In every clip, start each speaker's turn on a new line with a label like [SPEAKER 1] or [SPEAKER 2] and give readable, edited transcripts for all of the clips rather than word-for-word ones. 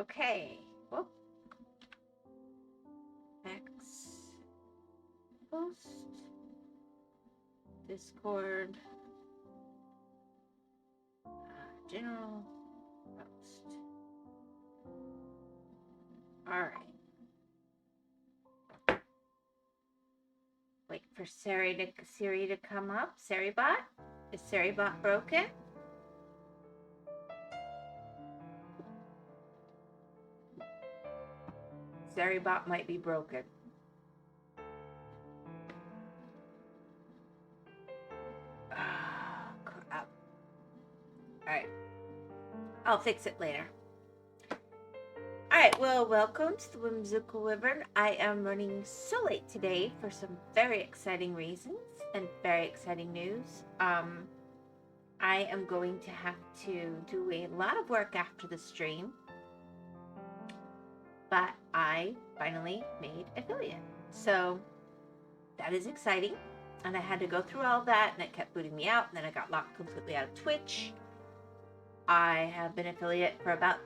[SPEAKER 1] Okay. Whoop. X. Post. Discord. General. Post. Alright. Wait for Siri to come up. Saribot? Is Saribot broken? Saribot might be broken. Oh, crap. Alright. I'll fix it later. Alright, well, welcome to the Whimsical Wyvern. I am running so late today for some very exciting reasons and very exciting news. I am going to have to do a lot of work after the stream, but I finally made affiliate. So that is exciting. And I had to go through all that, and it kept booting me out, and then I got locked completely out of Twitch. I have been affiliate for about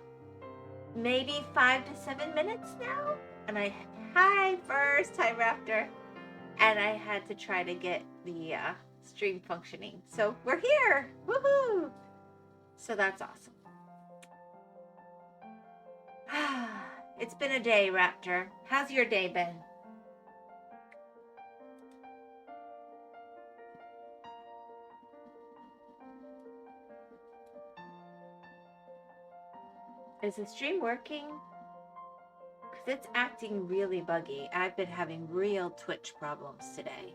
[SPEAKER 1] maybe 5 to 7 minutes now, and hi first time Raptor, and I had to try to get the stream functioning. So we're here, woohoo! So that's awesome. It's been a day, Raptor. How's your day been? Is the stream working? Because it's acting really buggy. I've been having real Twitch problems today.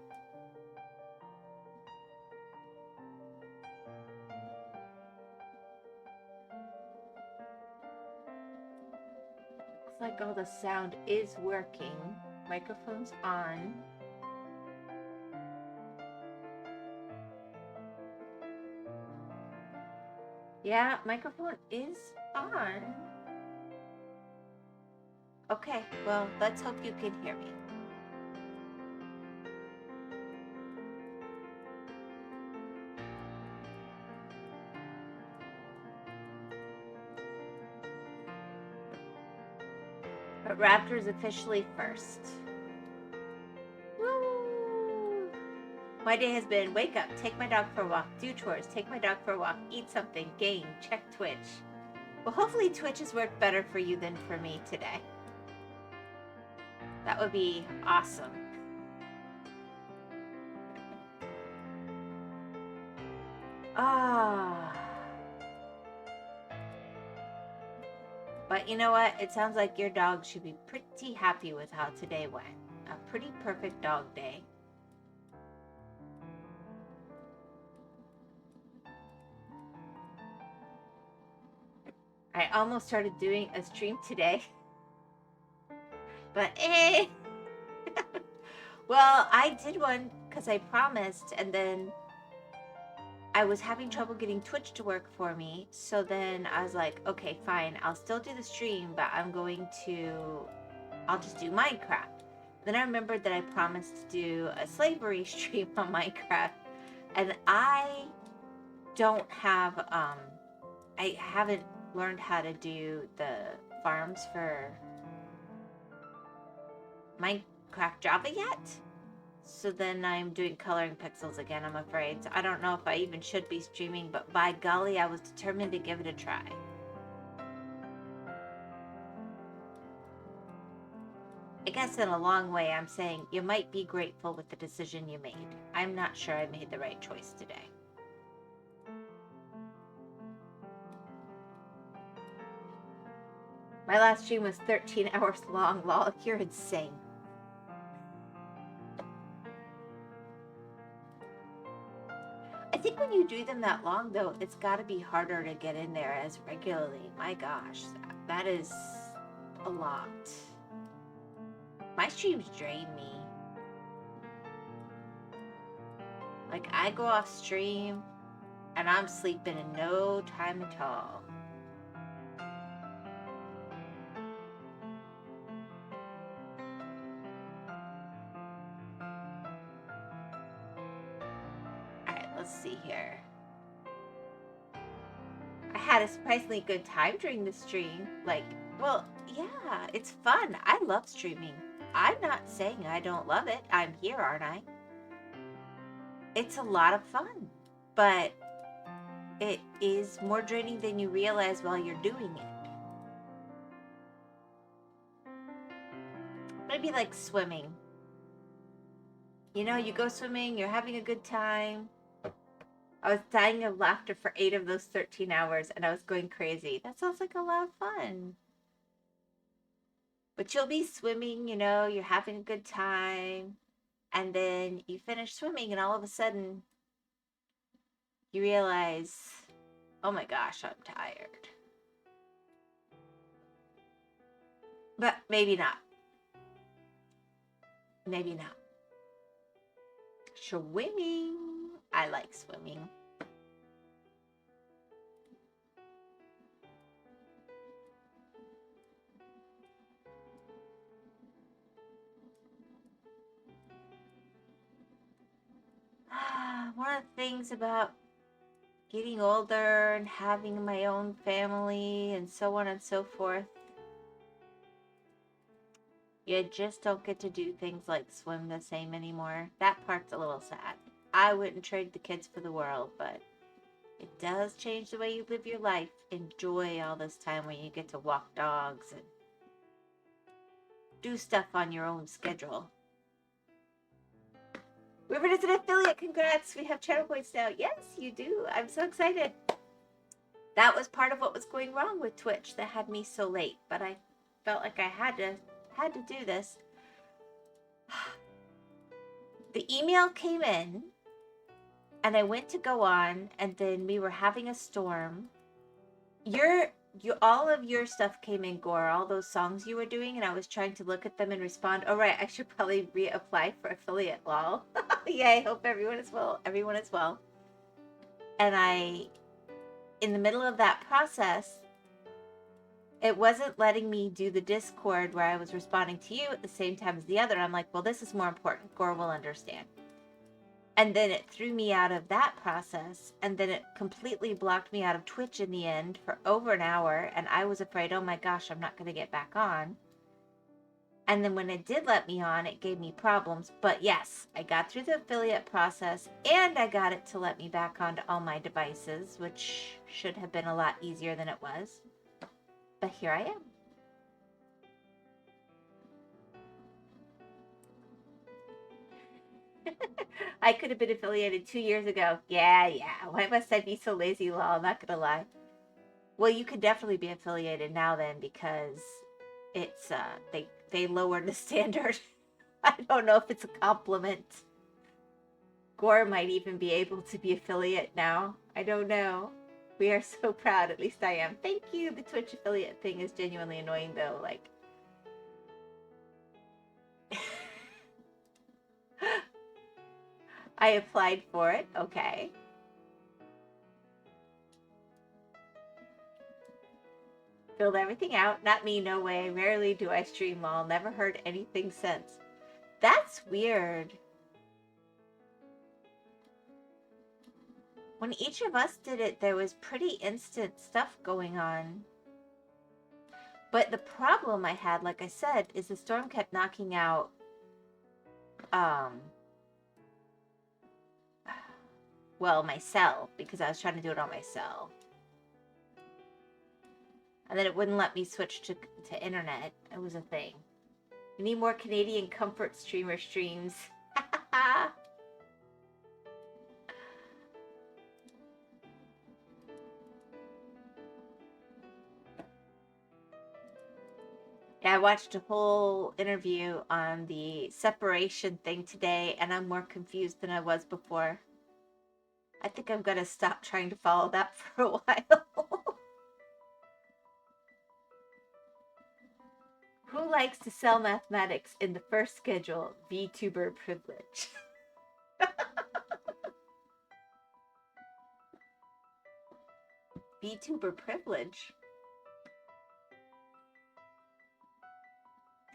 [SPEAKER 1] Looks like all the sound is working. Microphone's on. Yeah, microphone is on. Okay, well, let's hope you can hear me. But Raptor's officially first. Woo! My day has been wake up, take my dog for a walk, do chores, take my dog for a walk, eat something, game, check Twitch. Well, hopefully Twitch has worked better for you than for me today. That would be awesome. Ah. But you know what? It sounds like your dog should be pretty happy with how today went. A pretty perfect dog day. I almost started doing a stream today. But well, I did one because I promised, and then I was having trouble getting Twitch to work for me. So then I was like, okay, fine, I'll still do the stream, but I'll just do Minecraft. Then I remembered that I promised to do a slavery stream on Minecraft, and I don't have, I haven't learned how to do the farms for Minecraft Java yet. So then I'm doing coloring pixels again, I'm afraid. So I don't know if I even should be streaming, but by golly, I was determined to give it a try. I guess in a long way, I'm saying you might be grateful with the decision you made. I'm not sure I made the right choice today. My last stream was 13 hours long, lol. You're insane. I think when you do them that long, though, it's got to be harder to get in there as regularly. My gosh, that is a lot. My streams drain me. Like, I go off stream, and I'm sleeping in no time at all. Let's see here. I had a surprisingly good time during the stream. Like Well, yeah, it's fun. I love streaming. I'm not saying I don't love it. I'm here, aren't I? It's a lot of fun, but it is more draining than you realize while you're doing it. Maybe like swimming. You know, you go swimming, you're having a good time. I was dying of laughter for 8 of those 13 hours, and I was going crazy. That sounds like a lot of fun. But you'll be swimming, you know, you're having a good time, and then you finish swimming, and all of a sudden, you realize, oh my gosh, I'm tired. But maybe not. Maybe not. Swimming. I like swimming. One of the things about getting older and having my own family and so on and so forth, you just don't get to do things like swim the same anymore. That part's a little sad. I wouldn't trade the kids for the world, but it does change the way you live your life. Enjoy all this time when you get to walk dogs and do stuff on your own schedule. Wyvern is an affiliate. Congrats. We have channel points now. Yes, you do. I'm so excited. That was part of what was going wrong with Twitch that had me so late, but I felt like I had to do this. The email came in and I went to go on, and then we were having a storm. All of your stuff came in, Gore, all those songs you were doing, and I was trying to look at them and respond. Oh, right, I should probably reapply for affiliate, lol. Yay, I hope everyone is well. Everyone is well. And in the middle of that process, it wasn't letting me do the Discord where I was responding to you at the same time as the other. I'm like, well, this is more important. Gore will understand. And then it threw me out of that process, and then it completely blocked me out of Twitch in the end for over an hour, and I was afraid, oh my gosh, I'm not going to get back on. And then when it did let me on, it gave me problems. But yes, I got through the affiliate process, and I got it to let me back onto all my devices, which should have been a lot easier than it was. But here I am. I could have been affiliated 2 years ago. Yeah. Why must I be so lazy, lol? I'm not gonna lie. Well, you could definitely be affiliated now then, because it's they lowered the standard. I don't know if it's a compliment. Gore might even be able to be affiliate now. I don't know. We are so proud. At least I am. Thank you. The Twitch affiliate thing is genuinely annoying though. Like, I applied for it. Okay. Filled everything out. Not me, no way. Rarely do I stream, lol. Never heard anything since. That's weird. When each of us did it, there was pretty instant stuff going on. But the problem I had, like I said, is the storm kept knocking out well, my cell, because I was trying to do it on my cell. And then it wouldn't let me switch to internet. It was a thing. We need more Canadian comfort streamer streams. Yeah, I watched a whole interview on the separation thing today, and I'm more confused than I was before. I think I'm gonna stop trying to follow that for a while. Who likes to sell mathematics in the first schedule? VTuber privilege. VTuber privilege?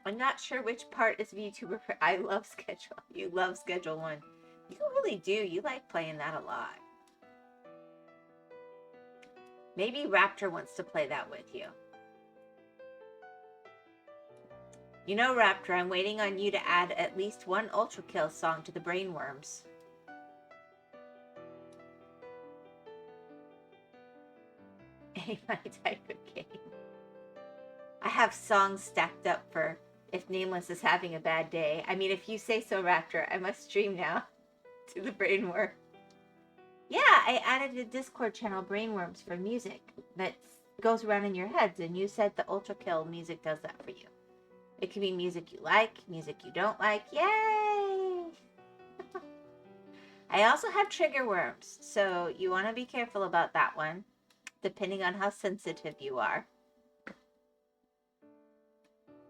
[SPEAKER 1] I'm not sure which part is VTuber. I love schedule. You love schedule 1. You really do. You like playing that a lot. Maybe Raptor wants to play that with you. You know, Raptor, I'm waiting on you to add at least one Ultra Kill song to the Brainworms. A funny type of game. I have songs stacked up for if Nameless is having a bad day. I mean, if you say so, Raptor, I must stream now to the Brainworm. Yeah, I added a Discord channel, Brainworms, for music that goes around in your heads, and you said the Ultra Kill music does that for you. It can be music you like, music you don't like. Yay! I also have trigger worms, so you want to be careful about that one, depending on how sensitive you are.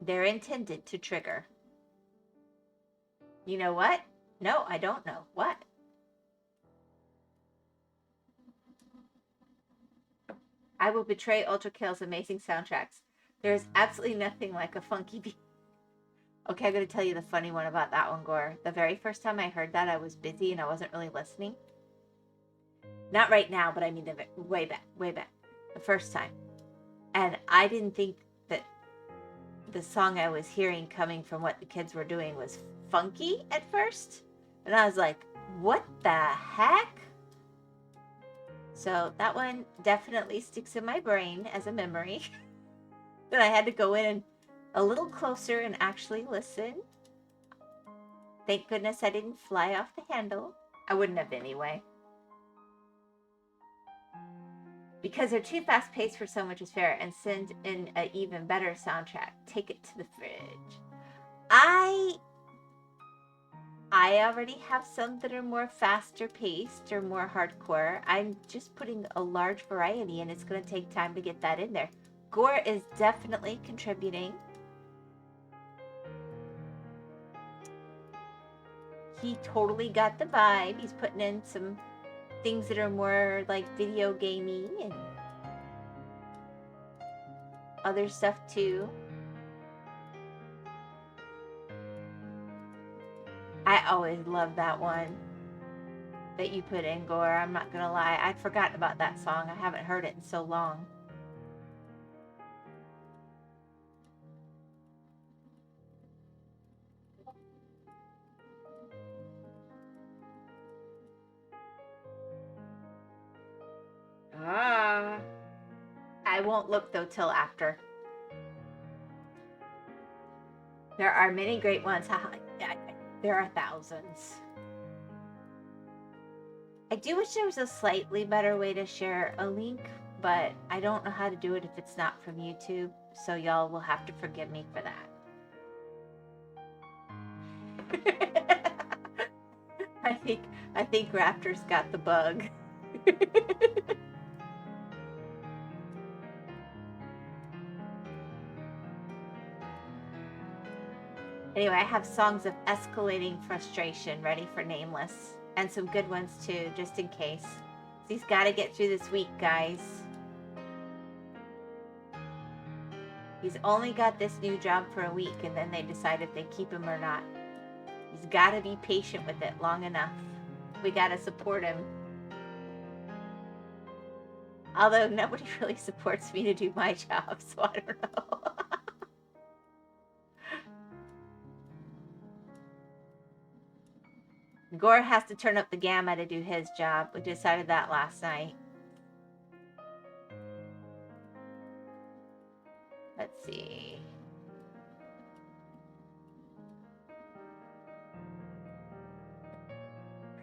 [SPEAKER 1] They're intended to trigger. You know what? No, I don't know. What? I will betray Ultra Kill's amazing soundtracks. There's absolutely nothing like a funky beat. Okay, I'm going to tell you the funny one about that one, Gore. The very first time I heard that, I was busy and I wasn't really listening. Not right now, but I mean way back. The first time. And I didn't think that the song I was hearing coming from what the kids were doing was funky at first. And I was like, what the heck? So that one definitely sticks in my brain as a memory. That I had to go in a little closer and actually listen. Thank goodness I didn't fly off the handle. I wouldn't have anyway. Because they're too fast-paced for So Much Is Fair, and send in an even better soundtrack. Take it to the fridge. I already have some that are more faster paced or more hardcore. I'm just putting a large variety, and it's going to take time to get that in there. Gore is definitely contributing. He totally got the vibe. He's putting in some things that are more like video gamey and other stuff too. I always love that one that you put in, Gore. I'm not gonna lie, I'd forgotten about that song. I haven't heard it in so long. I won't look though till after. There are many great ones. There are thousands. I do wish there was a slightly better way to share a link, but I don't know how to do it if it's not from YouTube, so y'all will have to forgive me for that. I think Raptor's got the bug. Anyway, I have songs of escalating frustration ready for Nameless. And some good ones too, just in case. So he's got to get through this week, guys. He's only got this new job for a week, and then they decide if they keep him or not. He's got to be patient with it long enough. We got to support him. Although nobody really supports me to do my job, so I don't know. Gore has to turn up the gamma to do his job. We decided that last night. Let's see.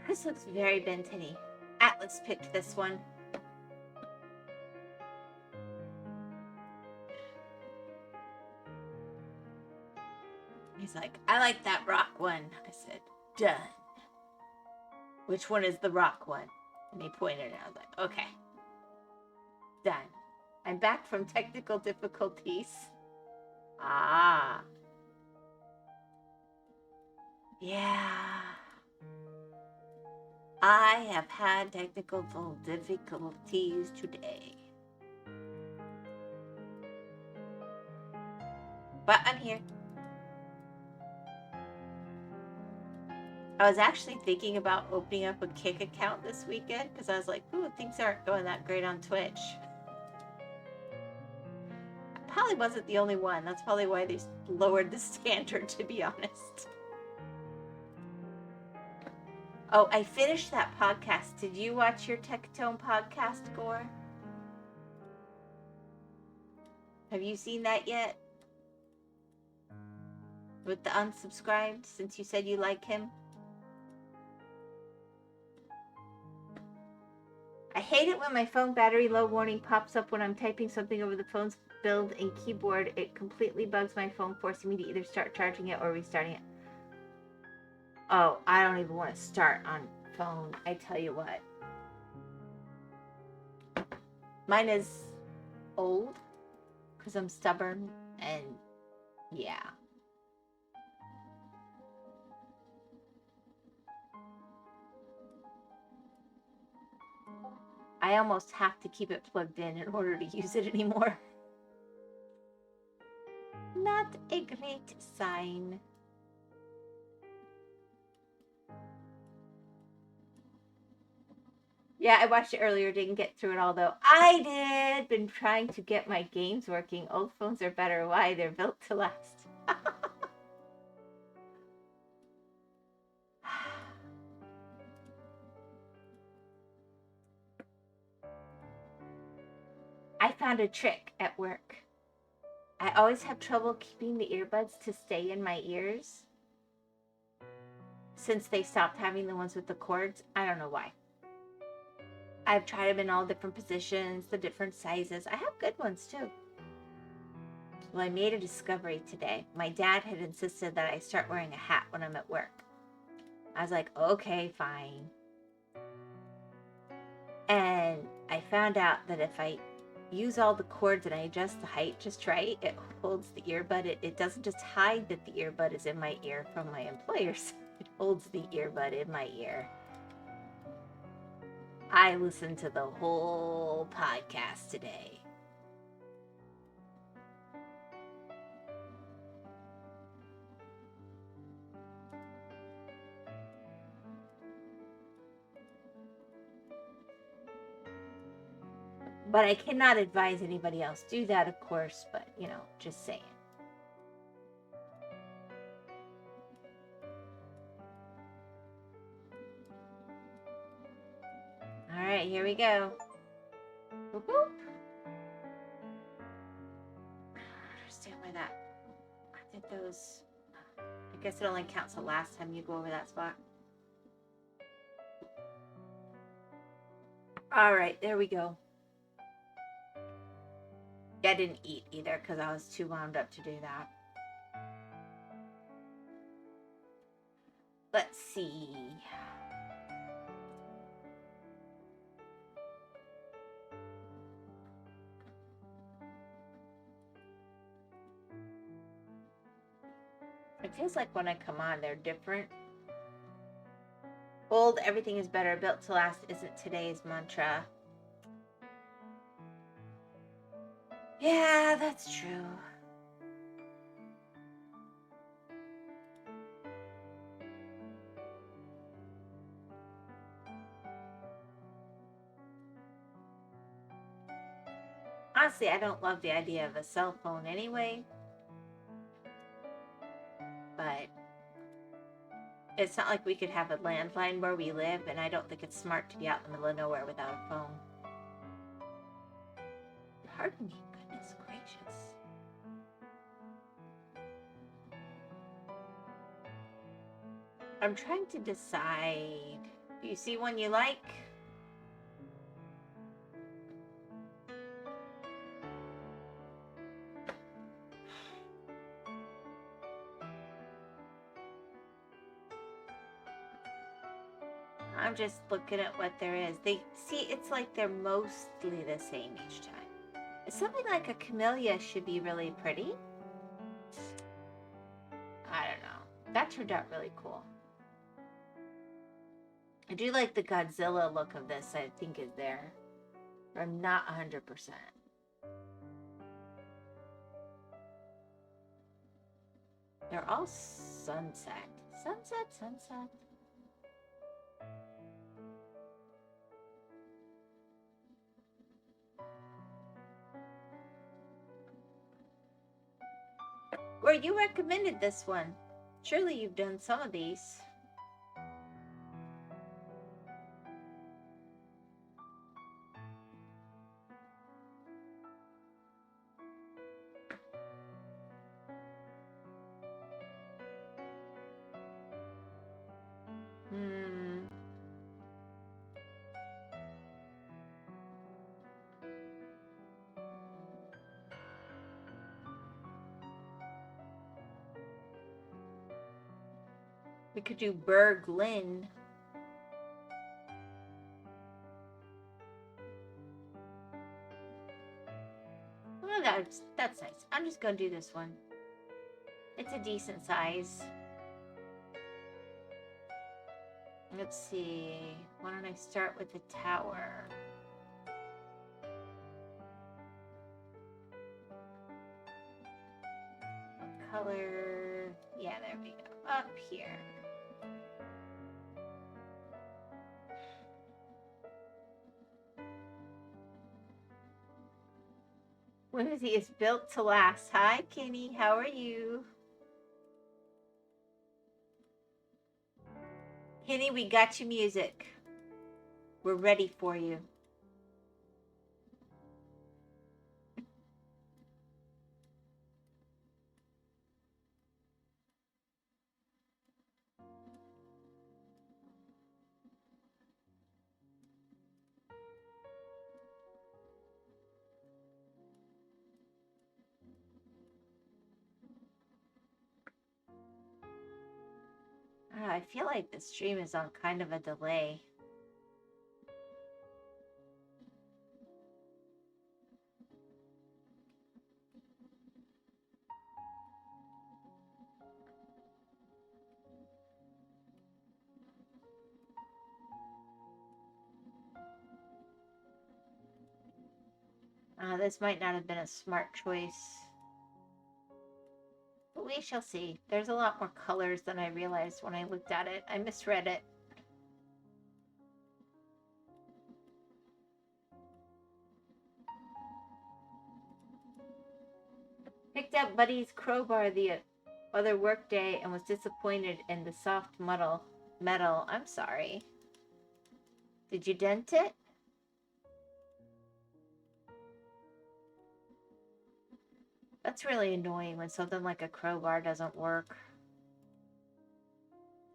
[SPEAKER 1] This looks very vintage. Atlas picked this one. He's like, I like that rock one. I said, done. Which one is the rock one? And he pointed and I was like, okay. Done. I'm back from technical difficulties. Ah. Yeah. I have had technical difficulties today. But I'm here. I was actually thinking about opening up a Kick account this weekend because I was like, ooh, things aren't going that great on Twitch. probably wasn't the only one. That's probably why they lowered the standard, to be honest. Oh, I finished that podcast. Did you watch your Tectone podcast, Gore? Have you seen that yet? With the unsubscribed, since you said you like him? I hate it when my phone battery low warning pops up when I'm typing something over the phone's build and keyboard. It completely bugs my phone, forcing me to either start charging it or restarting it. Oh, I don't even want to start on phone. I tell you what. Mine is old because I'm stubborn and yeah. I almost have to keep it plugged in order to use it anymore. Not a great sign. Yeah, I watched it earlier, didn't get through it all though. I did! Been trying to get my games working. Old phones are better. Why? They're built to last. I found a trick at work. I always have trouble keeping the earbuds to stay in my ears since they stopped having the ones with the cords. I don't know why. I've tried them in all different positions, the different sizes. I have good ones too. Well, I made a discovery today. My dad had insisted that I start wearing a hat when I'm at work. I was like, okay, fine. And I found out that if I use all the cords and I adjust the height just right, it holds the earbud. It doesn't just hide that the earbud is in my ear from my employers. It holds the earbud in my ear. I listened to the whole podcast today. But I cannot advise anybody else do that, of course, but, you know, just saying. All right, here we go. Whoop, whoop. I don't understand why that. I did those. I guess it only counts the last time you go over that spot. All right, there we go. Yeah, I didn't eat either because I was too wound up to do that. Let's see. It feels like when I come on, they're different. Old, everything is better. Built to last isn't today's mantra. Yeah, that's true. Honestly, I don't love the idea of a cell phone anyway. But it's not like we could have a landline where we live, and I don't think it's smart to be out in the middle of nowhere without a phone. Pardon me, goodness gracious. I'm trying to decide. Do you see one you like? I'm just looking at what there is. They see, it's like they're mostly the same each time. Something like a camellia should be really pretty. I don't know. That turned out really cool. I do like the Godzilla look of this, I think is there. But I'm not 100%. They're all sunset. Sunset, sunset. Or you recommended this one. Surely you've done some of these. We could do Berlin. Oh, that's nice. I'm just gonna do this one. It's a decent size. Let's see. Why don't I start with the tower? What color? Yeah, there we go. Up here. Whimsy is built to last. Hi, Kenny. How are you? Kenny, we got you music. We're ready for you. I feel like the stream is on kind of a delay. This might not have been a smart choice. But we shall see. There's a lot more colors than I realized when I looked at it. I misread it. Picked up Buddy's crowbar the other workday and was disappointed in the soft metal. I'm sorry. Did you dent it? That's really annoying when something like a crowbar doesn't work.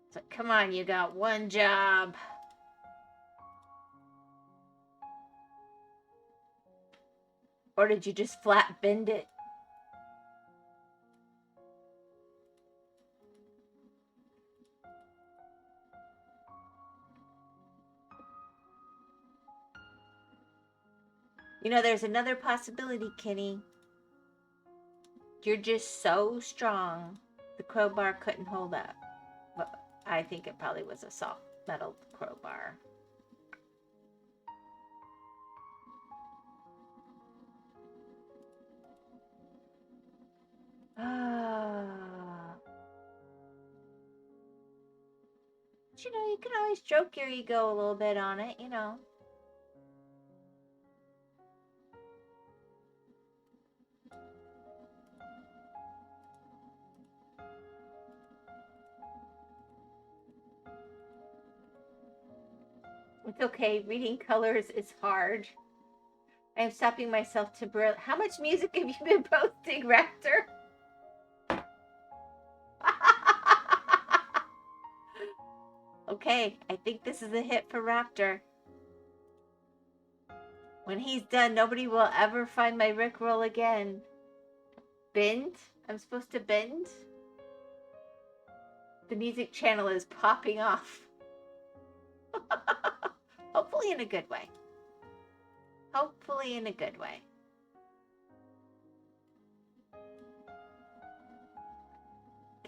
[SPEAKER 1] It's like, come on, you got one job. Or did you just flat bend it? You know, there's another possibility, Kenny. You're just so strong. The crowbar couldn't hold up. But I think it probably was a soft metal crowbar. But you know, you can always stroke your ego a little bit on it, you know. It's okay. Reading colors is hard. I am stopping myself to brilliant. How much music have you been posting, Raptor? Okay, I think this is a hit for Raptor. When he's done, nobody will ever find my Rickroll again. Bend? I'm supposed to bend? The music channel is popping off. Hopefully in a good way. Hopefully in a good way.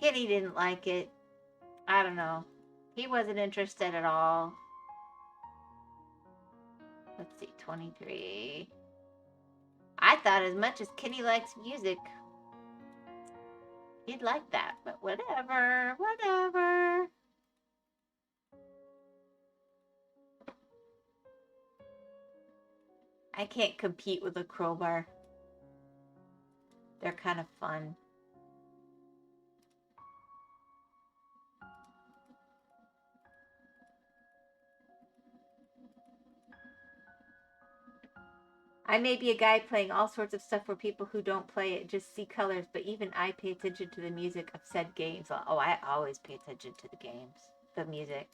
[SPEAKER 1] Kenny didn't like it. I don't know. He wasn't interested at all. Let's see, 23. I thought as much as Kenny likes music, he'd like that, but whatever, whatever. I can't compete with a crowbar. They're kind of fun. I may be a guy playing all sorts of stuff where people who don't play it just see colors, but even I pay attention to the music of said games. Oh, I always pay attention to the games, the music.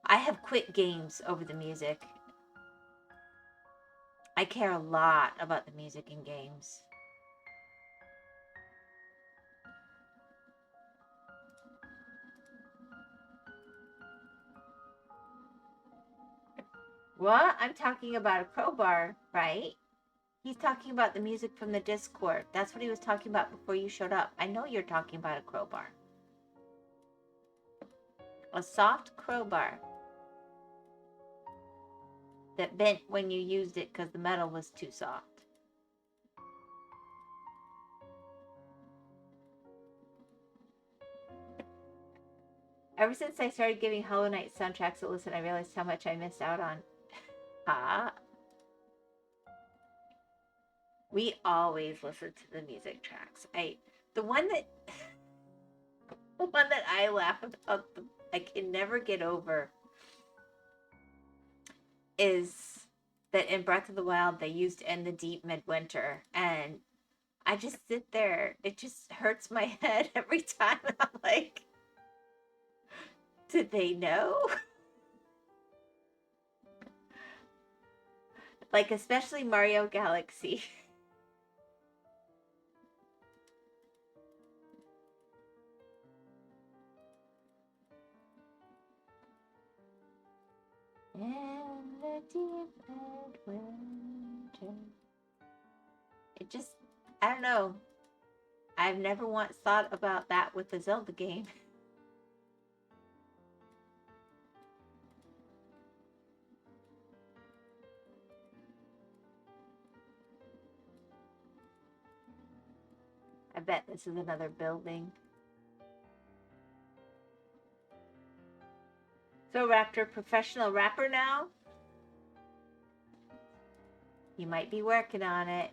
[SPEAKER 1] I have quit games over the music. I care a lot about the music in games. What? I'm talking about a crowbar, right? He's talking about the music from the Discord. That's what he was talking about before you showed up. I know you're talking about a crowbar. A soft crowbar that bent when you used it because the metal was too soft. Ever since I started giving Hollow Knight soundtracks a listen, I realized how much I missed out on. Ah. We always listen to the music tracks. The one that I laugh about, I can never get over, is that in Breath of the Wild they used "In the Deep Midwinter," and I just sit there. It just hurts my head every time. I'm like, did they know? Like, especially Mario Galaxy. In the deep midwinter. It just, I don't know. I've never once thought about that with the Zelda game. I bet this is another building. So, Raptor, professional rapper now? You might be working on it.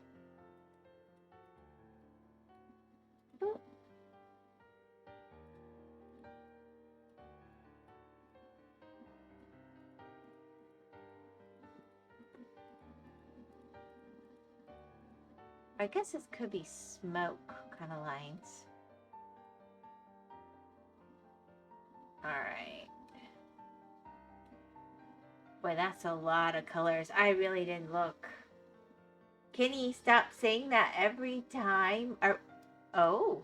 [SPEAKER 1] I guess this could be smoke kind of lines. Alright. Boy, that's a lot of colors. I really didn't look. Kenny, stop saying that every time. Oh.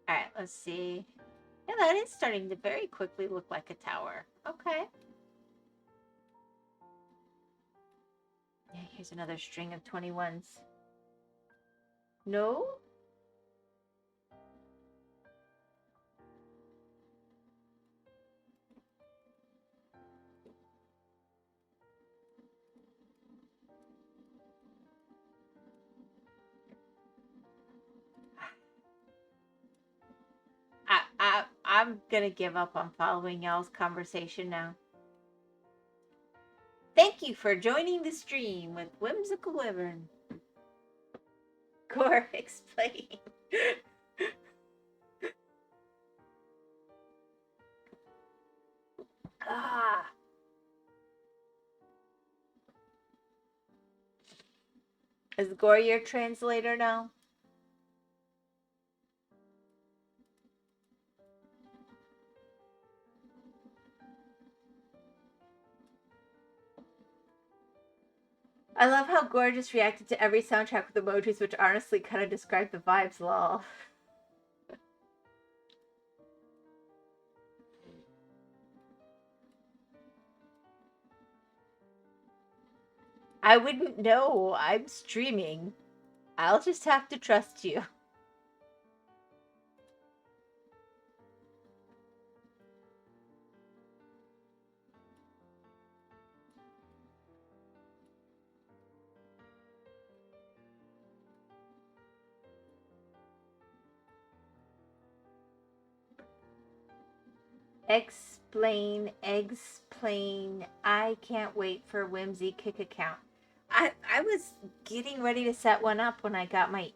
[SPEAKER 1] Alright, let's see. Yeah, that is starting to very quickly look like a tower. Okay. Yeah, here's another string of 21s. No? I'm gonna give up on following y'all's conversation now. Thank you for joining the stream with WhymsicalWyvern. Gore, explain. Ah. Is Gore your translator now? I love how Gore just reacted to every soundtrack with emojis, which honestly kind of describe the vibes, lol. I wouldn't know. I'm streaming. I'll just have to trust you. Explain. Blaine, Eggs Plain. I can't wait for Whimsy Kick account. I was getting ready to set one up when I got my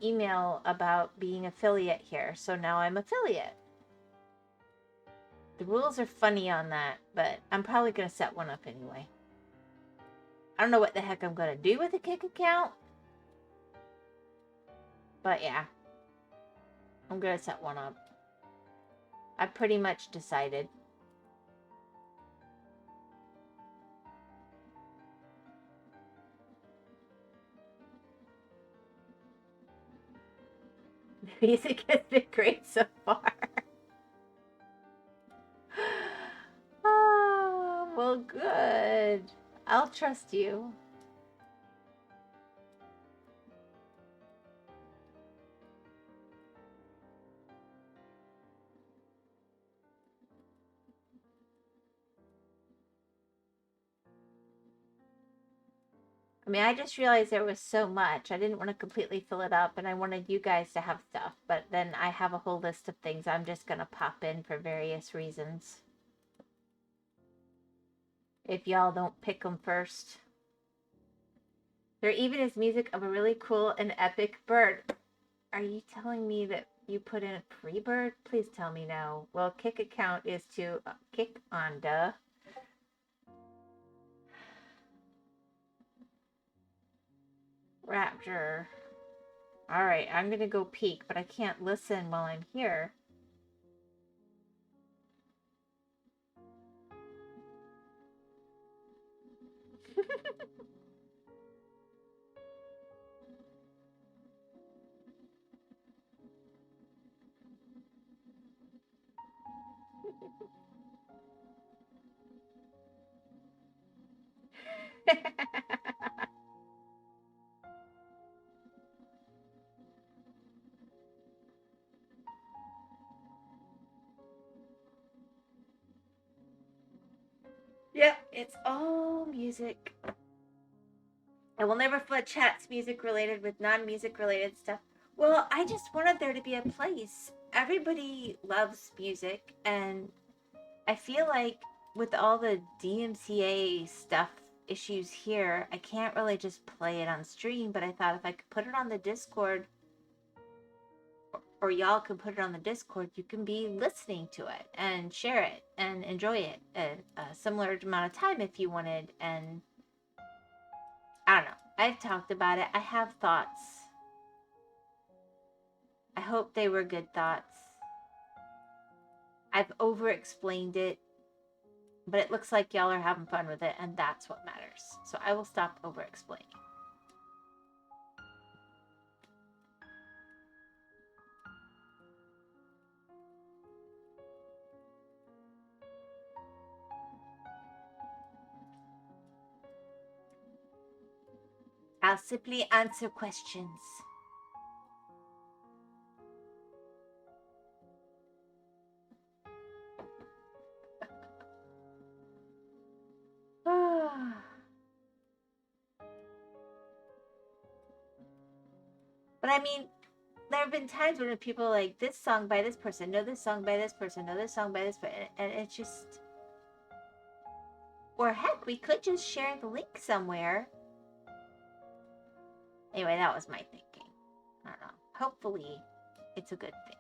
[SPEAKER 1] email about being affiliate here. So now I'm affiliate. The rules are funny on that, but I'm probably going to set one up anyway. I don't know what the heck I'm going to do with a Kick account. But yeah, I'm going to set one up. I pretty much decided. The music has been great so far. Oh, well, good. I'll trust you. I mean, I just realized there was so much. I didn't want to completely fill it up, and I wanted you guys to have stuff. But then I have a whole list of things I'm just going to pop in for various reasons. If y'all don't pick them first. There even is music of a really cool and epic bird. Are you telling me that you put in a pre-bird? Please tell me no. Well, Kick account is to kick on, duh. Rapture. Alright, I'm gonna go peek, but I can't listen while I'm here. Yep, it's all music. I will never flood chats music related with non-music related stuff. Well, I just wanted there to be a place. Everybody loves music, and I feel like with all the DMCA stuff issues here, I can't really just play it on stream, but I thought if I could put it on the Discord, or y'all can put it on the Discord, you can be listening to it and share it and enjoy it a similar amount of time if you wanted. And I don't know. I've talked about it. I have thoughts. I hope they were good thoughts. I've over-explained it, but it looks like y'all are having fun with it, and that's what matters. So I will stop over-explaining. I'll simply answer questions. But I mean, there have been times when people are like, this song by this person, know this song by this person, know this song by this person, and it's just... Or heck, we could just share the link somewhere. Anyway, that was my thinking. I don't know. Hopefully, it's a good thing.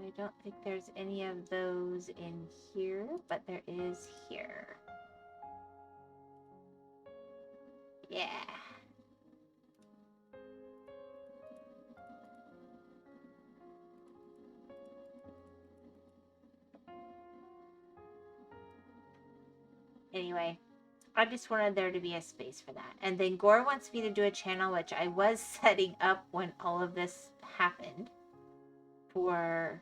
[SPEAKER 1] I don't think there's any of those in here, but there is here. Yeah. Anyway, I just wanted there to be a space for that. And then Gore wants me to do a channel, which I was setting up when all of this happened, for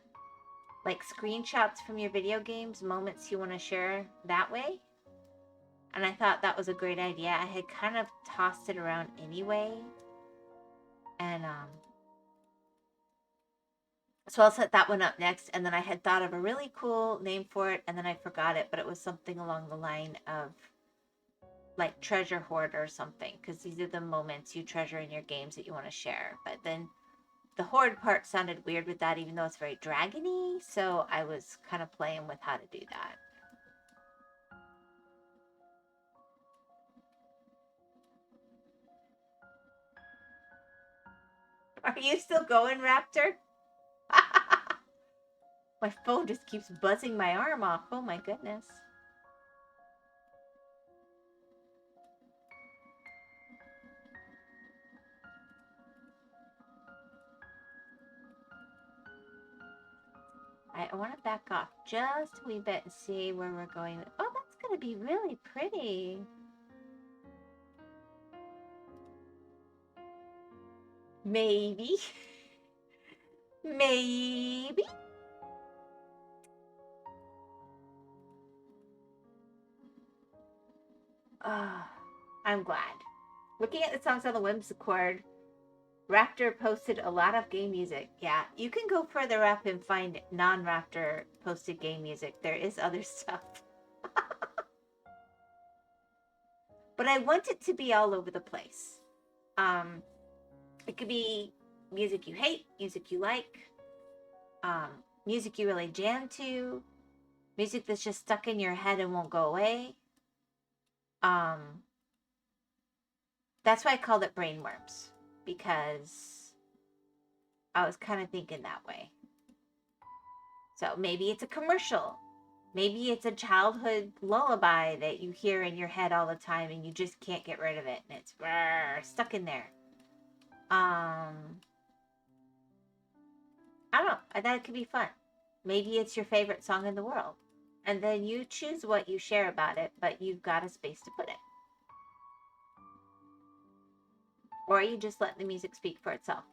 [SPEAKER 1] like screenshots from your video games, moments you want to share that way. And I thought that was a great idea. I had kind of tossed it around anyway. And so I'll set that one up next. And then I had thought of a really cool name for it, and then I forgot it, but it was something along the line of like treasure hoard or something, because these are the moments you treasure in your games that you want to share. But then the hoard part sounded weird with that, even though it's very dragony. So I was kind of playing with how to do that. Are you still going, Raptor? My phone just keeps buzzing my arm off. Oh my goodness. I want to back off just a wee bit and see where we're going. Oh, that's going to be really pretty. Maybe. Maybe. I'm glad. Looking at the songs on the WhymsicalWyvern, Raptor posted a lot of game music. Yeah, you can go further up and find non-Raptor posted game music. There is other stuff. But I want it to be all over the place. It could be music you hate, music you like, music you really jam to, music that's just stuck in your head and won't go away. That's why I called it Brainworms, because I was kind of thinking that way. So maybe it's a commercial. Maybe it's a childhood lullaby that you hear in your head all the time and you just can't get rid of it, and it's stuck in there. I don't know. I thought it could be fun. Maybe it's your favorite song in the world. And then you choose what you share about it, but you've got a space to put it. Or you just let the music speak for itself.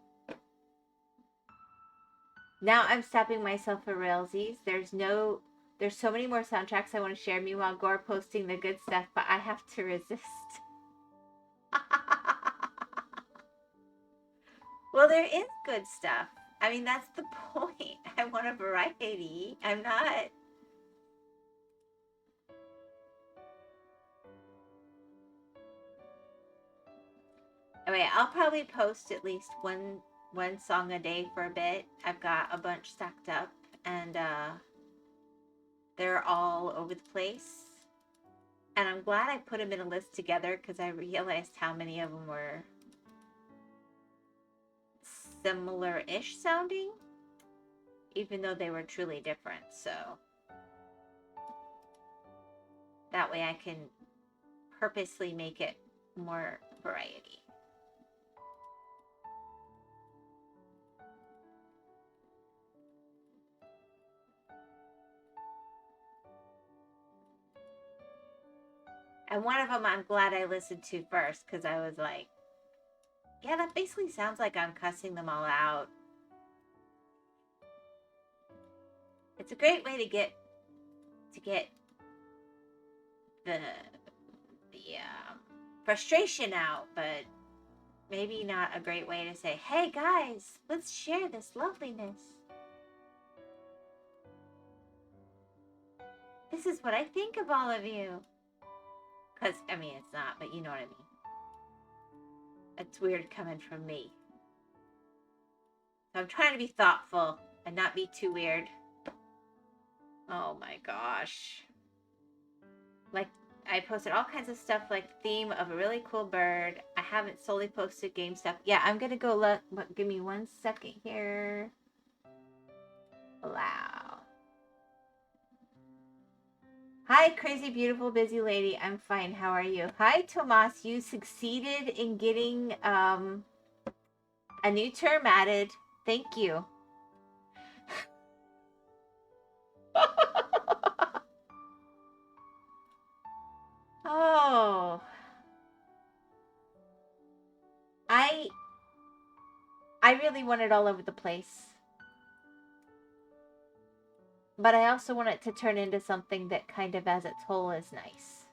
[SPEAKER 1] Now I'm stopping myself for realsies. There's so many more soundtracks I want to share. Meanwhile, Gore posting the good stuff, but I have to resist. Well, there is good stuff. I mean, that's the point. I want a variety. I'm not... Anyway, I'll probably post at least one song a day for a bit. I've got a bunch stacked up, and they're all over the place. And I'm glad I put them in a list together, because I realized how many of them were similar-ish sounding, even though they were truly different. So that way I can purposely make it more variety. And one of them I'm glad I listened to first, because I was like, yeah, that basically sounds like I'm cussing them all out. It's a great way to get the frustration out, but maybe not a great way to say, hey guys, let's share this loveliness. This is what I think of all of you. Because, I mean, it's not, but you know what I mean. It's weird coming from me. So I'm trying to be thoughtful and not be too weird. Oh my gosh. Like, I posted all kinds of stuff, like theme of a really cool bird. I haven't solely posted game stuff. Yeah, I'm gonna go look, but give me 1 second here. Allow. Hi, crazy, beautiful, busy lady. I'm fine. How are you? Hi, Tomas. You succeeded in getting a new term added. Thank you. Oh. I really want it all over the place. But I also want it to turn into something that kind of as its whole is nice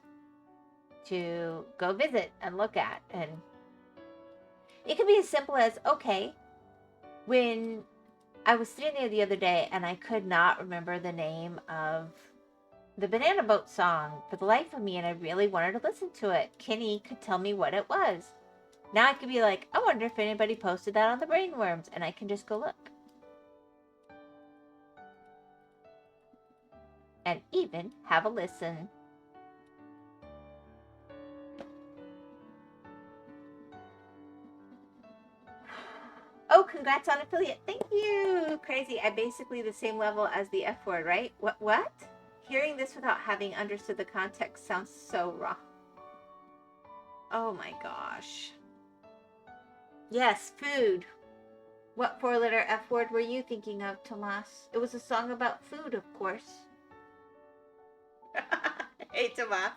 [SPEAKER 1] to go visit and look at. And it could be as simple as, okay, when I was sitting there the other day and I could not remember the name of the Banana Boat song for the life of me, and I really wanted to listen to it. Kenny could tell me what it was. Now I could be like, I wonder if anybody posted that on the Brainworms, and I can just go look. And even have a listen. Oh, congrats on affiliate. Thank you. Crazy. I'm basically the same level as the F word, right? What? Hearing this without having understood the context sounds so wrong. Oh my gosh. Yes, food. What 4-letter F word were you thinking of, Tomas? It was a song about food, of course. Hey, Tomas.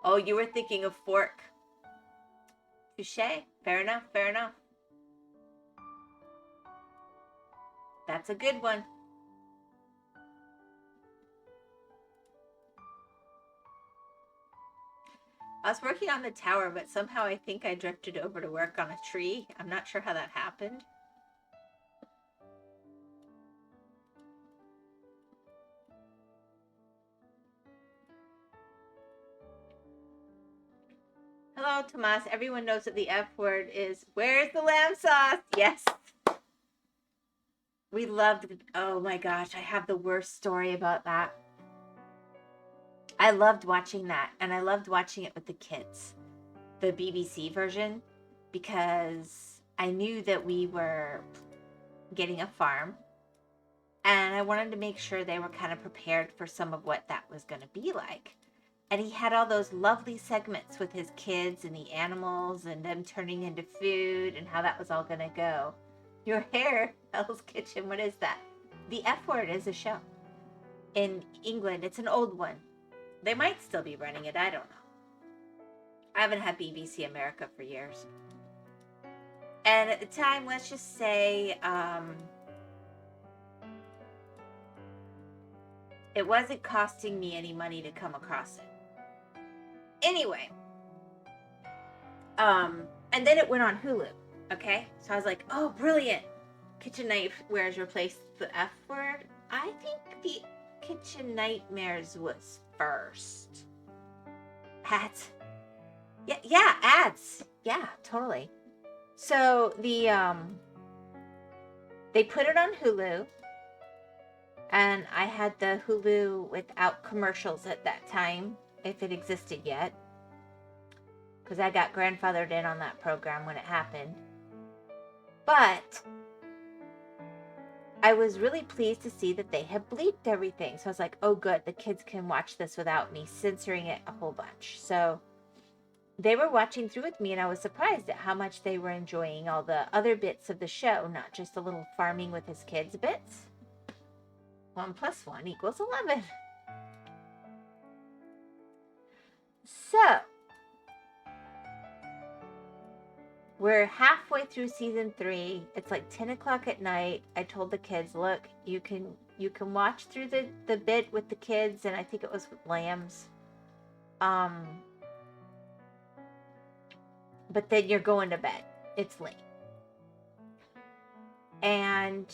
[SPEAKER 1] Oh, you were thinking of fork. Touché. Fair enough, fair enough. That's a good one. I was working on the tower, but somehow I think I drifted over to work on a tree. I'm not sure how that happened. Hello, Tomas. Everyone knows that the F word is, where's the lamb sauce? Yes. We loved it. Oh my gosh, I have the worst story about that. I loved watching that, and I loved watching it with the kids, the BBC version, because I knew that we were getting a farm, and I wanted to make sure they were kind of prepared for some of what that was going to be like. And he had all those lovely segments with his kids and the animals and them turning into food and how that was all going to go. Your hair, Hell's Kitchen, what is that? The F word is a show. In England, it's an old one. They might still be running it, I don't know. I haven't had BBC America for years. And at the time, let's just say, it wasn't costing me any money to come across it. Anyway, and then it went on Hulu, okay? So I was like, oh, brilliant. Kitchen Nightmares replaced the F word. I think the Kitchen Nightmares was first. Ads. Yeah, ads. Yeah, totally. So they put it on Hulu, and I had the Hulu without commercials at that time, if it existed yet, because I got grandfathered in on that program when it happened. But I was really pleased to see that they had bleeped everything. So I was like, oh good, the kids can watch this without me censoring it a whole bunch. So they were watching through with me, and I was surprised at how much they were enjoying all the other bits of the show, not just the little farming with his kids bits. 1 + 1 = 11. So, we're halfway through season 3. It's like 10 o'clock at night. I told the kids, look, you can watch through the bit with the kids, and I think it was with lambs. But then you're going to bed. It's late. And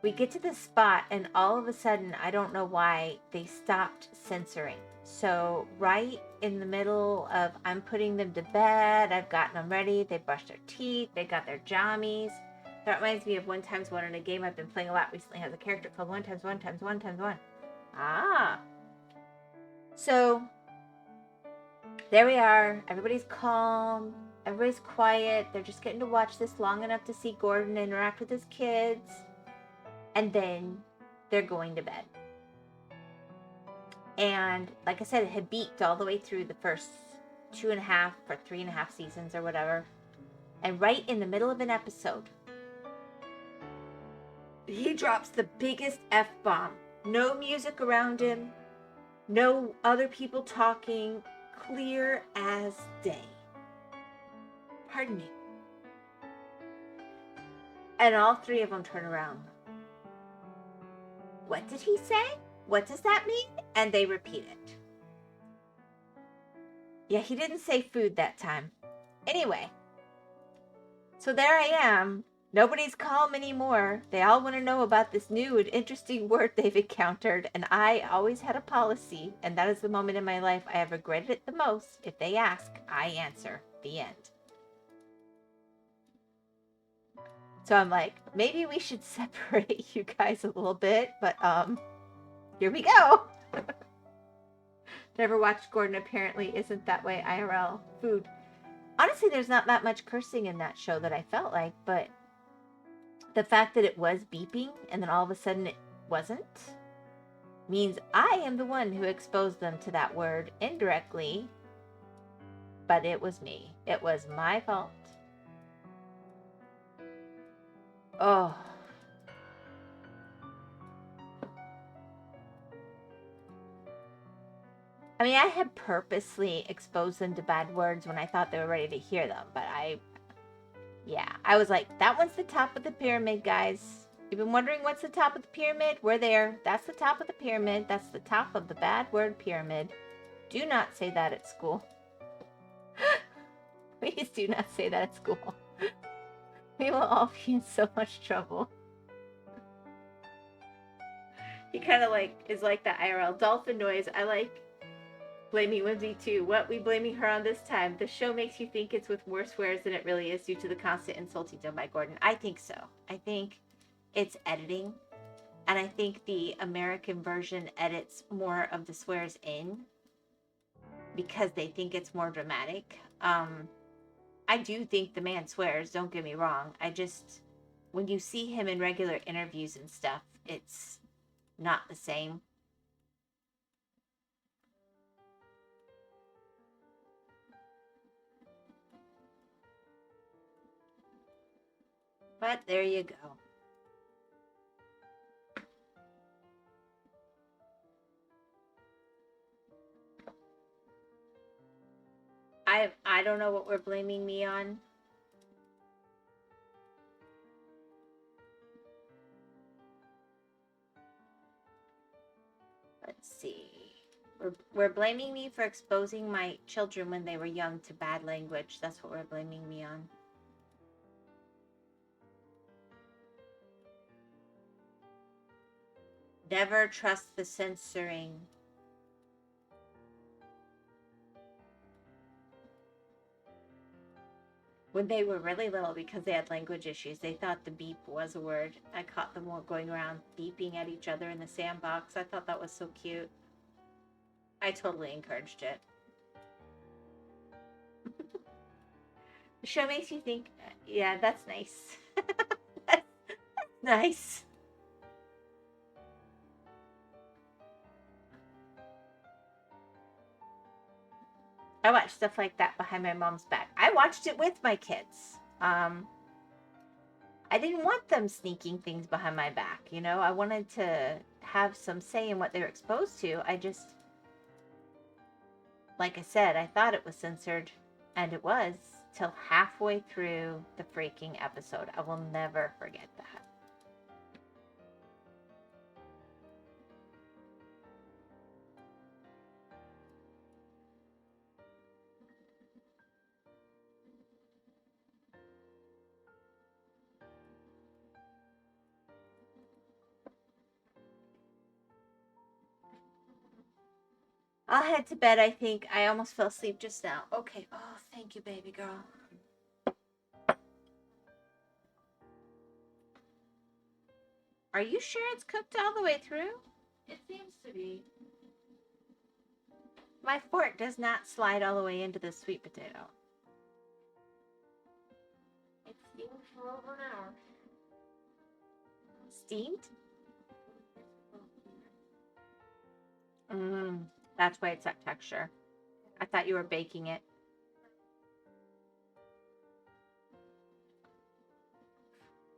[SPEAKER 1] we get to the spot, and all of a sudden, I don't know why, they stopped censoring. So right in the middle of, I'm putting them to bed, I've gotten them ready, they brushed their teeth, they got their jammies. That reminds me of 1x1 in a game I've been playing a lot recently. It has a character called 1x1x1x1. Ah. So there we are. Everybody's calm. Everybody's quiet. They're just getting to watch this long enough to see Gordon interact with his kids. And then they're going to bed. And like I said, it had beeped all the way through the first 2.5 or 3.5 seasons or whatever. And right in the middle of an episode, he drops the biggest F-bomb. No music around him. No other people talking. Clear as day. Pardon me. And all 3 of them turn around. What did he say? What does that mean? And they repeat it. Yeah, he didn't say food that time. Anyway, So there I am. Nobody's calm anymore. They all want to know about this new and interesting word they've encountered, and I always had a policy, and that is the moment in my life I have regretted it the most. If they ask, I answer. The end. So I'm like, maybe we should separate you guys a little bit, but here we go. Never watched Gordon apparently isn't that way IRL. Food. Honestly, there's not that much cursing in that show that I felt like, but the fact that it was beeping and then all of a sudden it wasn't means I am the one who exposed them to that word indirectly, but it was me. It was my fault. Oh. I mean, I had purposely exposed them to bad words when I thought they were ready to hear them, but I was like, that one's the top of the pyramid, guys. You've been wondering what's the top of the pyramid? We're there. That's the top of the pyramid. That's the top of the bad word pyramid. Do not say that at school. Please do not say that at school. We will all be in so much trouble. He kind of is like that IRL dolphin noise. I like blaming Whimsy too. What, we blaming her on this time? The show makes you think it's with more swears than it really is due to the constant insulting done by Gordon. I think so. I think it's editing. And I think the American version edits more of the swears in because they think it's more dramatic. I do think the man swears, don't get me wrong. I just, when you see him in regular interviews and stuff, it's not the same. But there you go. I don't know what we're blaming me on. Let's see. We're blaming me for exposing my children when they were young to bad language. That's what we're blaming me on. Never trust the censoring. When they were really little, because they had language issues, they thought the beep was a word. I caught them all going around beeping at each other in the sandbox. I thought that was so cute. I totally encouraged it. The show makes you think, yeah, that's nice. That's nice. I watch stuff like that behind my mom's back. I watched it with my kids. I didn't want them sneaking things behind my back, you know? I wanted to have some say in what they were exposed to. I just, like I said, I thought it was censored, and it was, till halfway through the freaking episode. I will never forget that. I'll head to bed, I think. I almost fell asleep just now. Okay. Oh, thank you, baby girl. Are you sure it's cooked all the way through? It seems to be. My fork does not slide all the way into the sweet potato. It's steamed for over an hour. Steamed? That's why it's that texture. I thought you were baking it.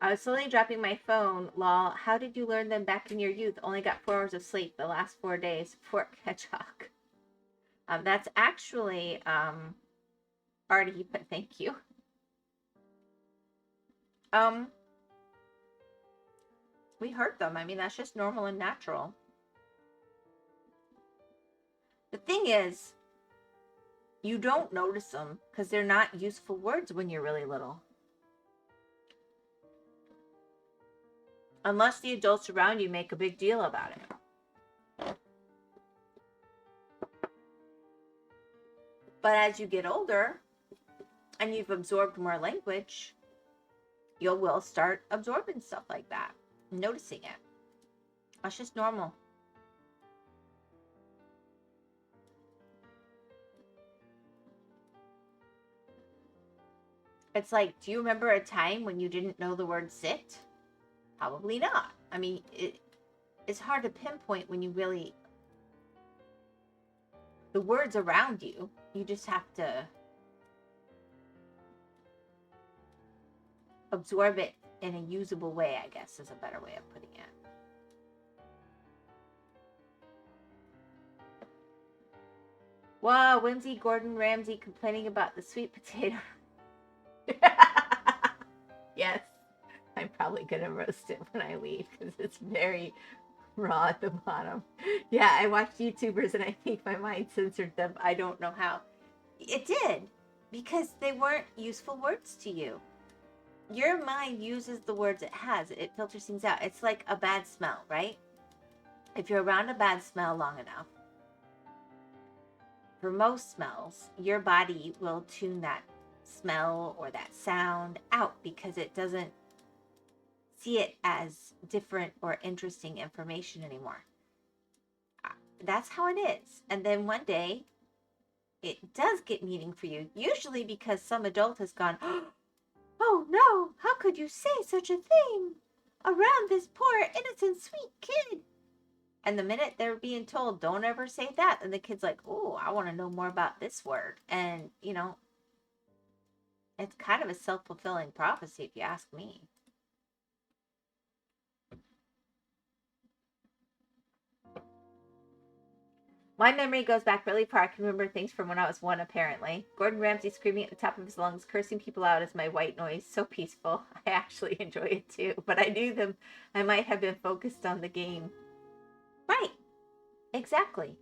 [SPEAKER 1] I was slowly dropping my phone. Lol. How did you learn them back in your youth? Only got 4 hours of sleep the last 4 days. Fork hedgehog. That's actually already, but thank you. We heard them. I mean, that's just normal and natural. The thing is, you don't notice them because they're not useful words when you're really little. Unless the adults around you make a big deal about it. But as you get older and you've absorbed more language, you will start absorbing stuff like that, noticing it. That's just normal. It's like, do you remember a time when you didn't know the word sit? Probably not. I mean, it's hard to pinpoint when you really... The words around you, you just have to absorb it in a usable way, I guess, is a better way of putting it. Wow, Whimsy Gordon Ramsay complaining about the sweet potato. Yes, I'm probably gonna roast it when I leave because it's very raw at the bottom. Yeah, I watched YouTubers and I think my mind censored them. I don't know how. It did, because they weren't useful words to you. Your mind uses the words it has. It filters things out. It's like a bad smell, right? If you're around a bad smell long enough, for most smells, your body will tune that smell or that sound out because it doesn't see it as different or interesting information anymore. That's how it is. And then one day, it does get meaning for you, usually because some adult has gone, oh no, how could you say such a thing around this poor, innocent, sweet kid? And the minute they're being told, don't ever say that, and the kid's like, oh, I want to know more about this word. And, you know, it's kind of a self-fulfilling prophecy, if you ask me. My memory goes back really far. I can remember things from when I was 1, apparently. Gordon Ramsay screaming at the top of his lungs, cursing people out is my white noise. So peaceful. I actually enjoy it too. But I knew them. I might have been focused on the game. Right. Exactly.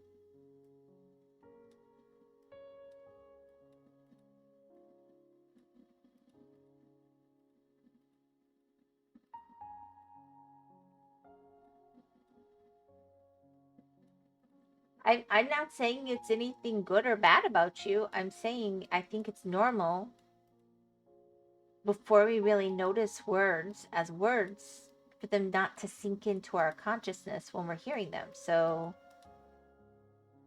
[SPEAKER 1] I'm not saying it's anything good or bad about you. I'm saying I think it's normal before we really notice words as words for them not to sink into our consciousness when we're hearing them. So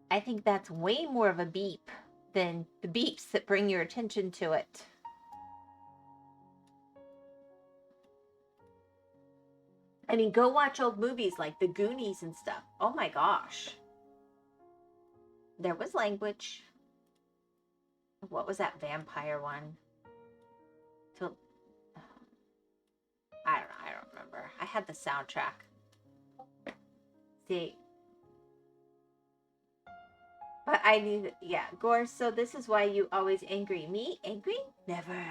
[SPEAKER 1] I think that's way more of a beep than the beeps that bring your attention to it. I mean, go watch old movies like The Goonies and stuff. Oh my gosh. There was language. What was that vampire one? I don't remember. I had the soundtrack. See. But I need, yeah, Gore, so this is why you always angry. Me? Angry? Never.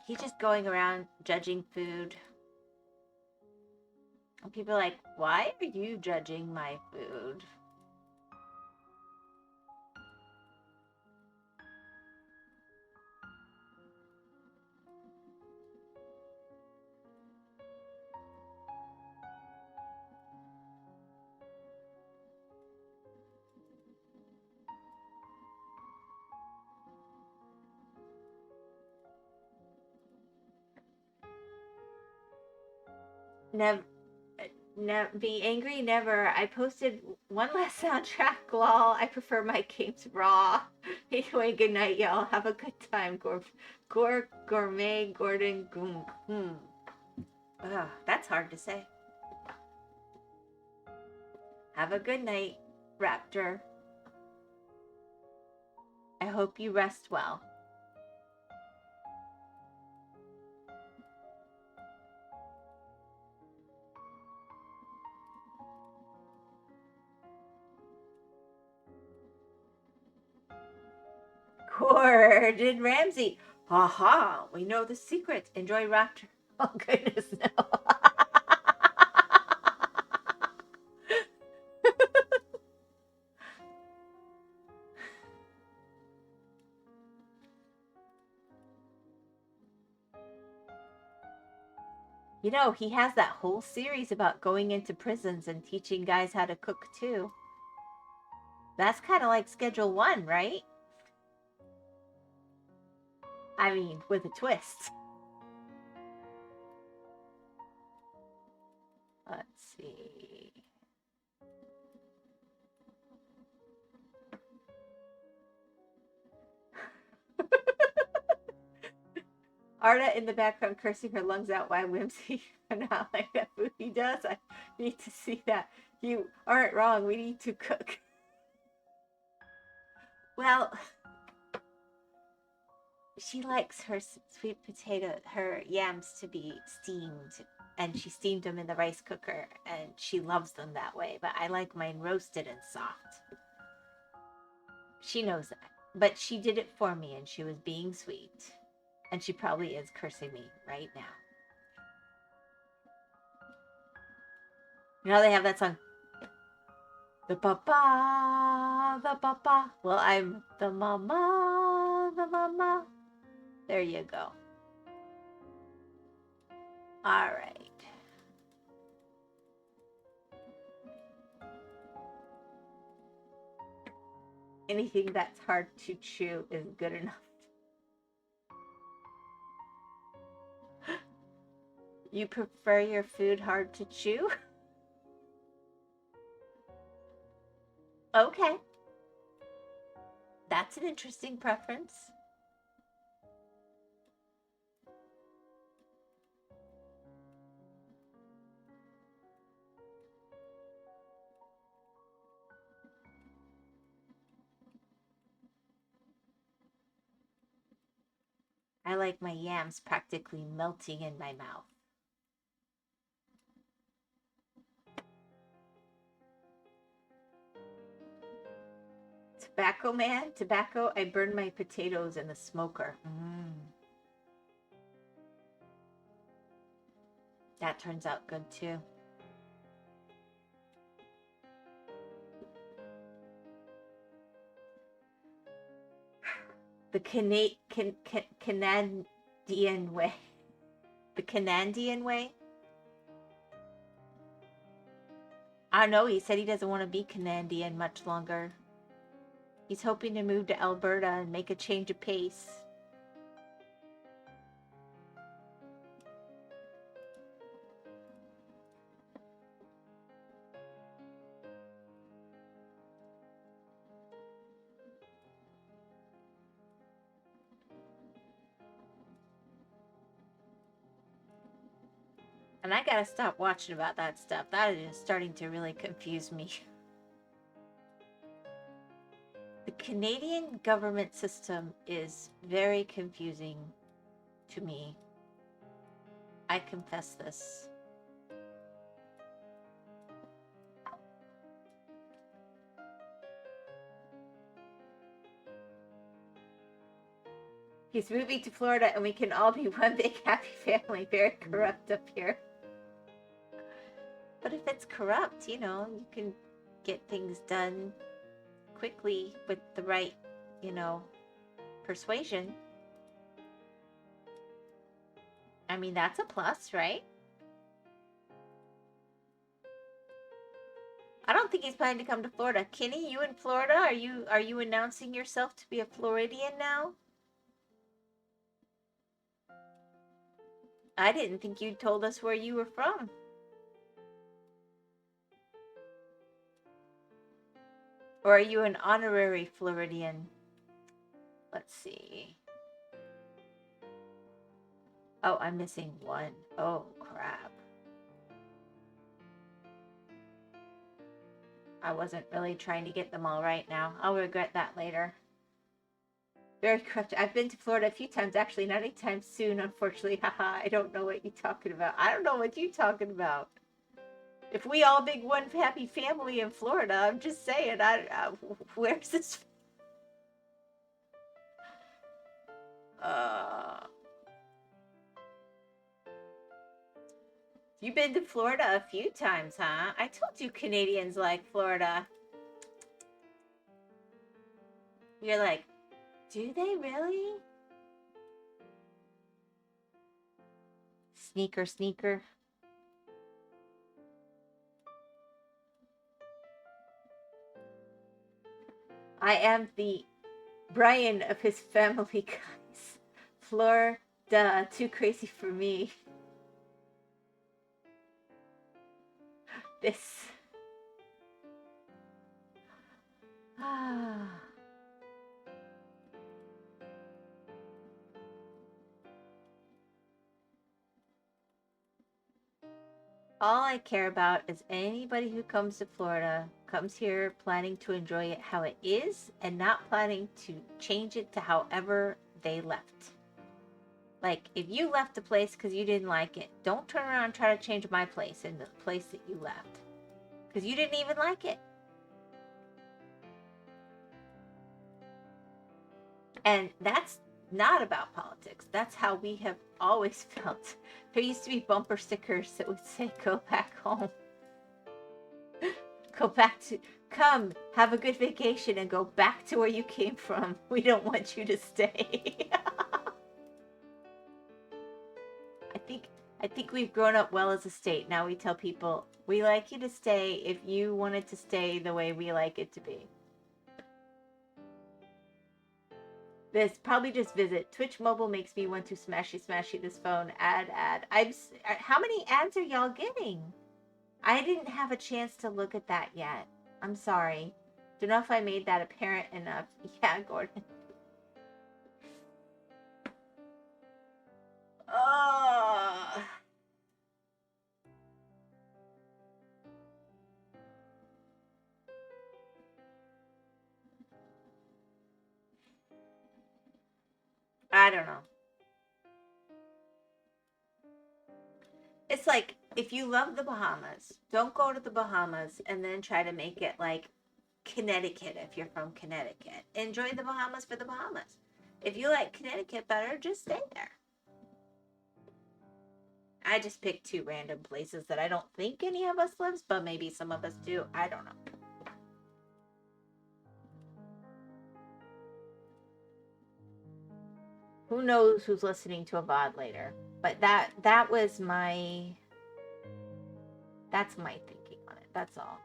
[SPEAKER 1] He's just going around judging food. And people are like, why are you judging my food? Never. Be angry, never. I posted one last soundtrack, lol. I prefer my games raw. Anyway, good night, y'all. Have a good time. Gourmet, Gordon, Goom. Ugh, that's hard to say. Have a good night, Raptor. I hope you rest well. Gordon Ramsay. Aha, we know the secret. Enjoy Raptor. Oh, goodness, no. You know, he has that whole series about going into prisons and teaching guys how to cook too. That's kind of like Schedule 1, right? I mean, with a twist. Let's see. Arda in the background cursing her lungs out while Whimsy and not like that food he does. I need to see that. You aren't wrong. We need to cook. Well, she likes her sweet potato, her yams to be steamed, and she steamed them in the rice cooker, and she loves them that way. But I like mine roasted and soft. She knows that. But she did it for me, and she was being sweet. And she probably is cursing me right now. You know, they have that song. The papa, the papa. Well, I'm the mama, the mama. There you go. All right. Anything that's hard to chew is good enough. You prefer your food hard to chew? Okay. That's an interesting preference. I like my yams practically melting in my mouth. Tobacco man? Tobacco? I burn my potatoes in the smoker. That turns out good too. The Canadian way. The Canadian way? I know, he said he doesn't want to be Canadian much longer. He's hoping to move to Alberta and make a change of pace. And I gotta stop watching about that stuff. That is just starting to really confuse me. The Canadian government system is very confusing to me. I confess this. He's moving to Florida and we can all be one big happy family. Very corrupt up here. But if it's corrupt, you know, you can get things done quickly with the right, you know, persuasion. I mean, that's a plus, right? I don't think he's planning to come to Florida. Kenny, you in Florida? Are you announcing yourself to be a Floridian now? I didn't think you told us where you were from. Or are you an honorary Floridian? Let's see. Oh, I'm missing one. Oh, crap. I wasn't really trying to get them all right now. I'll regret that later. Very corrupt. I've been to Florida a few times, actually. Not anytime soon, unfortunately. Haha, I don't know what you're talking about. I don't know what you're talking about. If we all big one happy family in Florida, I'm just saying, where's this? You've been to Florida a few times, huh? I told you Canadians like Florida. You're like, do they really? Sneaker, sneaker. I am the Brian of his family, guys. Florida, too crazy for me. This. Ah. All I care about is anybody who comes to Florida comes here planning to enjoy it how it is and not planning to change it to however they left. Like, if you left the place because you didn't like it, don't turn around and try to change my place in the place that you left. Because you didn't even like it. And that's not about politics. That's how we have always felt. There used to be bumper stickers that would say, go back home. Go back to, come, have a good vacation and go back to where you came from. We don't want you to stay. I think we've grown up well as a state. Now we tell people, we like you to stay if you want it to stay the way we like it to be. This probably just visit. Twitch mobile makes me want to smashy this phone. Ad. How many ads are y'all getting? I didn't have a chance to look at that yet. I'm sorry. Don't know if I made that apparent enough. Yeah, Gordon. Oh. I don't know. It's like, if you love the Bahamas, don't go to the Bahamas and then try to make it like Connecticut if you're from Connecticut. Enjoy the Bahamas for the Bahamas. If you like Connecticut better, just stay there. I just picked two random places that I don't think any of us lives, but maybe some of us do. I don't know. Who knows who's listening to a VOD later? But that was my... That's my thinking on it. That's all.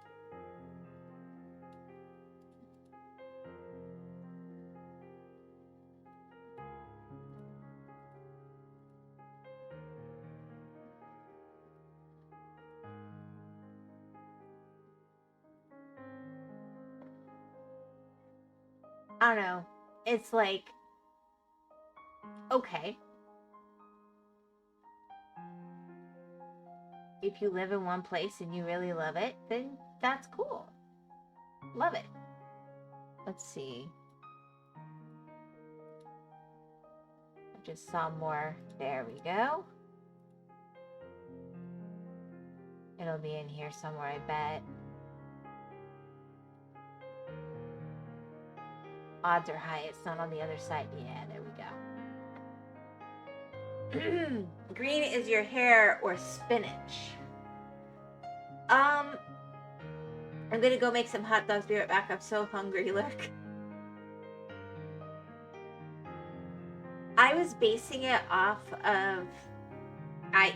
[SPEAKER 1] I don't know. It's like, okay. If you live in one place and you really love it, then that's cool. Love it. Let's see. I just saw more. There we go. It'll be in here somewhere, I bet. Odds are high it's not on the other side. Yeah, there we go. Green is your hair or spinach? I'm gonna go make some hot dogs. Be right back. I'm so hungry. Look. I was basing it off of... I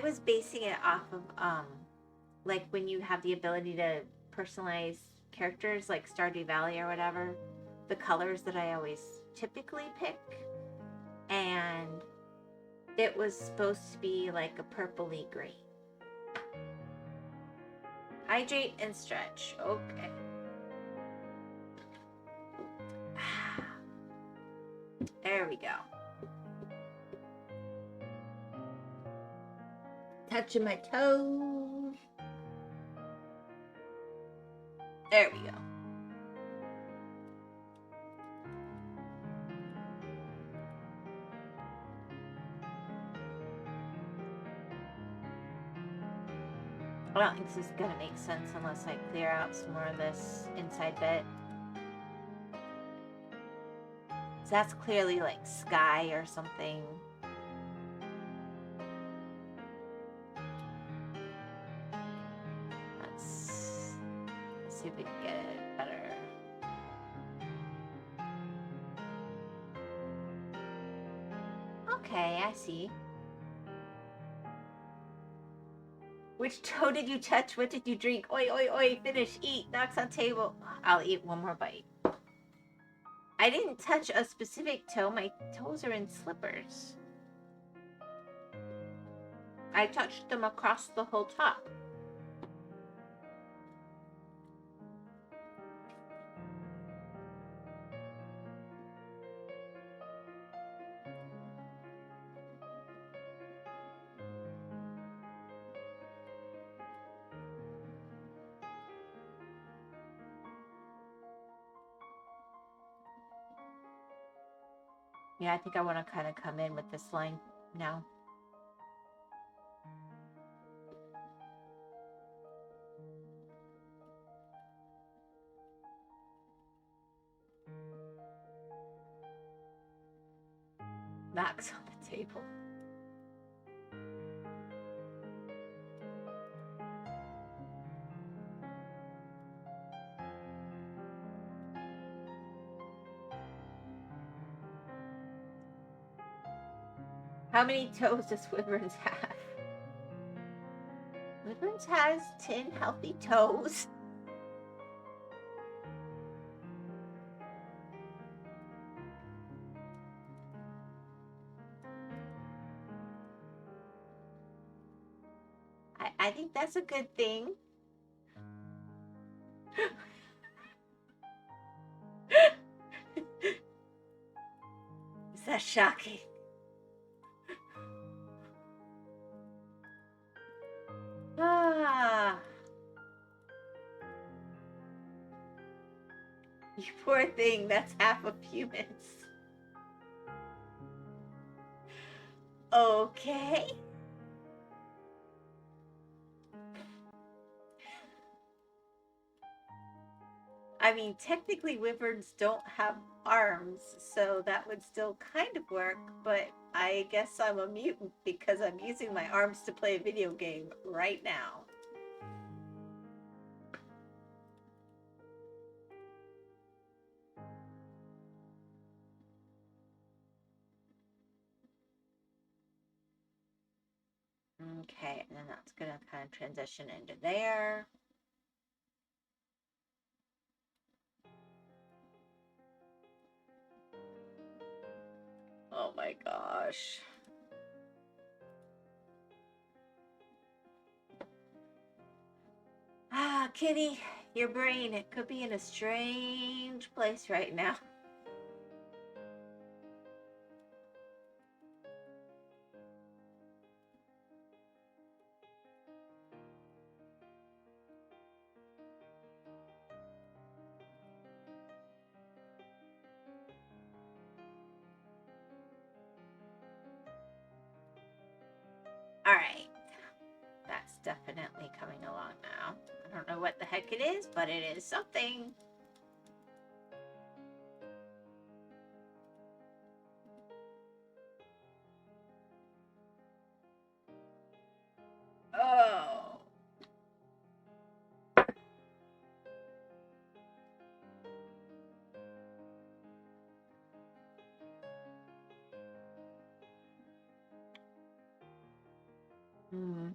[SPEAKER 1] was basing it off of, like when you have the ability to personalize characters like Stardew Valley or whatever, the colors that I always typically pick. And it was supposed to be like a purpley green. Hydrate and stretch. Okay. There we go. Touching my toes. There we go. I don't think this is gonna make sense unless I clear out some more of this inside bit. So that's clearly like sky or something. Let's see if we can get it better. Okay, I see. Which toe did you touch? What did you drink? Oi, oi, oi, finish, eat, knocks on table. I'll eat one more bite. I didn't touch a specific toe. My toes are in slippers. I touched them across the whole top. Yeah, I think I want to kind of come in with this line now. Knocks on the table. How many toes does Wyverns have? Wyverns has 10 healthy toes. I think that's a good thing. Is that shocking? Ah. You poor thing, that's half of humans. Okay. I mean, technically Wyverns don't have arms, so that would still kind of work, but I guess I'm a mutant because I'm using my arms to play a video game right now. Okay, and then that's going to kind of transition into there. Oh my gosh. Ah, Kitty, your brain, it could be in a strange place right now. All right. That's definitely coming along now. I don't know what the heck it is, but it is something. Oh. Hmm.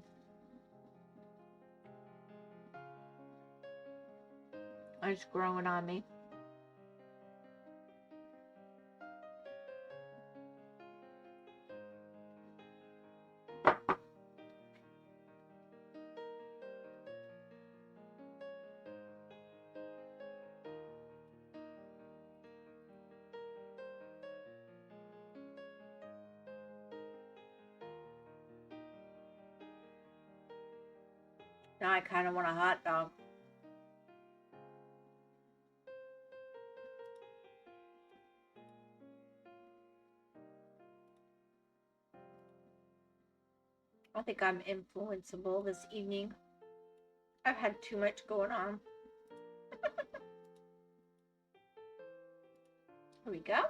[SPEAKER 1] It's growing on me. Now I kind of want a hot dog. I think I'm influenceable this evening. I've had too much going on. Here we go.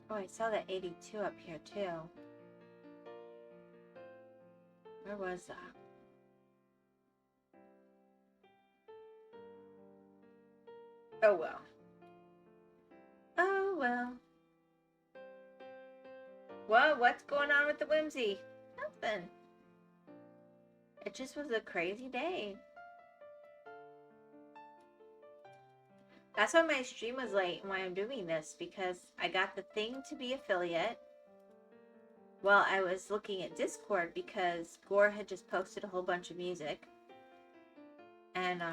[SPEAKER 1] Oh, I saw that 82 up here too. Where was that? Oh well. Oh well. Well, what's going on with the Whimsy? Nothing. It just was a crazy day. That's why my stream was late and why I'm doing this, because I got the thing to be affiliate while I was looking at Discord, because Gore had just posted a whole bunch of music. And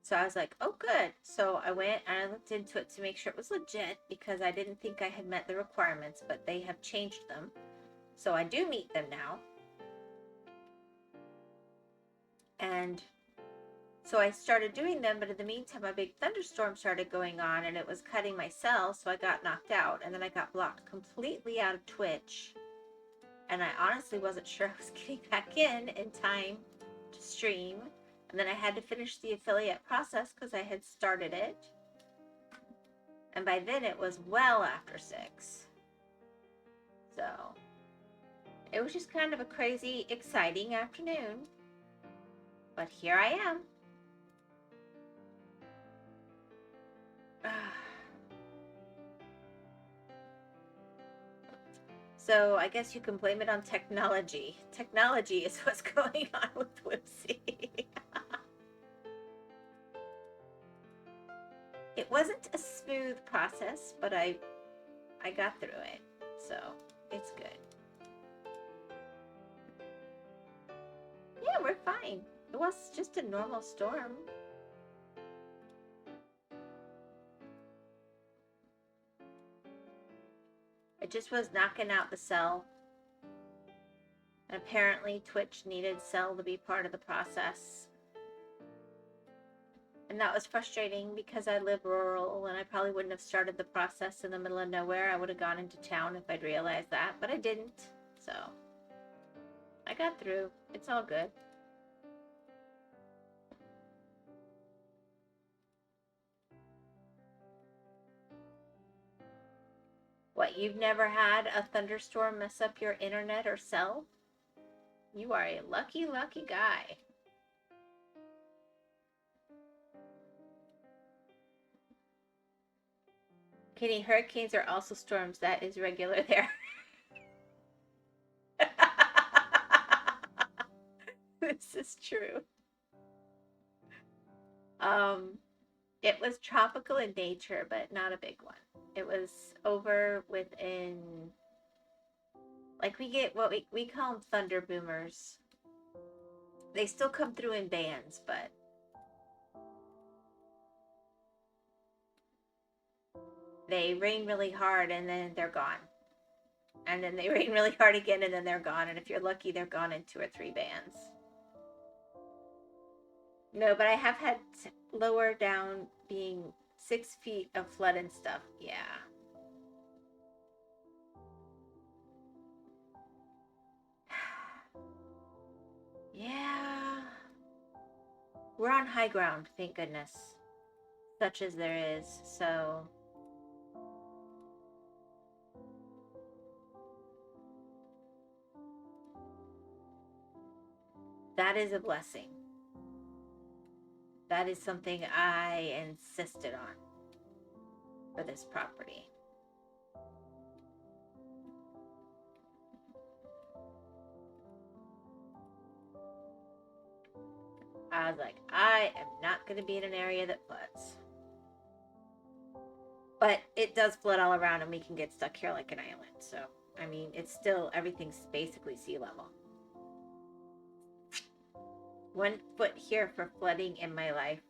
[SPEAKER 1] so I was like, oh good. So I went and I looked into it to make sure it was legit, because I didn't think I had met the requirements, but they have changed them. So I do meet them now. And so I started doing them, but in the meantime, a big thunderstorm started going on and it was cutting my cell, so I got knocked out. And then I got blocked completely out of Twitch. And I honestly wasn't sure I was getting back in time to stream. And then I had to finish the affiliate process because I had started it. And by then it was well after 6. So it was just kind of a crazy, exciting afternoon. But here I am. So I guess you can blame it on technology. Technology is what's going on with Whimsy. It wasn't a smooth process, but I got through it, so it's good. Yeah, we're fine. It was just a normal storm. It just was knocking out the cell. And apparently Twitch needed cell to be part of the process. And that was frustrating because I live rural and I probably wouldn't have started the process in the middle of nowhere. I would have gone into town if I'd realized that, but I didn't. So I got through. It's all good. What, you've never had a thunderstorm mess up your internet or cell? You are a lucky, lucky guy. Kitty, hurricanes are also storms. That is regular there. This is true. It was tropical in nature, but not a big one. It was over within, like, we get what we call them thunder boomers. They still come through in bands, but they rain really hard and then they're gone. And then they rain really hard again and then they're gone. And if you're lucky, they're gone in 2 or 3 bands. No, but I have had lower down being 6 feet of flood and stuff. Yeah. Yeah. We're on high ground, thank goodness. Such as there is, so. That is a blessing. That is something I insisted on for this property. I was like, I am not going to be in an area that floods. But it does flood all around and we can get stuck here like an island. So, I mean, it's still, everything's basically sea level. 1 foot here for flooding in my life.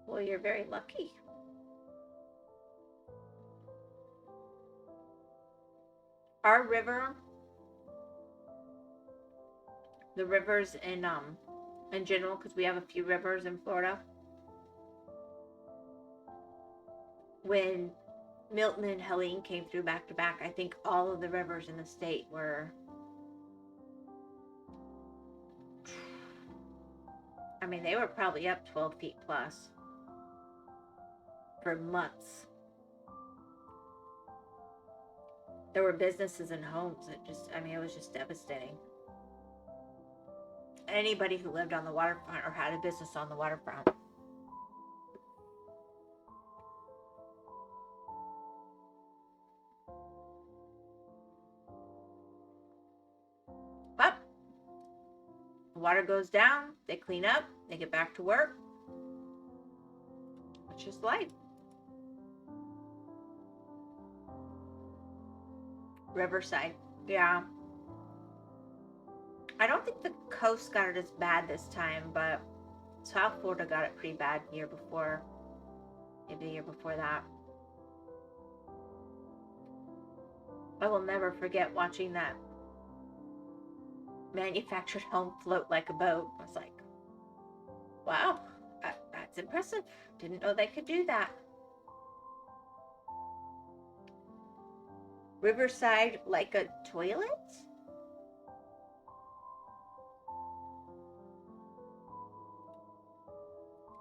[SPEAKER 1] Well, you're very lucky. Our river, the rivers in general, because we have a few rivers in Florida. When Milton and Helene came through back to back, I think all of the rivers in the state were, I mean, they were probably up 12 feet plus for months. There were businesses and homes that just, I mean, it was just devastating. anybody who lived on the waterfront or had a business on the waterfront. But the water goes down, they clean up, they get back to work. It's just life. Riverside, yeah. I don't think the coast got it as bad this time, but South Florida got it pretty bad the year before. Maybe the year before that. I will never forget watching that manufactured home float like a boat. I was like, wow, that's impressive. Didn't know they could do that. Riverside like a toilet?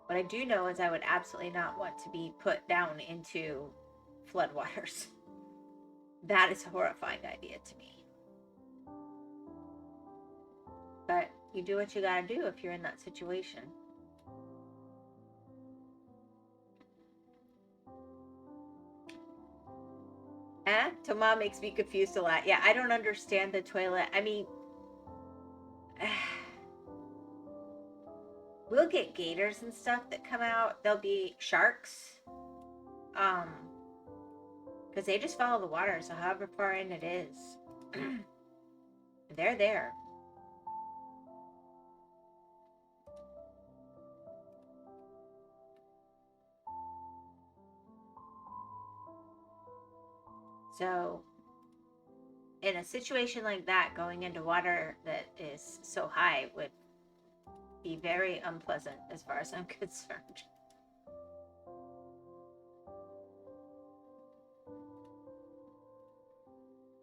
[SPEAKER 1] What I do know is I would absolutely not want to be put down into floodwaters. That is a horrifying idea to me. But you do what you gotta do if you're in that situation. Toma makes me confused a lot. Yeah, I don't understand the toilet. I mean, we'll get gators and stuff that come out. There'll be sharks. Because they just follow the water, so however far in it is, they're there. So, in a situation like that, going into water that is so high would be very unpleasant as far as I'm concerned.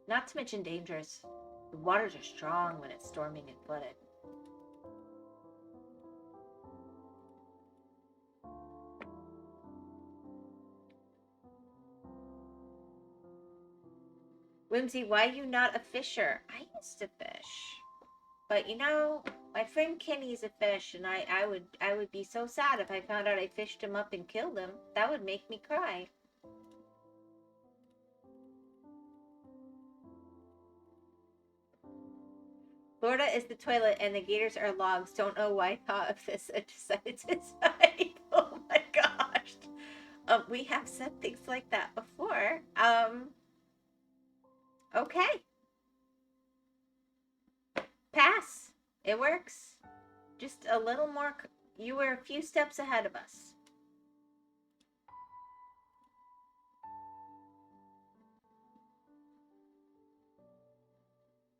[SPEAKER 1] Not to mention dangerous. The waters are strong when it's storming and flooded. Whimsy, why you not a fisher? I used to fish. But you know, my friend Kenny's a fish, and I would be so sad if I found out I fished him up and killed him. That would make me cry. Florida is the toilet and the gators are logs. Don't know why I thought of this. I decided to type. Oh my gosh. We have said things like that before. Okay. Pass. It works. Just a little more. You were a few steps ahead of us.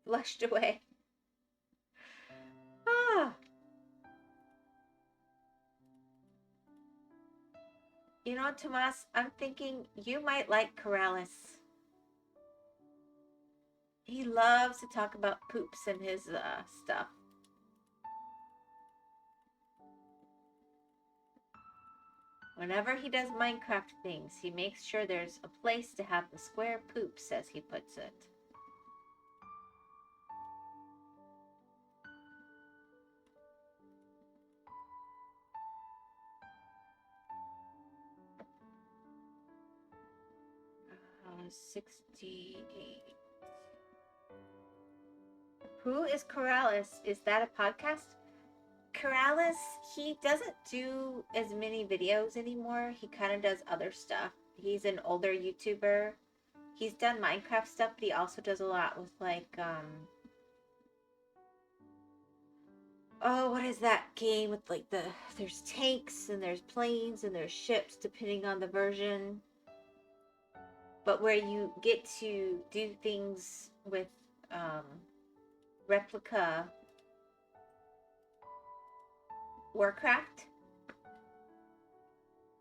[SPEAKER 1] Flushed away. Ah. You know, Tomas, I'm thinking you might like Corrales. He loves to talk about poops and his stuff. Whenever he does Minecraft things, he makes sure there's a place to have the square poops, as he puts it. Uh, 68. Who is Corrales? Is that a podcast? Corrales, he doesn't do as many videos anymore. He kind of does other stuff. He's an older YouTuber. He's done Minecraft stuff, but he also does a lot with like, oh, what is that game with like there's tanks and there's planes and there's ships depending on the version. But where you get to do things with, replica Warcraft,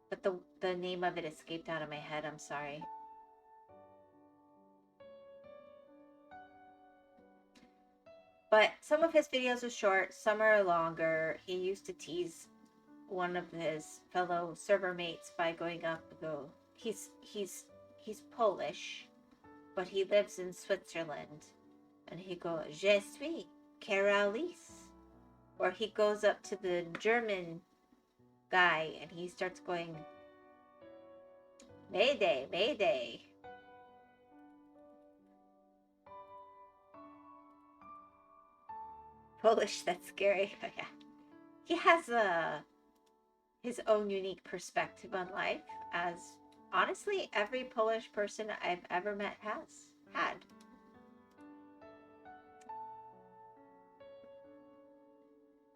[SPEAKER 1] but the name of it escaped out of my head. I'm sorry. But some of his videos are short, some are longer. He used to tease one of his fellow server mates by going up and go, he's Polish, but he lives in Switzerland, and he goes, Je suis Corrales. Or he goes up to the German guy and he starts going, Mayday, Mayday. Polish, that's scary. But yeah. He has his own unique perspective on life, as honestly every Polish person I've ever met has had.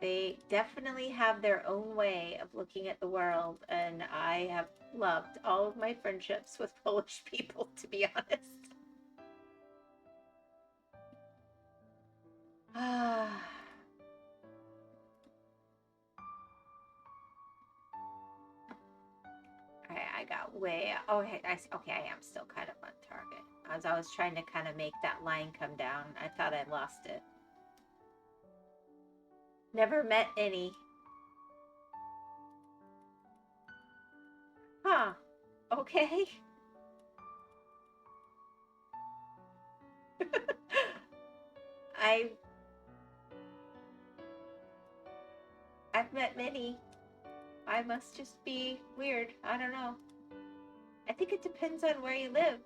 [SPEAKER 1] They definitely have their own way of looking at the world, and I have loved all of my friendships with Polish people, to be honest. I got way. Okay, okay, I am still kind of on target. As I was trying to kind of make that line come down, I thought I lost it. Never met any. Huh. Okay. I've met many. I must just be weird. I don't know. I think it depends on where you live.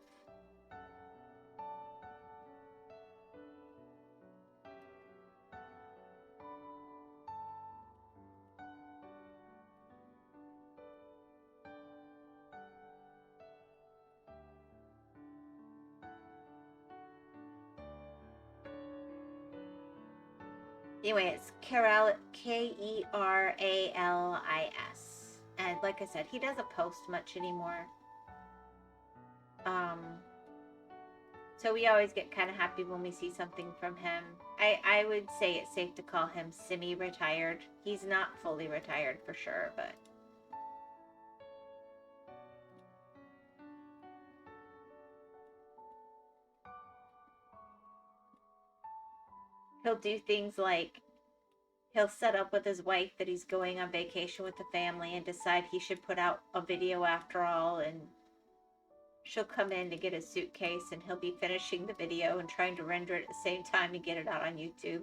[SPEAKER 1] Anyway, it's Keralis. And like I said, he doesn't post much anymore. So we always get kind of happy when we see something from him. I would say it's safe to call him semi-retired. He's not fully retired for sure, but... he'll do things like he'll set up with his wife that he's going on vacation with the family and decide he should put out a video after all, and she'll come in to get his suitcase and he'll be finishing the video and trying to render it at the same time to get it out on YouTube.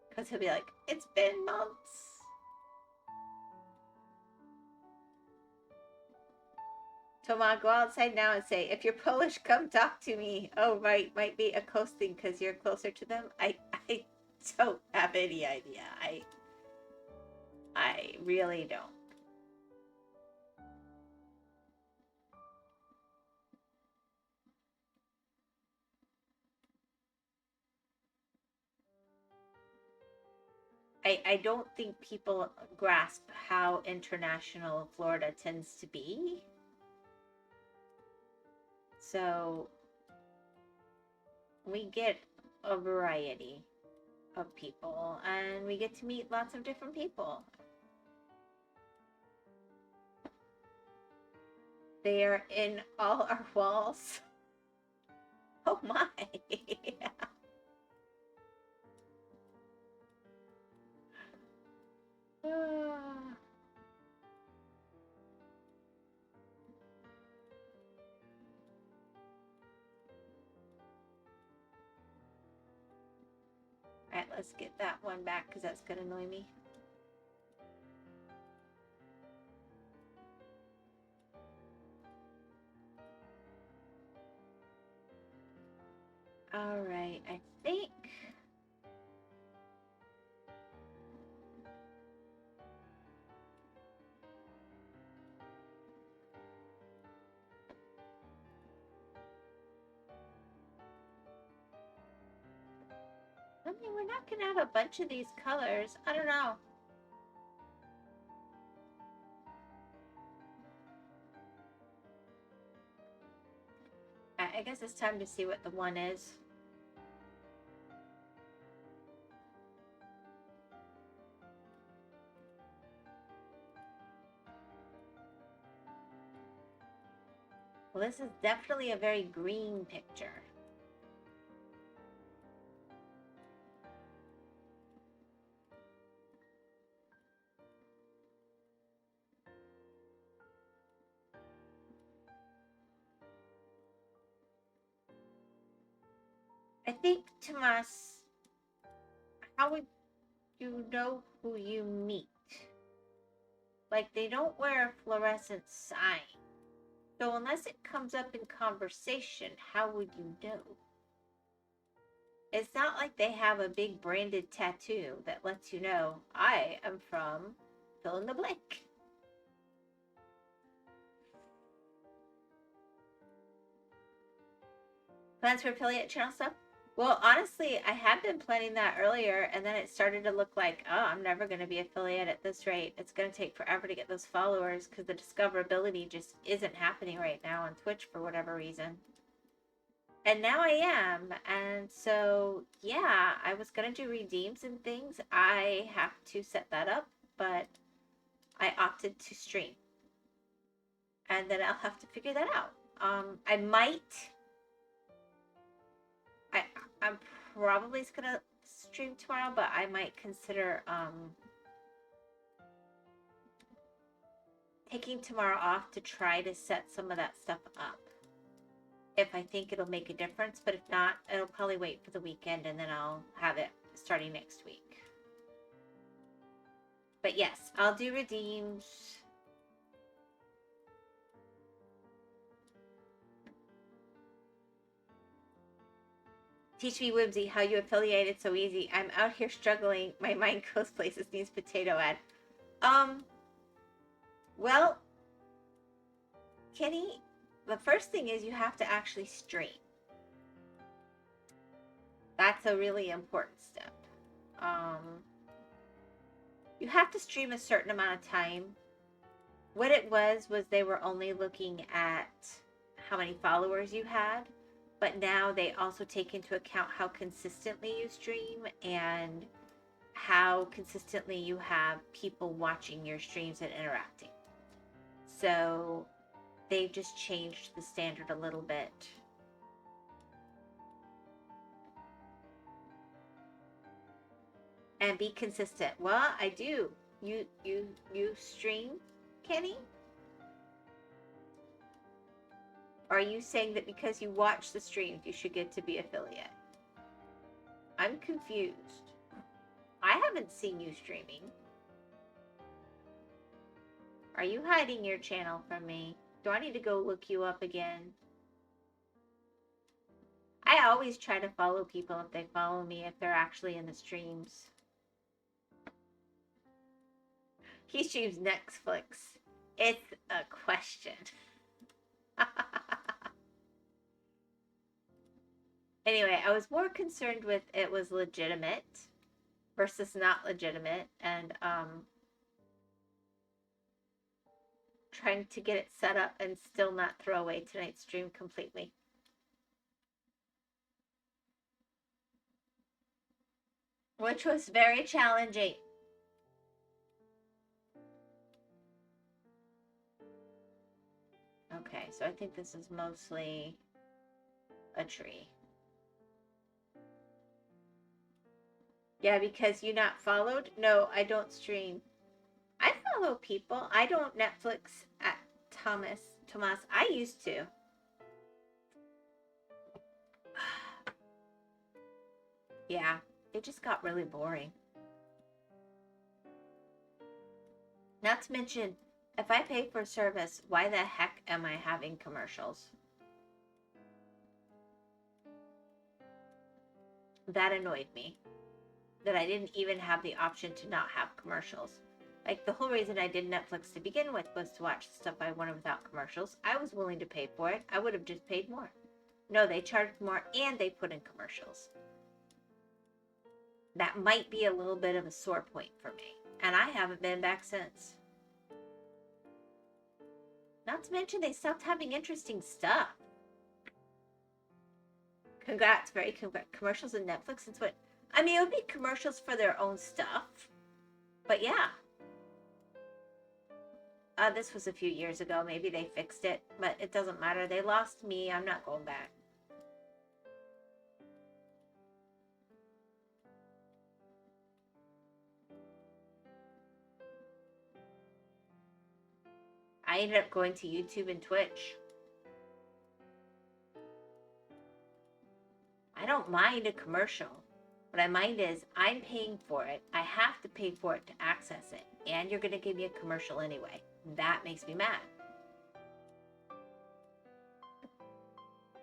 [SPEAKER 1] Because he'll be like, it's been months. Toma, go outside now and say, if you're Polish, come talk to me. Oh, right, might be a coasting because you're closer to them. I don't have any idea. I really don't. I don't think people grasp how international Florida tends to be. So we get a variety of people and we get to meet lots of different people. They are in all our walls. Oh my. Alright, let's get that one back because that's going to annoy me. Alright, I think... I mean, we're knocking out a bunch of these colors. I don't know. I guess it's time to see what the one is. Well, this is definitely a very green picture. I think Tomas, How would you know who you meet? Like, they don't wear a fluorescent sign. So unless it comes up in conversation, how would you know? It's not like they have a big branded tattoo that lets you know, I am from fill in the blank. Plans for affiliate channel stuff? Well, honestly, I had been planning that earlier, and then it started to look like, oh, I'm never going to be affiliate at this rate. It's going to take forever to get those followers because the discoverability just isn't happening right now on Twitch for whatever reason. And now I am, and so, yeah, I was going to do redeems and things. I have to set that up, but I opted to stream. And then I'll have to figure that out. I might... I'm probably gonna stream tomorrow, but I might consider taking tomorrow off to try to set some of that stuff up. If I think it'll make a difference, but if not, it'll probably wait for the weekend and then I'll have it starting next week. But yes, I'll do redeems. Teach me, Whimsy, how you affiliated so easy. I'm out here struggling. My mind goes places. Needs potato ad. Well, Kenny, the first thing is you have to actually stream. That's a really important step. You have to stream a certain amount of time. What it was they were only looking at how many followers you had. But now they also take into account how consistently you stream and how consistently you have people watching your streams and interacting. So they've just changed the standard a little bit. And be consistent. Well, I do. You stream, Kenny? Or are you saying that because you watch the streams, you should get to be affiliate? I'm confused. I haven't seen you streaming. Are you hiding your channel from me? Do I need to go look you up again? I always try to follow people if they follow me, if they're actually in the streams. He streams Netflix. It's a question. Anyway, I was more concerned with it was legitimate versus not legitimate, and trying to get it set up and still not throw away tonight's stream completely. Which was very challenging. Okay, so I think this is mostly a tree. Yeah, because you not followed? No, I don't stream. I follow people. I don't Netflix at Thomas. I used to. Yeah, it just got really boring. Not to mention, if I pay for a service, why the heck am I having commercials? That annoyed me. That I didn't even have the option to not have commercials. Like, the whole reason I did Netflix to begin with was to watch the stuff I wanted without commercials. I was willing to pay for it. I would have just paid more. No, they charged more and they put in commercials. That might be a little bit of a sore point for me. And I haven't been back since. Not to mention they stopped having interesting stuff. Congrats, very congrats. Commercials in Netflix. It's what... I mean, it would be commercials for their own stuff. But yeah. This was a few years ago. Maybe they fixed it. But it doesn't matter. They lost me. I'm not going back. I ended up going to YouTube and Twitch. I don't mind a commercial. What I mind is I'm paying for it. I have to pay for it to access it. And you're going to give me a commercial anyway. That makes me mad.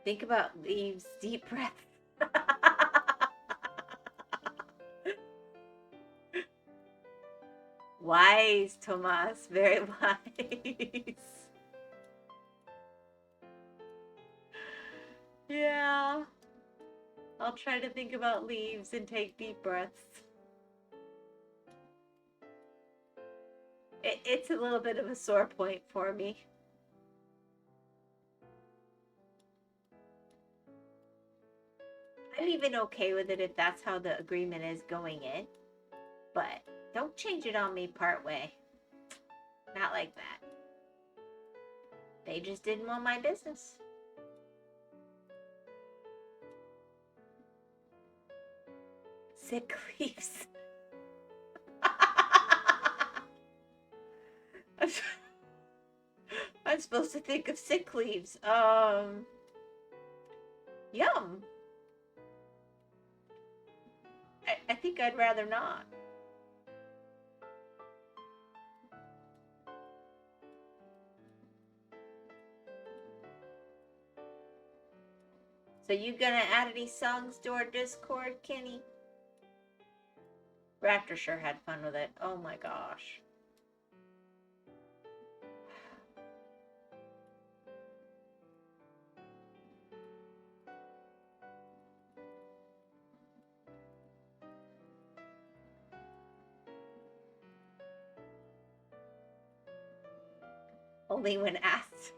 [SPEAKER 1] Think about leaves, deep breath. Wise, Tomas. Very wise. Yeah. I'll try to think about leaves and take deep breaths. It's a little bit of a sore point for me. I'm even okay with it if that's how the agreement is going in. But don't change it on me part way. Not like that. They just didn't want my business. Sick leaves. I'm supposed to think of sick leaves. Yum. I think I'd rather not. So you gonna add any songs to our Discord, Kenny? Raptor sure had fun with it. Oh my gosh. Only when asked.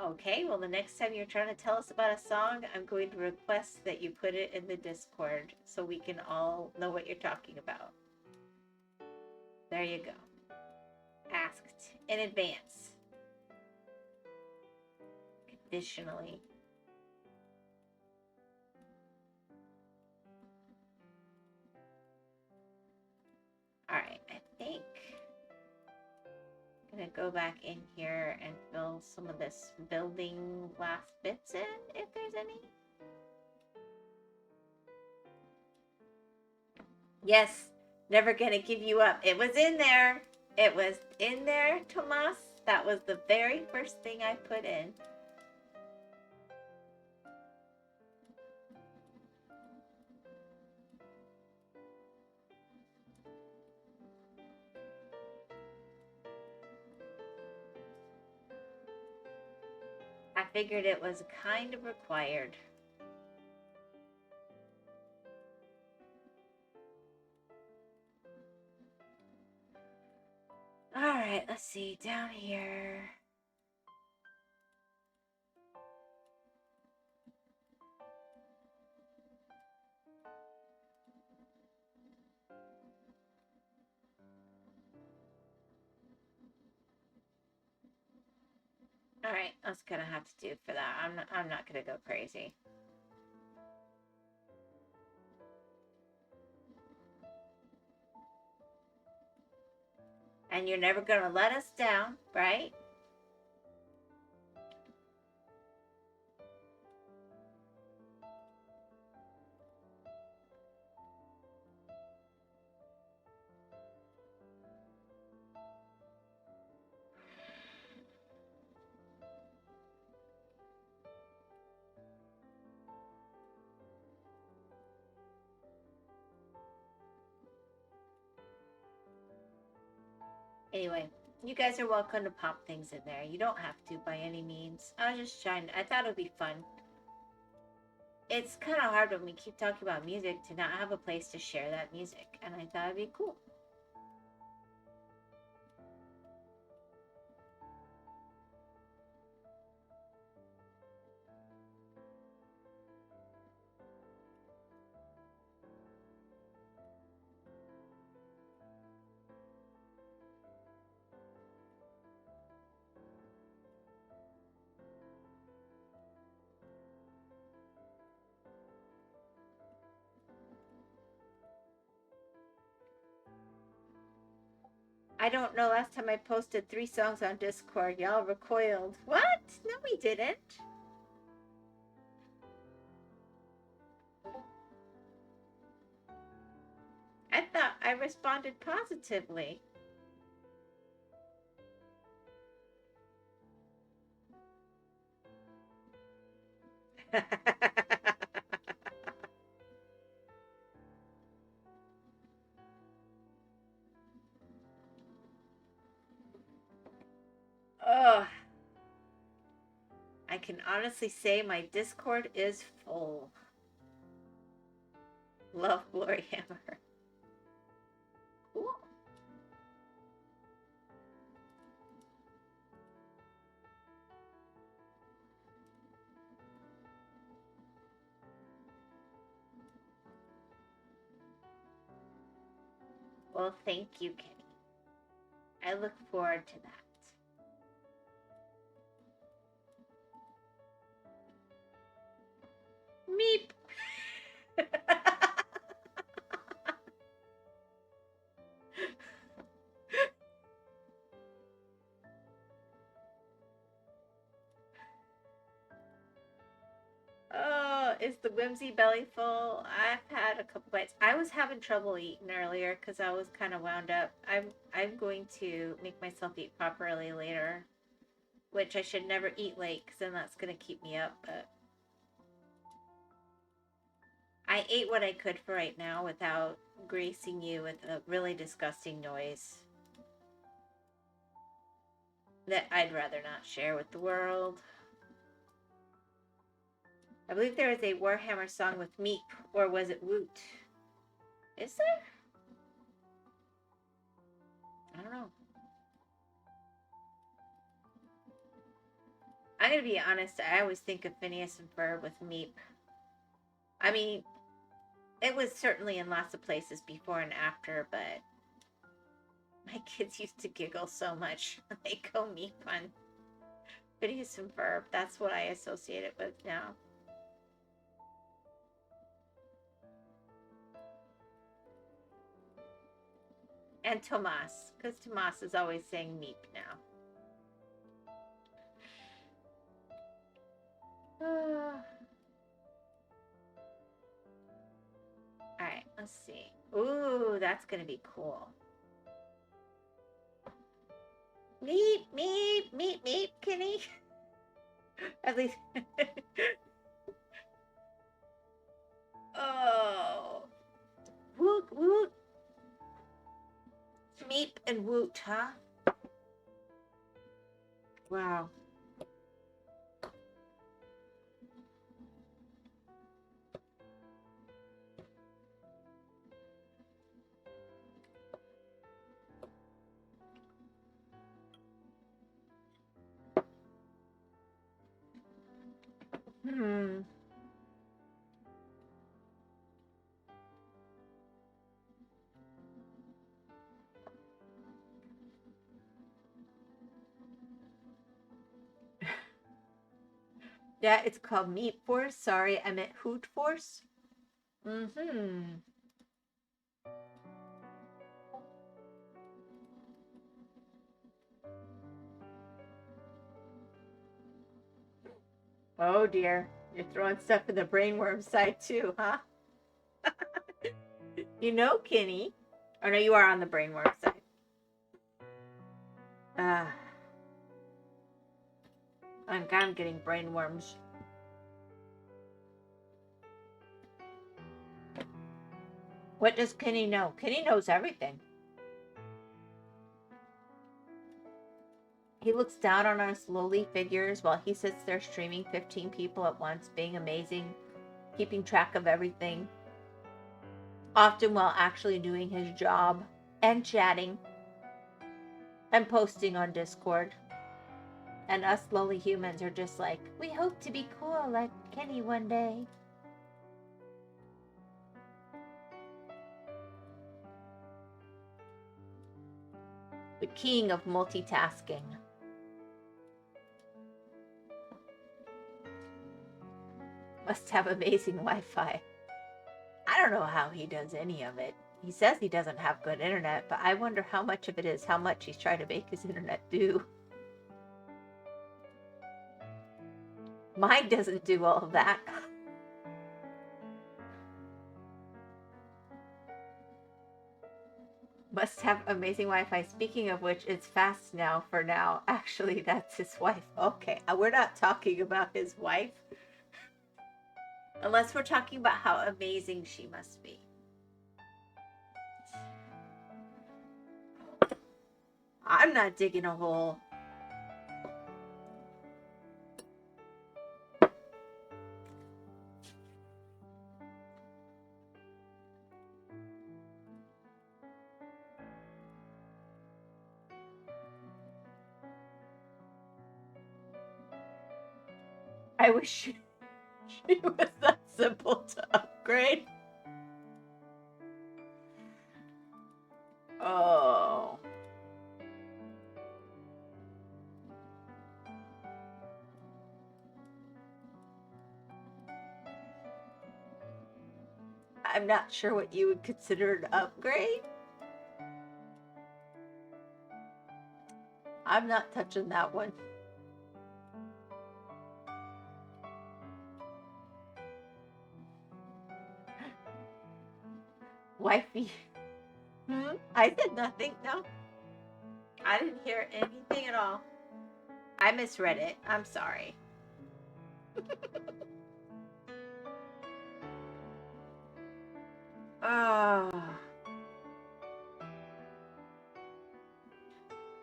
[SPEAKER 1] Okay, well, the next time you're trying to tell us about a song, I'm going to request that you put it in the Discord so we can all know what you're talking about. There you go. Asked in advance. Conditionally. Alright, I think I'm going to go back in here and fill some of this building last bits in, if there's any. Yes, never gonna give you up. It was in there. It was in there, Tomas. That was the very first thing I put in. I figured it was kind of required. All right, let's see, down here. All right, that's gonna have to do for that. I'm not gonna go crazy. And you're never gonna let us down, right? Anyway, you guys are welcome to pop things in there. You don't have to by any means. I was just trying. I thought it would be fun. It's kind of hard when we keep talking about music to not have a place to share that music, and I thought it'd be cool. I don't know, last time I posted 3 songs on Discord, y'all recoiled. What? No, we didn't. I responded positively. Oh, I can honestly say my Discord is full. Love Glory Hammer. Cool. Well, thank you, Kenny. I look forward to that. Meep. Oh, is the whimsy belly full? I've had a couple bites. I was having trouble eating earlier because I was kind of wound up. I'm going to make myself eat properly later, which I should never eat late because then that's going to keep me up. But I ate what I could for right now without gracing you with a really disgusting noise that I'd rather not share with the world. I believe there is a Warhammer song with Meep, or was it Woot? Is there? I don't know. I'm gonna be honest, I always think of Phineas and Ferb with Meep. I mean, it was certainly in lots of places before and after, but my kids used to giggle so much when they go Meep on Phineas and Ferb. That's what I associate it with now. And Tomas, because Tomas is always saying Meep now. Alright, let's see. Ooh, that's gonna be cool. Meep, meep, meep, meep, Kenny. At least. Oh. Woot, woot. Meep and woot, huh? Wow. Yeah, it's called Meat Force. Sorry, I meant Hoot Force. Mm-hmm. Oh dear. You're throwing stuff in the brainworm side too, huh? You know, Kenny. Oh no, you are on the brainworm side. I'm kind of getting brainworms. What does Kenny know? Kenny knows everything. He looks down on us lowly figures while he sits there streaming 15 people at once, being amazing, keeping track of everything, often while actually doing his job and chatting and posting on Discord. And us lowly humans are just like, we hope to be cool like Kenny one day. The king of multitasking. Must have amazing Wi-Fi. I don't know how he does any of it. He says he doesn't have good internet, but I wonder how much of it is how much he's trying to make his internet do. Mine doesn't do all of that. Must have amazing Wi-Fi. Speaking of which, it's fast now for now. Actually, that's his wife. Okay, we're not talking about his wife. Unless we're talking about how amazing she must be. I'm not digging a hole. I wish she was that simple to upgrade. Oh. I'm not sure what you would consider an upgrade. I'm not touching that one. Wifey. I said nothing. No. I didn't hear anything at all. I misread it. I'm sorry.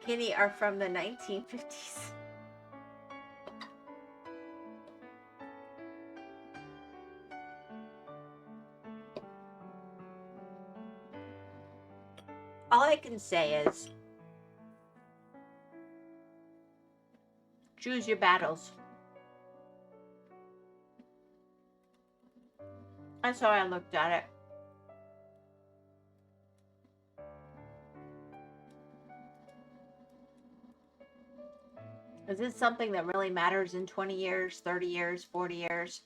[SPEAKER 1] Kenny are from the 1950s. All I can say is choose your battles. That's how I looked at it. Is this something that really matters in 20 years, 30 years, 40 years?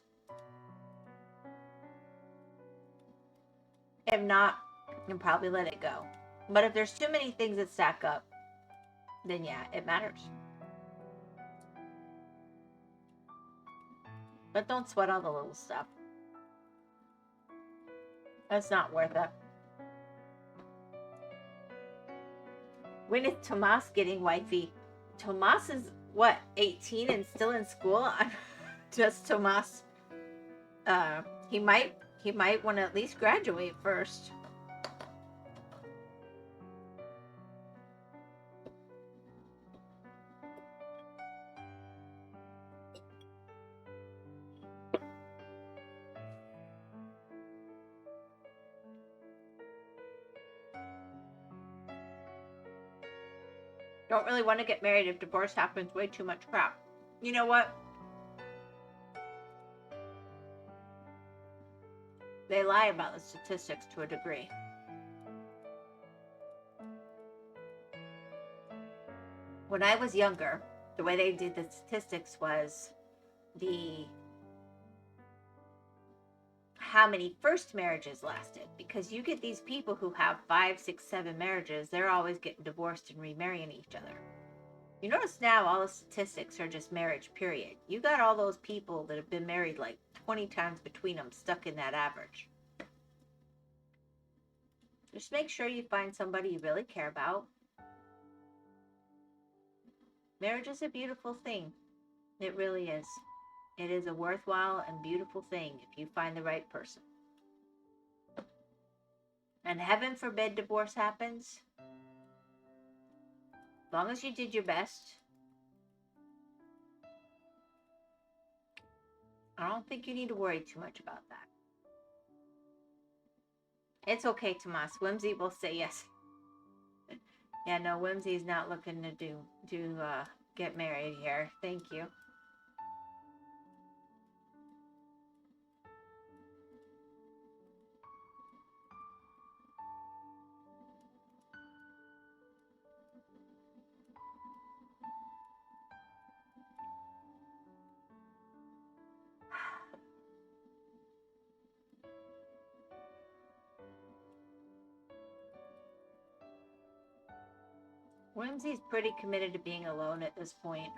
[SPEAKER 1] If not, you can probably let it go. But if there's too many things that stack up, then yeah, it matters. But don't sweat all the little stuff. That's not worth it. When is Tomas getting wifey? Tomas is what, 18 and still in school? Just Tomas. He might want to at least graduate first. Don't really want to get married if divorce happens. Way too much crap. You know what? They lie about the statistics to a degree. When I was younger, the way they did the statistics was how many first marriages lasted, because you get these people who have 5, 6, 7 marriages. They're always getting divorced and remarrying each other. You notice now all the statistics are just marriage, period. You got all those people that have been married like 20 times between them stuck in that average. Just make sure you find somebody you really care about. Marriage is a beautiful thing. It really is. It is a worthwhile and beautiful thing if you find the right person. And heaven forbid divorce happens. As long as you did your best, I don't think you need to worry too much about that. It's okay, Tomas. Whimsy will say yes. Yeah, no, Whimsy's not looking to get married here. Thank you. Whimsy's pretty committed to being alone at this point.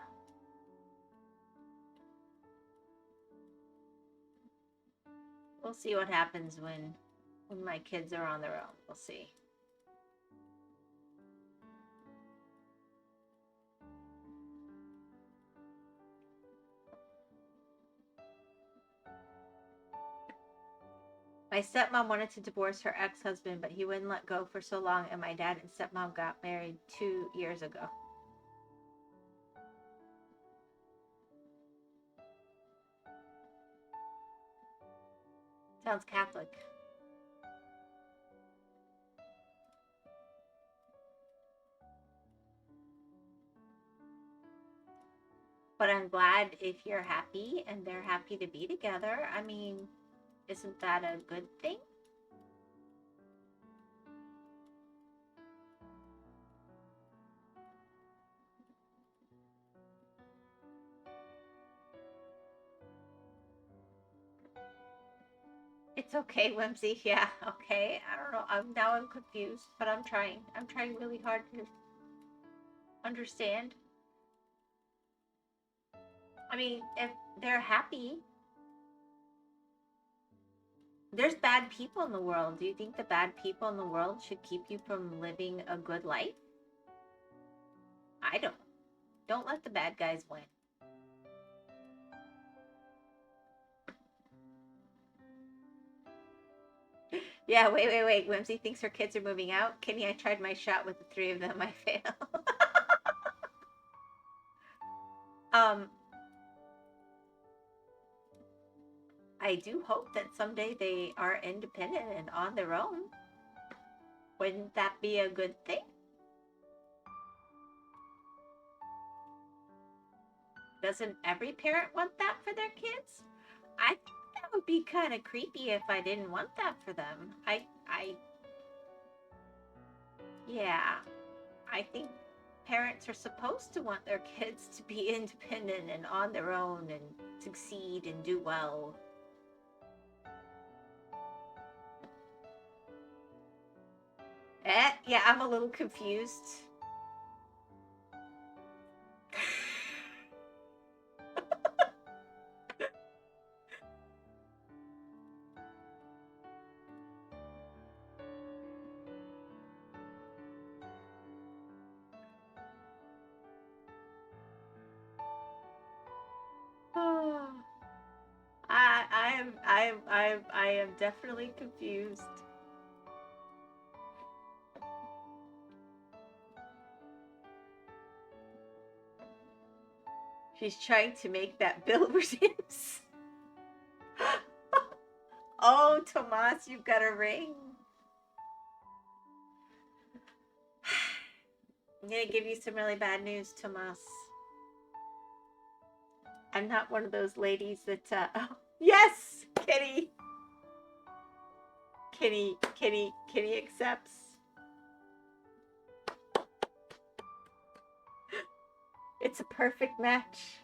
[SPEAKER 1] We'll see what happens when my kids are on their own. We'll see. My stepmom wanted to divorce her ex-husband, but he wouldn't let go for so long, and my dad and stepmom got married 2 years ago. Sounds Catholic. But I'm glad if you're happy and they're happy to be together. I mean, isn't that a good thing? It's okay, Whimsy. Yeah, okay. I don't know. I'm confused, but I'm trying. I'm trying really hard to understand. I mean, if they're happy, there's bad people in the world. Do you think the bad people in the world should keep you from living a good life? I don't. Don't let the bad guys win. Yeah, wait. Whimsy thinks her kids are moving out. Kenny, I tried my shot with the 3 of them. I failed. I do hope that someday they are independent and on their own. Wouldn't that be a good thing? Doesn't every parent want that for their kids? I think that would be kind of creepy if I didn't want that for them. Yeah, I think parents are supposed to want their kids to be independent and on their own and succeed and do well. Yeah, I'm a little confused. I am definitely confused. She's trying to make that bill resumes. Oh, Tomas, you've got a ring. I'm gonna give you some really bad news, Tomas. I'm not one of those ladies that, oh, yes, Kitty. Kitty accepts. It's a perfect match.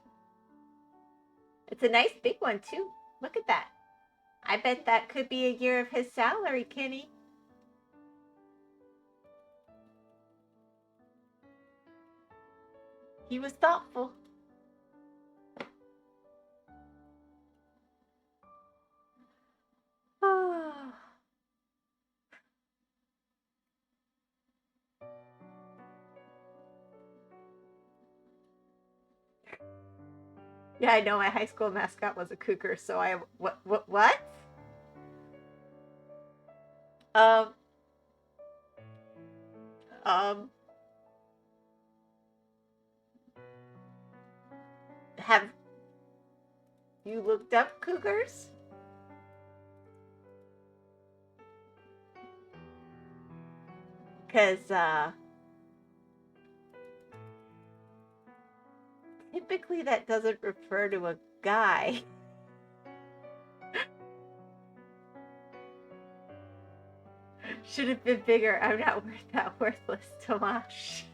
[SPEAKER 1] It's a nice big one, too. Look at that. I bet that could be a year of his salary, Kenny. He was thoughtful. Oh. Yeah, I know my high school mascot was a cougar, so I what? Um have you looked up cougars? Cuz typically that doesn't refer to a guy. Should have been bigger. I'm not worth that worthless, Tomash.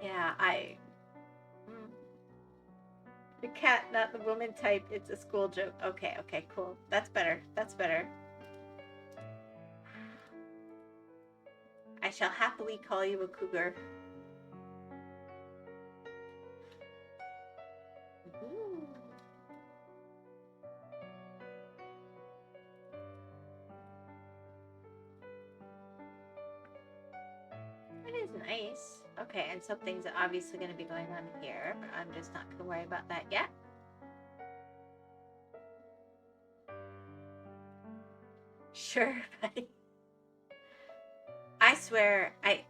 [SPEAKER 1] Yeah, the cat, not the woman type. It's a school joke. Okay, cool. That's better. I shall happily call you a cougar. Ooh. That is nice. Okay, and something's obviously going to be going on here, but I'm just not going to worry about that yet. Sure, buddy. I swear, I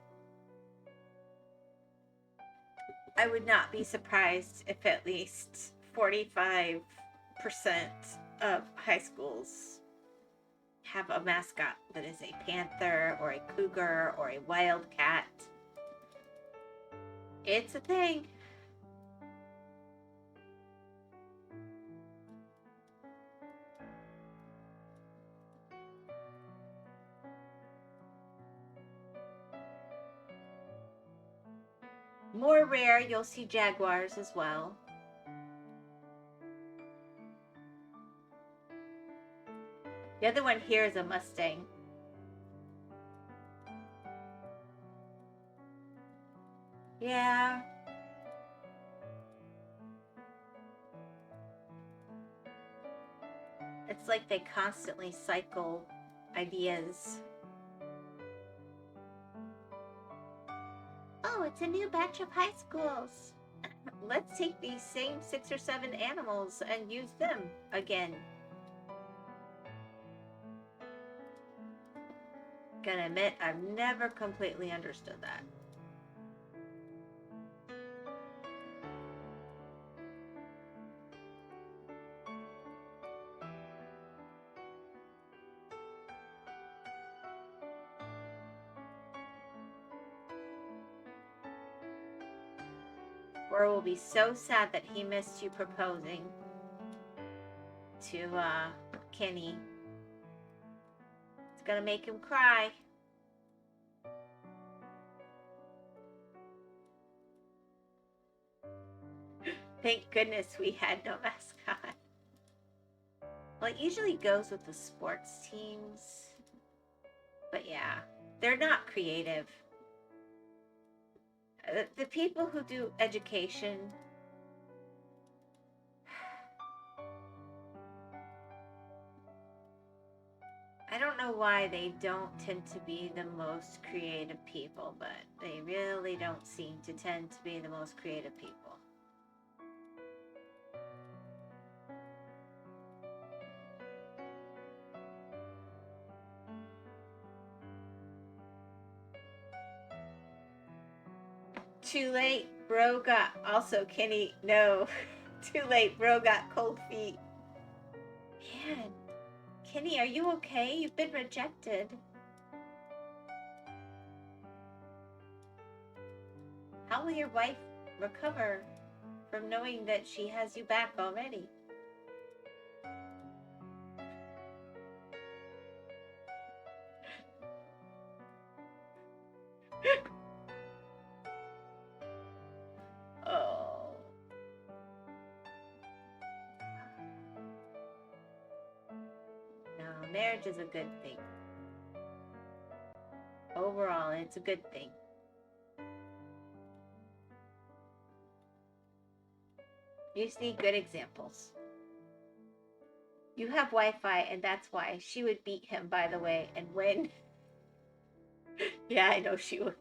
[SPEAKER 1] would not be surprised if at least 45% of high schools have a mascot that is a panther or a cougar or a wildcat. It's a thing. More rare, you'll see jaguars as well. The other one here is a Mustang. Yeah. It's like they constantly cycle ideas. Oh, it's a new batch of high schools. Let's take these same 6 or 7 animals and use them again. Gonna admit, I've never completely understood that. Or will be so sad that he missed you proposing to Kenny. It's gonna make him cry. Thank goodness we had no mascot. Well, it usually goes with the sports teams. But yeah, they're not creative. The people who do education, I don't know why they don't tend to be the most creative people, but they really don't seem to tend to be the most creative people. Too late, bro got, also Kenny, no. Too late, bro got cold feet. Man, Kenny, are you okay? You've been rejected. How will your wife recover from knowing that she has you back already? Oh. No, marriage is a good thing. Overall, it's a good thing. You just need good examples. You have Wi-Fi, and that's why. She would beat him, by the way, and win. Yeah, I know she would.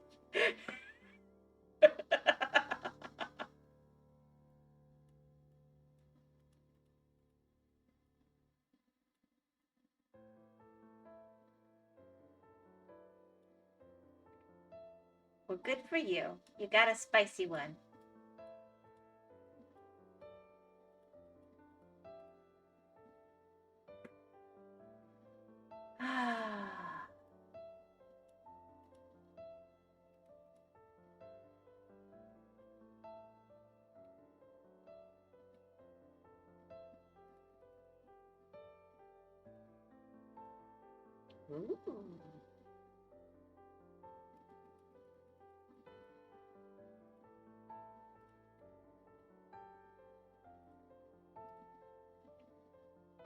[SPEAKER 1] Well, good for you. You got a spicy one. Ooh.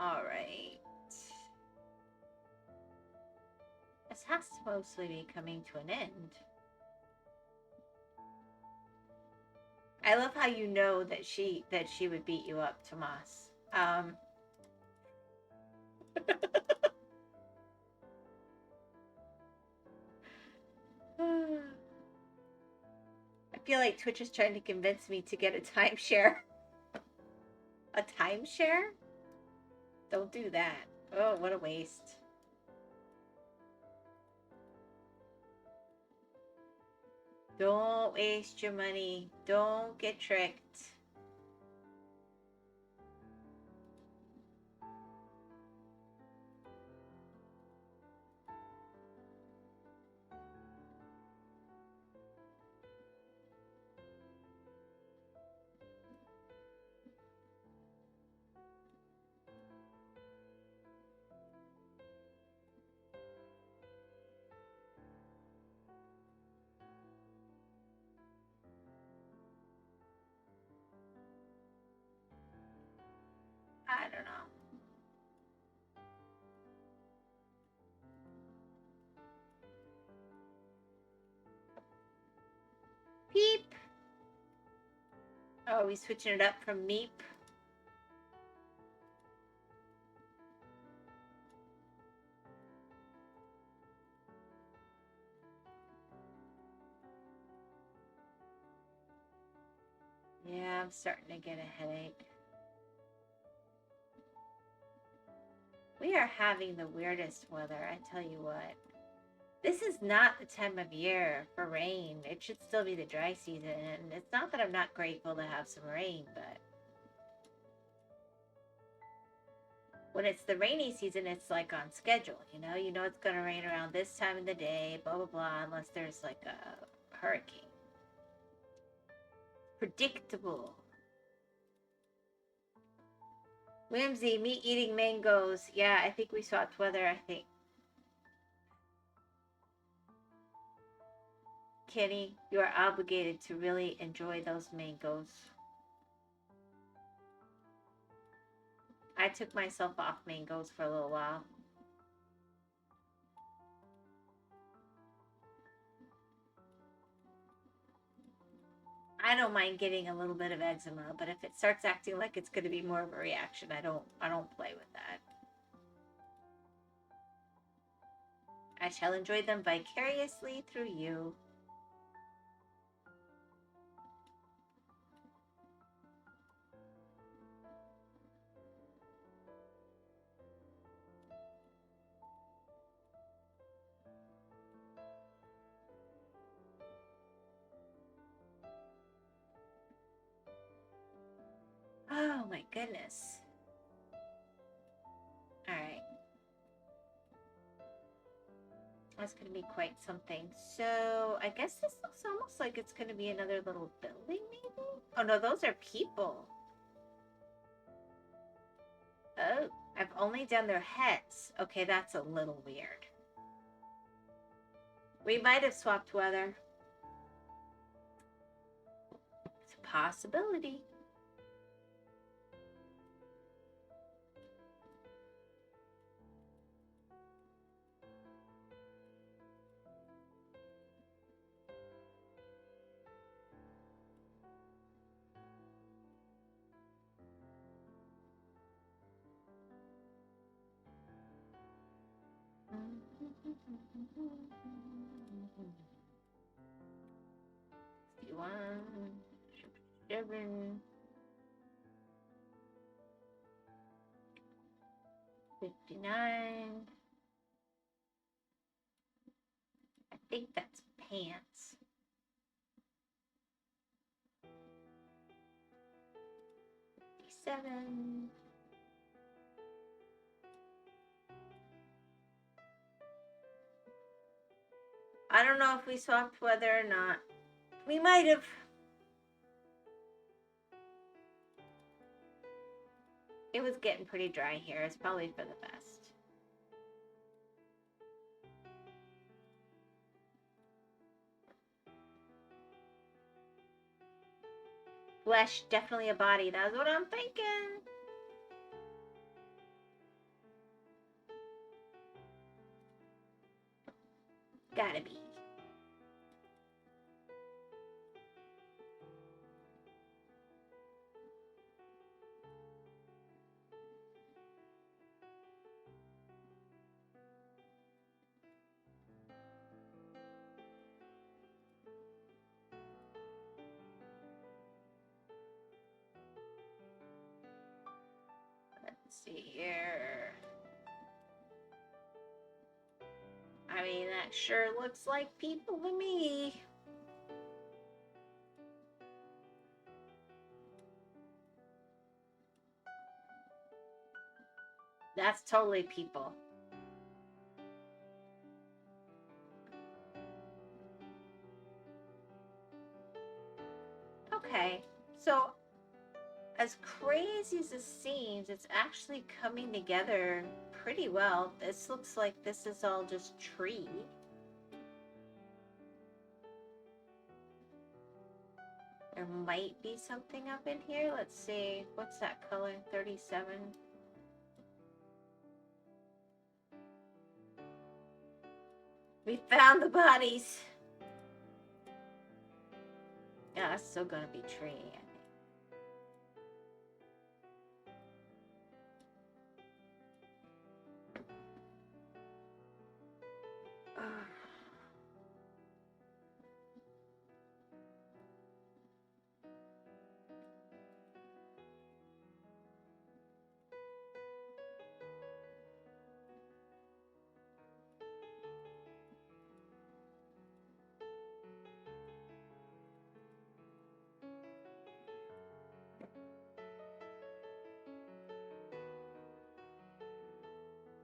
[SPEAKER 1] All right. This has to mostly be coming to an end. I love how you know that she would beat you up, Tomas. feel like Twitch is trying to convince me to get a timeshare. A timeshare? Don't do that. Oh, what a waste. Don't waste your money. Don't get tricked. I don't know. Peep. Oh, are we switching it up from meep? Yeah, I'm starting to get a headache. We are having the weirdest weather, I tell you what. This is not the time of year for rain. It should still be the dry season. And it's not that I'm not grateful to have some rain, but when it's the rainy season, it's like on schedule, you know? You know it's going to rain around this time of the day, blah, blah, blah, unless there's like a hurricane. Predictable. Whimsy, me eating mangoes. Yeah, I think we swapped weather, I think. Kenny, you are obligated to really enjoy those mangoes. I took myself off mangoes for a little while. I don't mind getting a little bit of eczema, but if it starts acting like it's going to be more of a reaction, I don't play with that. I shall enjoy them vicariously through you. Oh my goodness. All right. That's going to be quite something. So I guess this looks almost like it's going to be another little building, maybe? Oh no, those are people. Oh, I've only done their heads. Okay, that's a little weird. We might have swapped weather. It's a possibility. Seven, 59. I think that's pants. 57. I don't know if we swapped weather or not. We might have. It was getting pretty dry here. It's probably for the best. Flesh, definitely a body. That's what I'm thinking. Gotta be. see here. I mean, that sure looks like people to me. That's totally people. Okay, so as crazy as it seems, it's actually coming together pretty well. This looks like this is all just tree. There might be something up in here. Let's see. What's that color? 37. We found the bodies. Yeah, that's still gonna be tree, I think.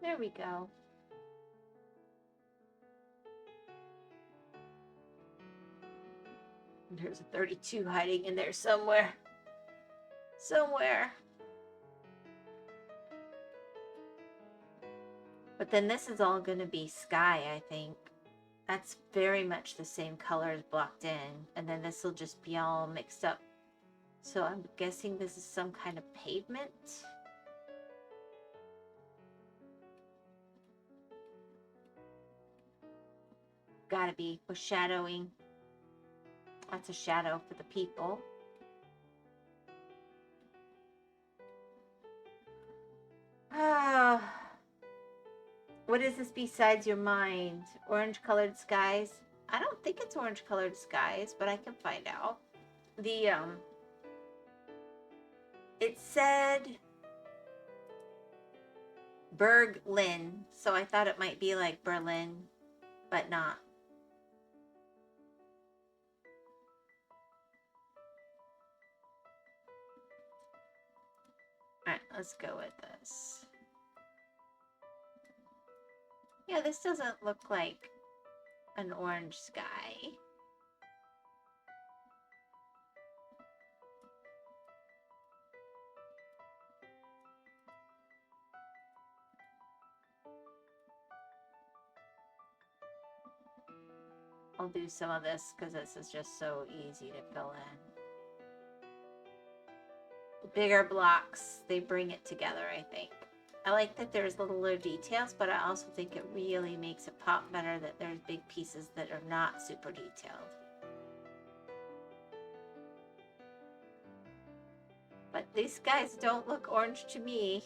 [SPEAKER 1] There we go. There's a 32 hiding in there somewhere. Somewhere. But then this is all going to be sky, I think. That's very much the same colors blocked in. And then this will just be all mixed up. So I'm guessing this is some kind of pavement. Gotta be foreshadowing. That's a shadow for the people. What is this besides your mind? Orange colored skies? I don't think it's orange colored skies, but I can find out. It said Berlin, so I thought it might be like Berlin, but not. Alright, let's go with this. Yeah, this doesn't look like an orange sky. I'll do some of this because this is just so easy to fill in. The bigger blocks, they bring it together, I think. I like that there's little details, but I also think it really makes it pop better that there's big pieces that are not super detailed. But these guys don't look orange to me.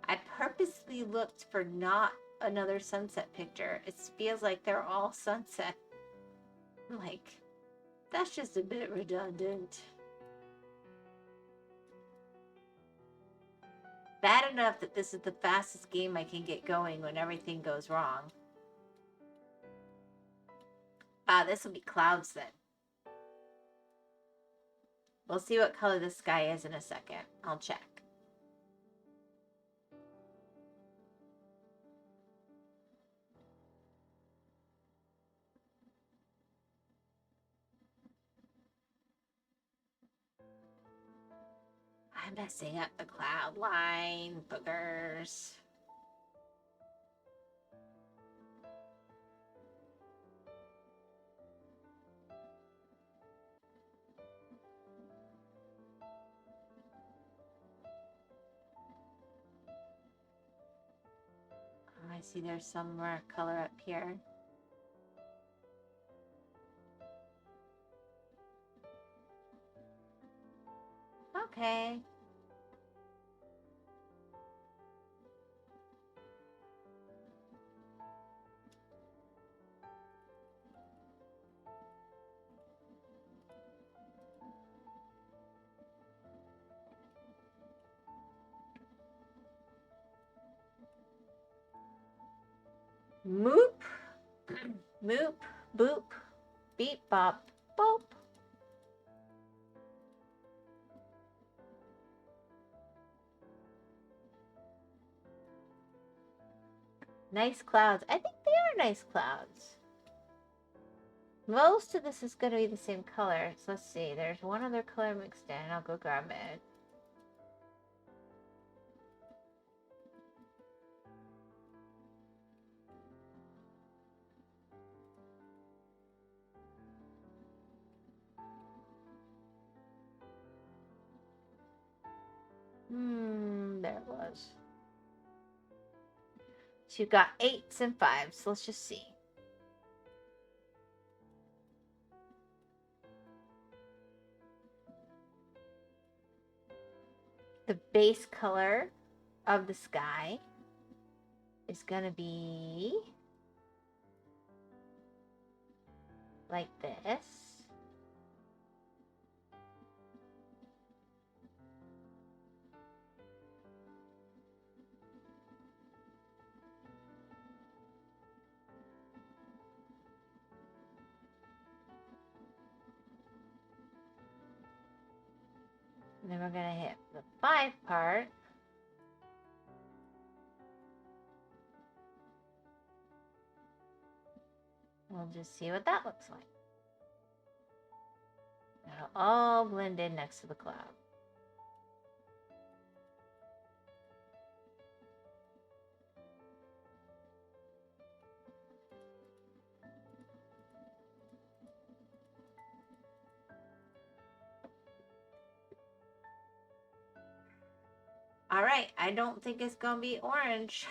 [SPEAKER 1] I purposely looked for not another sunset picture. It feels like they're all sunset. I'm like, that's just a bit redundant. Bad enough that this is the fastest game I can get going when everything goes wrong. This will be clouds then. We'll see what color the sky is in a second. I'll check. I'm messing up the cloud line, boogers. I see there's some more color up here. Okay. Moop, moop, boop, beep, bop, boop. Nice clouds. I think they are nice clouds. Most of this is going to be the same color. So let's see. There's one other color mixed in. I'll go grab it. There it was. So you've got 8s and 5s. So let's just see. The base color of the sky is going to be like this. And then we're going to hit the 5 part. We'll just see what that looks like. It'll all blend in next to the cloud. All right, I don't think it's going to be orange.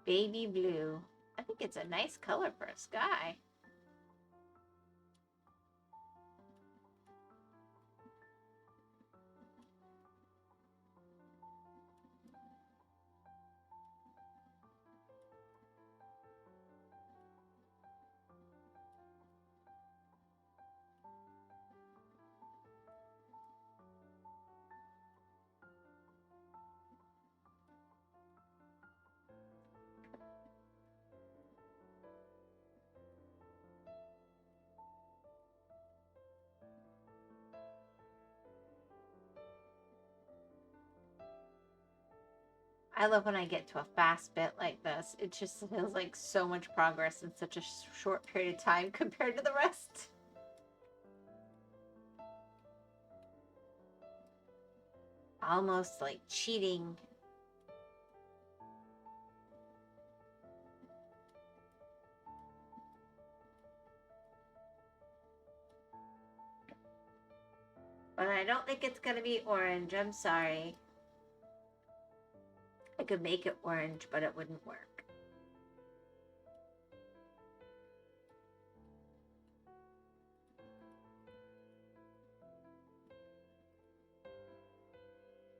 [SPEAKER 1] Baby blue. I think it's a nice color for a sky. I love when I get to a fast bit like this. It just feels like so much progress in such a short period of time compared to the rest. Almost like cheating. But I don't think it's going to be orange. I'm sorry. I could make it orange, but it wouldn't work.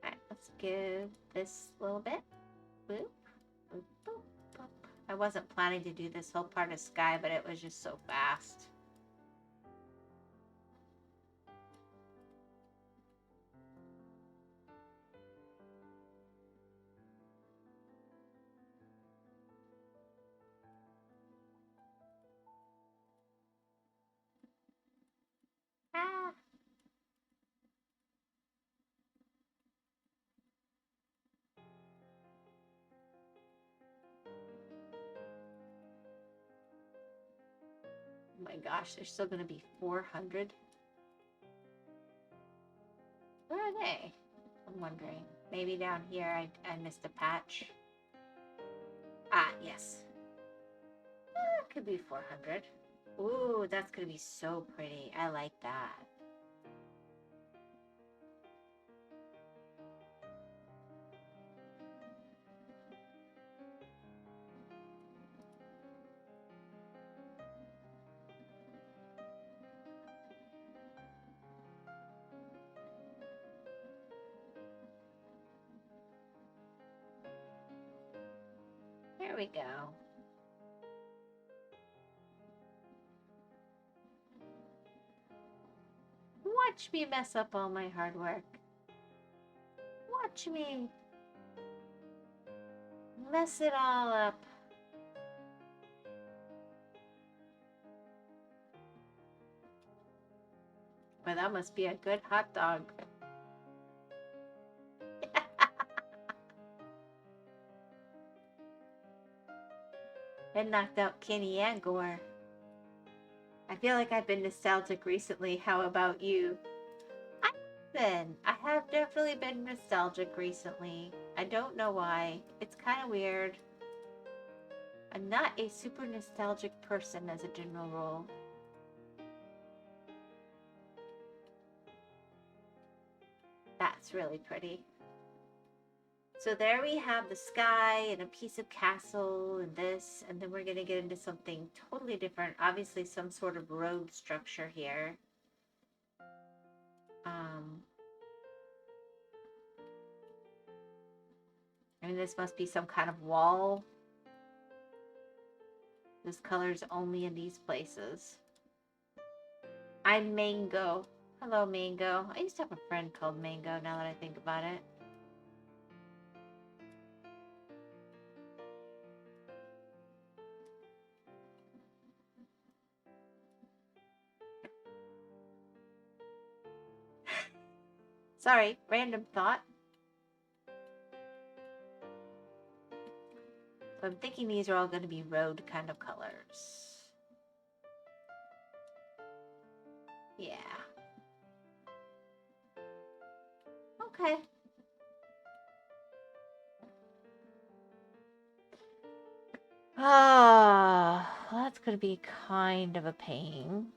[SPEAKER 1] Alright, let's give this a little bit. Boop, boop, boop, boop. I wasn't planning to do this whole part of sky, but it was just so fast. Ah. Oh my gosh, there's still going to be 400. Where are they? I'm wondering. Maybe down here I missed a patch. Ah, yes. That could be 400. Ooh, that's going to be so pretty. I like that. we go. Watch me mess up all my hard work. Watch me mess it all up. Well, that must be a good hot dog. It knocked out Kenny and Gore. I feel like I've been nostalgic recently. How about you? I have definitely been nostalgic recently. I don't know why. It's kind of weird. I'm not a super nostalgic person as a general rule. That's really pretty. So there we have the sky and a piece of castle and this, and then we're going to get into something totally different. Obviously some sort of road structure here. I mean, this must be some kind of wall. This color's only in these places. I'm Mango. Hello, Mango. I used to have a friend called Mango, now that I think about it. Sorry, random thought. So I'm thinking these are all going to be road kind of colors. Yeah. Okay. Ah, well, that's going to be kind of a pain.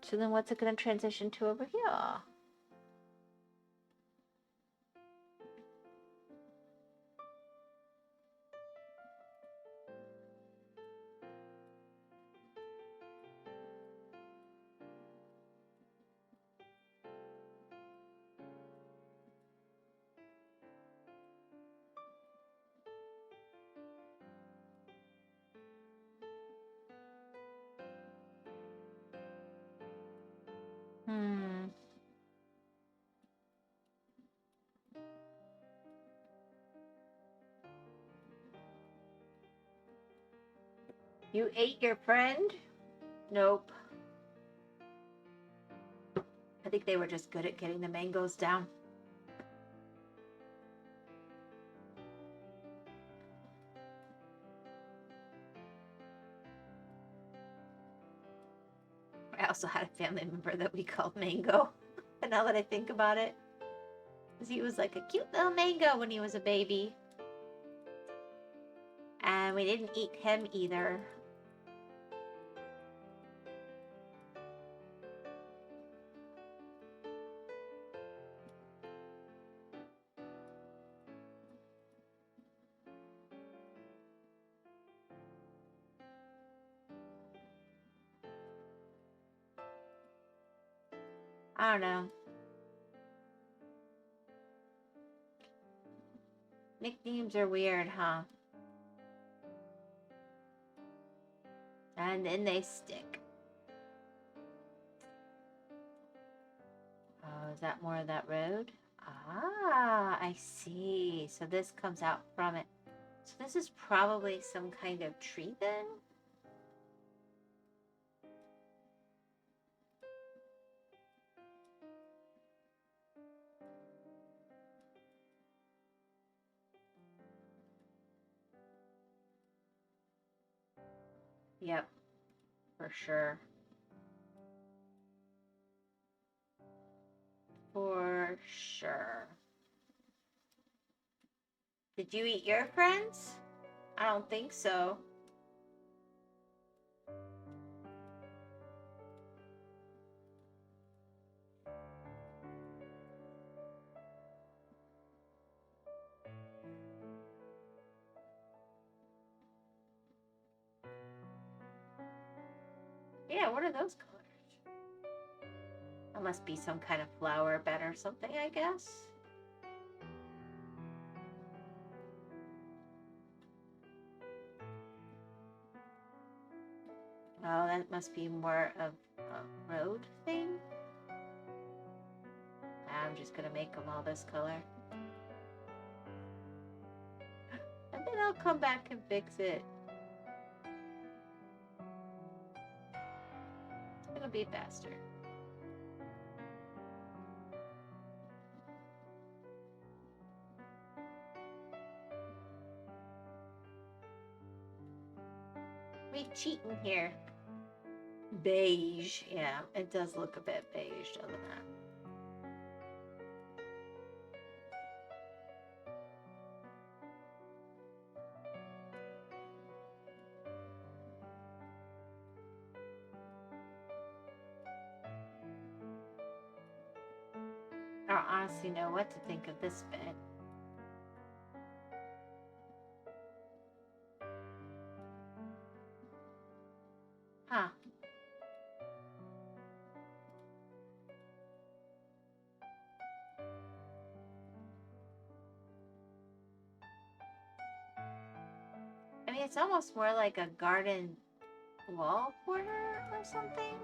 [SPEAKER 1] So then what's it going to transition to over here? You ate your friend? Nope. I think they were just good at getting the mangoes down. I also had a family member that we called Mango. And now that I think about it, because he was like a cute little mango when he was a baby. And we didn't eat him either. I don't know. Nicknames are weird, huh? And then they stick. Oh, is that more of that road? Ah, I see. So this comes out from it. So this is probably some kind of tree then? Yep, for sure. For sure. Did you eat your friends? I don't think so. Yeah, what are those colors? That must be some kind of flower bed or something, I guess. Oh, that must be more of a road thing. I'm just gonna make them all this color. And then I'll come back and fix it. It'll be faster. We cheating here. Beige. Yeah, it does look a bit beige, doesn't it? I don't honestly know what to think of this bit. Huh. I mean, it's almost more like a garden wall border or something.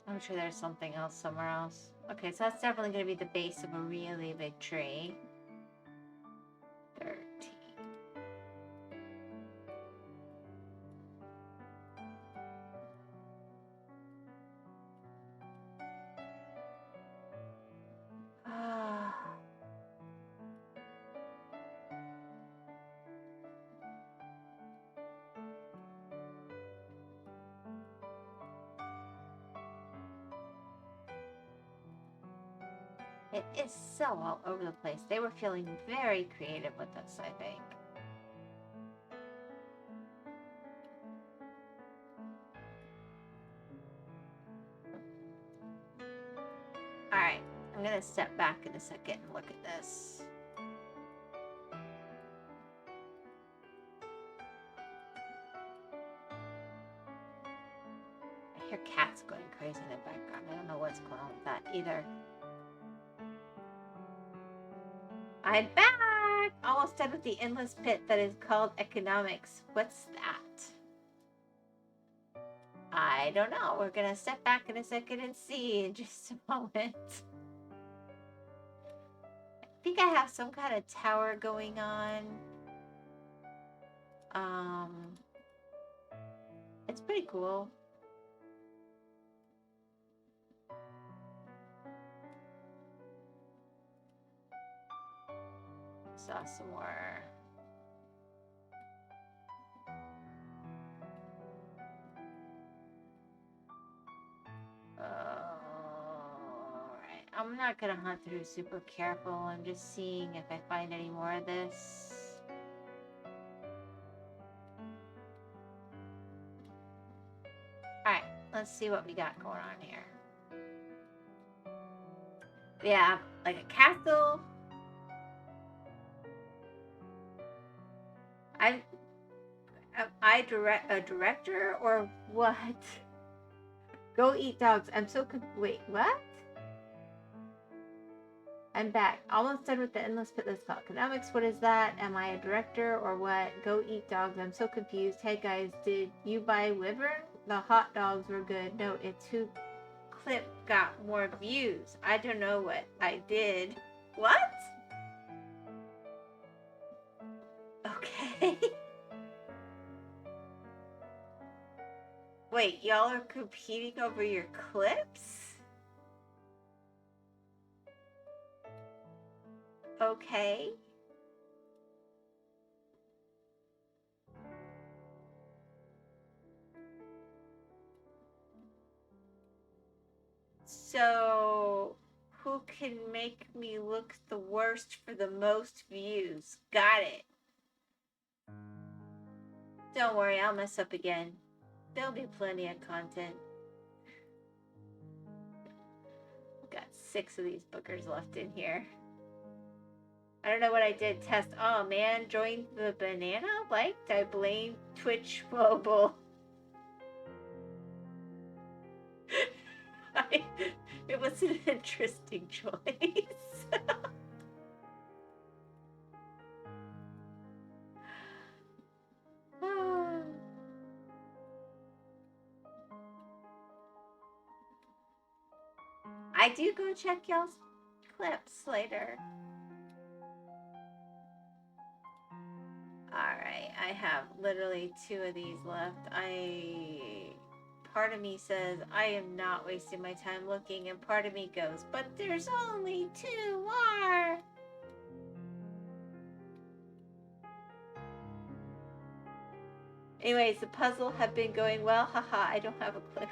[SPEAKER 1] I'm sure there's something else somewhere else. Okay, so that's definitely going to be the base of a really big tree. 13. It is so all over the place. They were feeling very creative with this, I think. Alright, I'm going to step back in a second and look at this. I hear cats going crazy in the background. I don't know what's going on with that either. I'm back! Almost done with the endless pit that is called economics. What's that? I don't know. We're gonna step back in a second and see in just a moment. I think I have some kind of tower going on. It's pretty cool. Saw some more. Alright, I'm not gonna hunt through super careful. I'm just seeing if I find any more of this. Alright, let's see what we got going on here. We have like a castle. Am I a director or what? Go eat dogs. I'm so wait, what? I'm back. Almost done with the endless pit list called economics. What is that? Am I a director or what? Go eat dogs. I'm so confused. Hey guys, did you buy Wyvern? The hot dogs were good. No, it's who clip got more views. I don't know what I did. What? Okay. Wait, y'all are competing over your clips? Okay. So, who can make me look the worst for the most views? Got it. Don't worry, I'll mess up again. There'll be plenty of content. Got 6 of these bookers left in here. I don't know what I did. Test. Oh man, joined the banana. Liked. I blame Twitch Mobile. It was an interesting choice. I do go check y'all's clips later. Alright, I have literally 2 of these left. Part of me says I am not wasting my time looking, and part of me goes, but there's only 2 more. Anyways, the puzzle have been going well. Haha, I don't have a clue.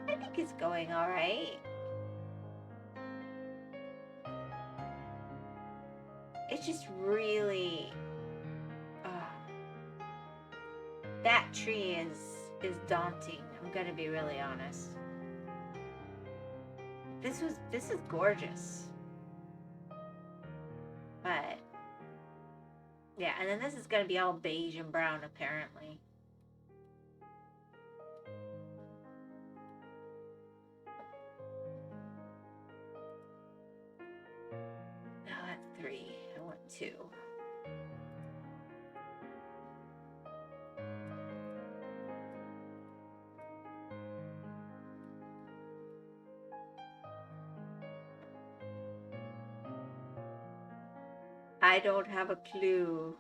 [SPEAKER 1] I think it's going alright. It's just really... that tree is daunting. I'm gonna be really honest. This is gorgeous. But yeah, and then this is gonna be all beige and brown apparently. No, that's 3. I want 2. I don't have a clue.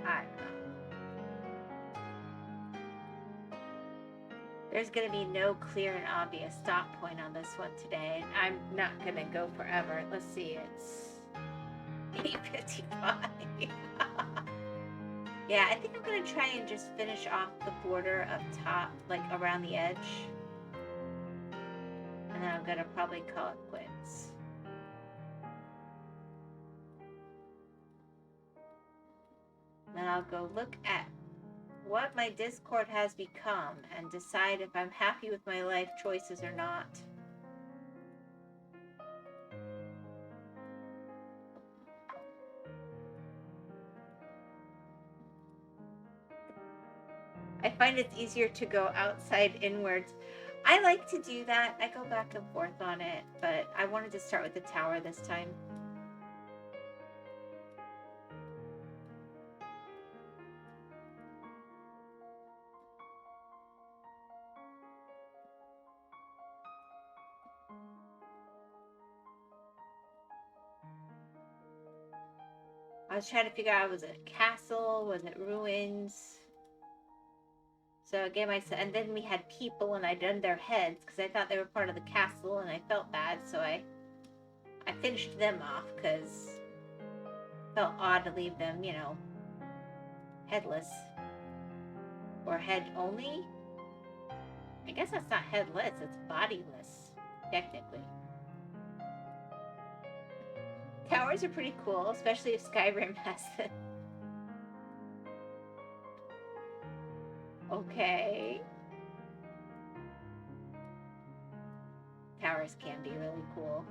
[SPEAKER 1] I don't know. There's going to be no clear and obvious stop point on this one today. I'm not going to go forever. Let's see, it's 8:55. Yeah, I think I'm going to try and just finish off the border up top, like around the edge. And then I'm going to probably call it quits. Then I'll go look at what my Discord has become and decide if I'm happy with my life choices or not. I find it's easier to go outside inwards. I like to do that. I go back and forth on it, but I wanted to start with the tower this time. I was trying to figure out, was it a castle? Was it ruins? So I gave myself, and then we had people and I'd done their heads because I thought they were part of the castle and I felt bad, so I finished them off because it felt odd to leave them, you know, headless. Or head only? I guess that's not headless, it's bodiless, technically. Towers are pretty cool, especially if Skyrim has them. Okay. Towers can be really cool.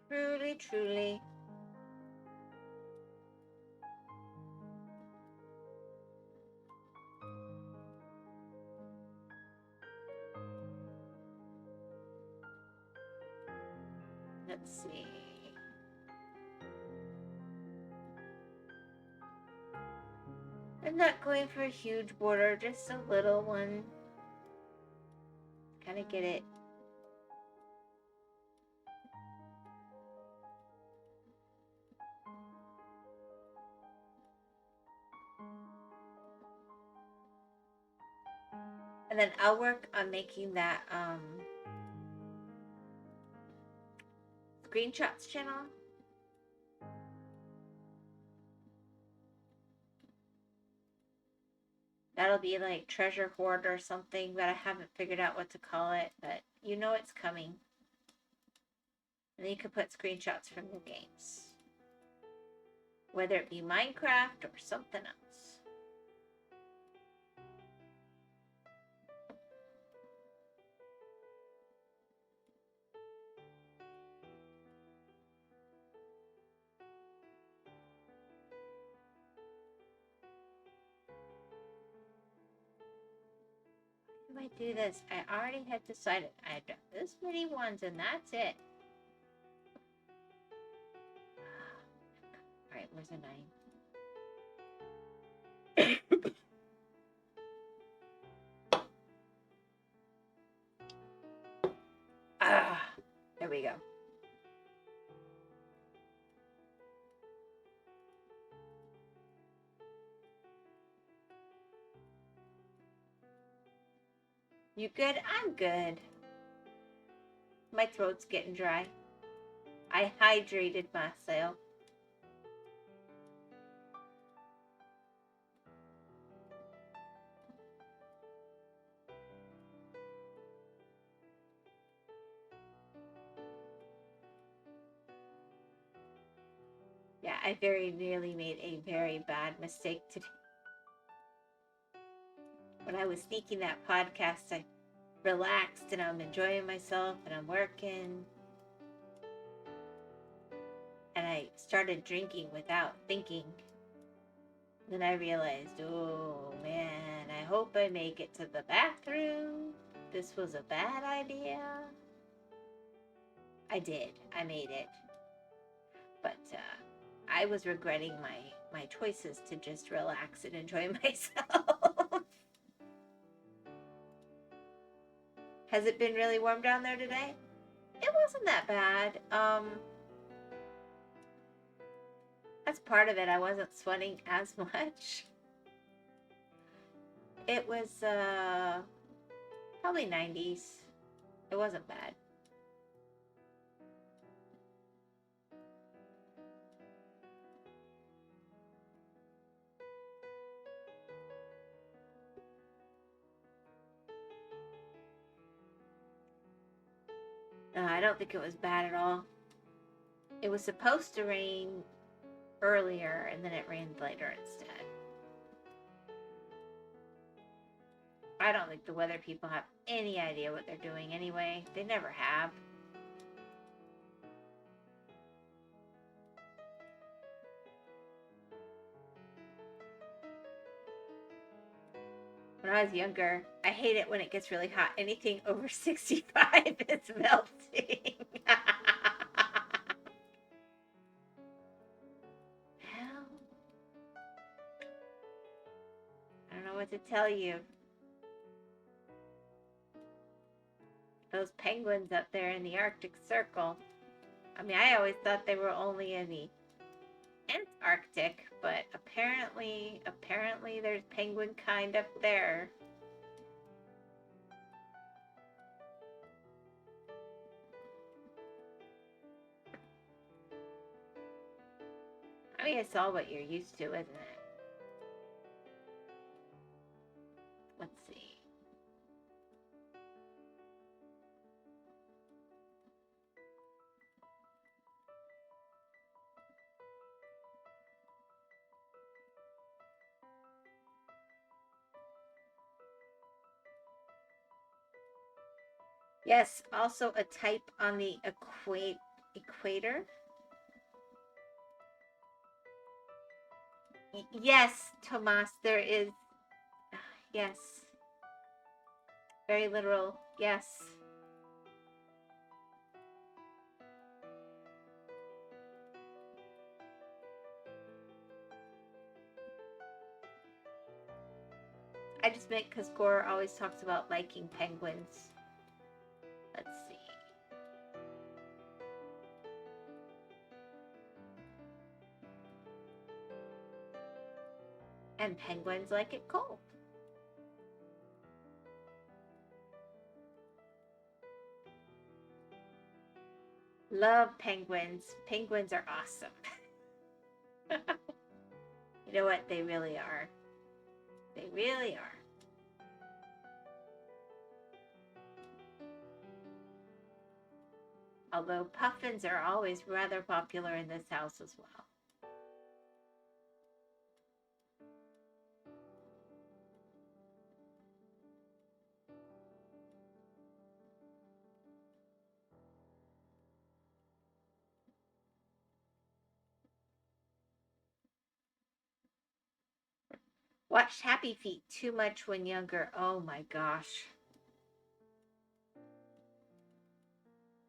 [SPEAKER 1] Truly, truly. Let's see. I'm not going for a huge border, just a little one. Kind of get it. And then I'll work on making that screenshots channel. That'll be like treasure hoard or something, but I haven't figured out what to call it, but you know it's coming. And then you can put screenshots from your games. Whether it be Minecraft or something else. How do I do this? I already had decided I'd done this many ones and that's it. Alright, where's the 9? There we go. You good? I'm good. My throat's getting dry. I hydrated myself. Yeah, I very nearly made a very bad mistake today. When I was sneaking that podcast, I relaxed and I'm enjoying myself and I'm working. And I started drinking without thinking. Then I realized, oh man, I hope I make it to the bathroom. This was a bad idea. I did. I made it. But I was regretting my choices to just relax and enjoy myself. Has it been really warm down there today? It wasn't that bad. That's part of it. I wasn't sweating as much. It was probably 90s. It wasn't bad. No, I don't think it was bad at all. It was supposed to rain earlier and then it rained later instead. I don't think the weather people have any idea what they're doing anyway. They never have. When I was younger, I hate it when it gets really hot. Anything over 65 is melting. Well, I don't know what to tell you. Those penguins up there in the Arctic Circle. I mean, I always thought they were only in the Antarctic, but apparently there's penguin kind up there. I mean, it's all what you're used to, isn't it? Let's see. Yes, also a type on the equator. Yes, Tomas, there is. Yes. Very literal. Yes. I just meant because Gore always talks about liking penguins. Let's see. And penguins like it cold. Love penguins. Penguins are awesome. You know what? They really are. They really are. Although puffins are always rather popular in this house as well. Watched Happy Feet too much when younger. Oh my gosh.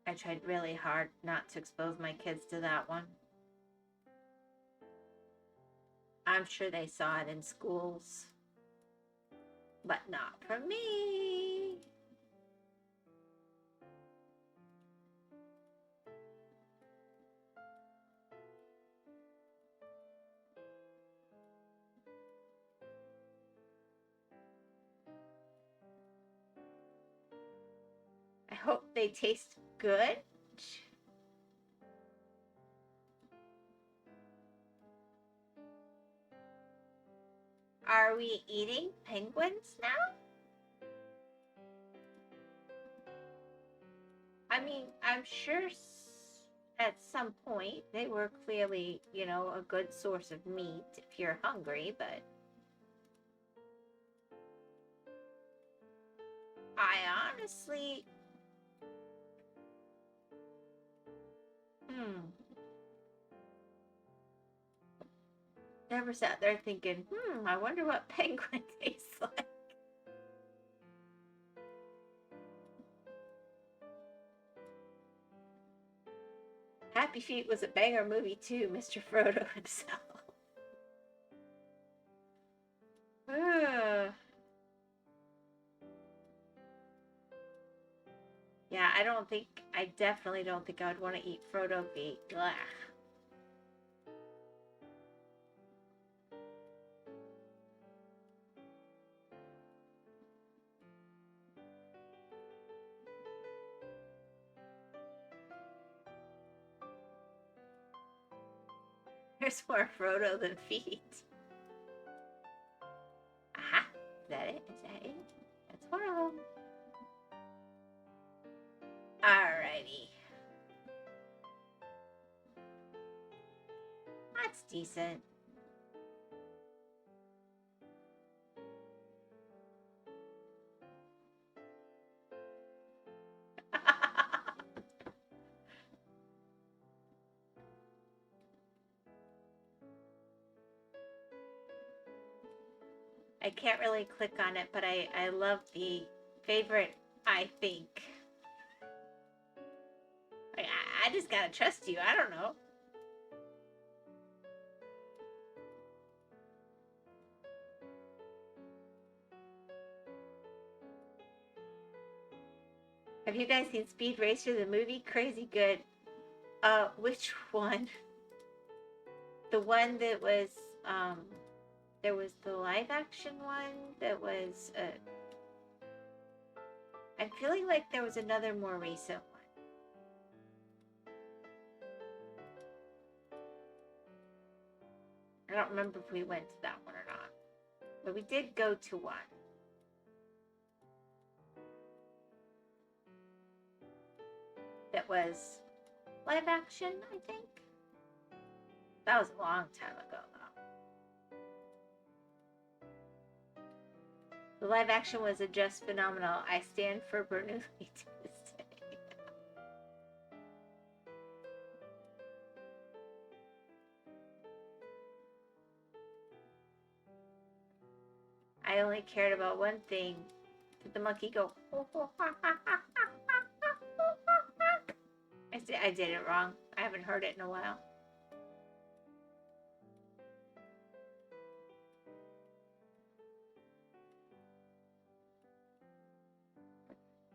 [SPEAKER 1] I tried really hard not to expose my kids to that one. I'm sure they saw it in schools, but not from me. I hope they taste good. Are we eating penguins now? I mean, I'm sure at some point they were clearly, you know, a good source of meat if you're hungry, but I honestly, never sat there thinking, I wonder what penguin tastes like. Happy Feet was a banger movie too, Mr. Frodo himself. Yeah, I definitely don't think I would want to eat Frodo feet. Ugh. There's more Frodo than feet. Aha! Is that it? Is that it? That's one of them. Alrighty. That's decent. I can't really click on it, but I love the favorite, I think. I just gotta trust you. I don't know. Have you guys seen Speed Racer, the movie? Crazy good. Which one? The one that was, there was the live action one that was, I'm feeling like there was another more recent one. I don't remember if we went to that one or not. But we did go to one. That was live action, I think. That was a long time ago, though. The live action was a just phenomenal. I stand for Bernoulli to this day. I only cared about one thing. Did the monkey go? I did it wrong. I haven't heard it in a while.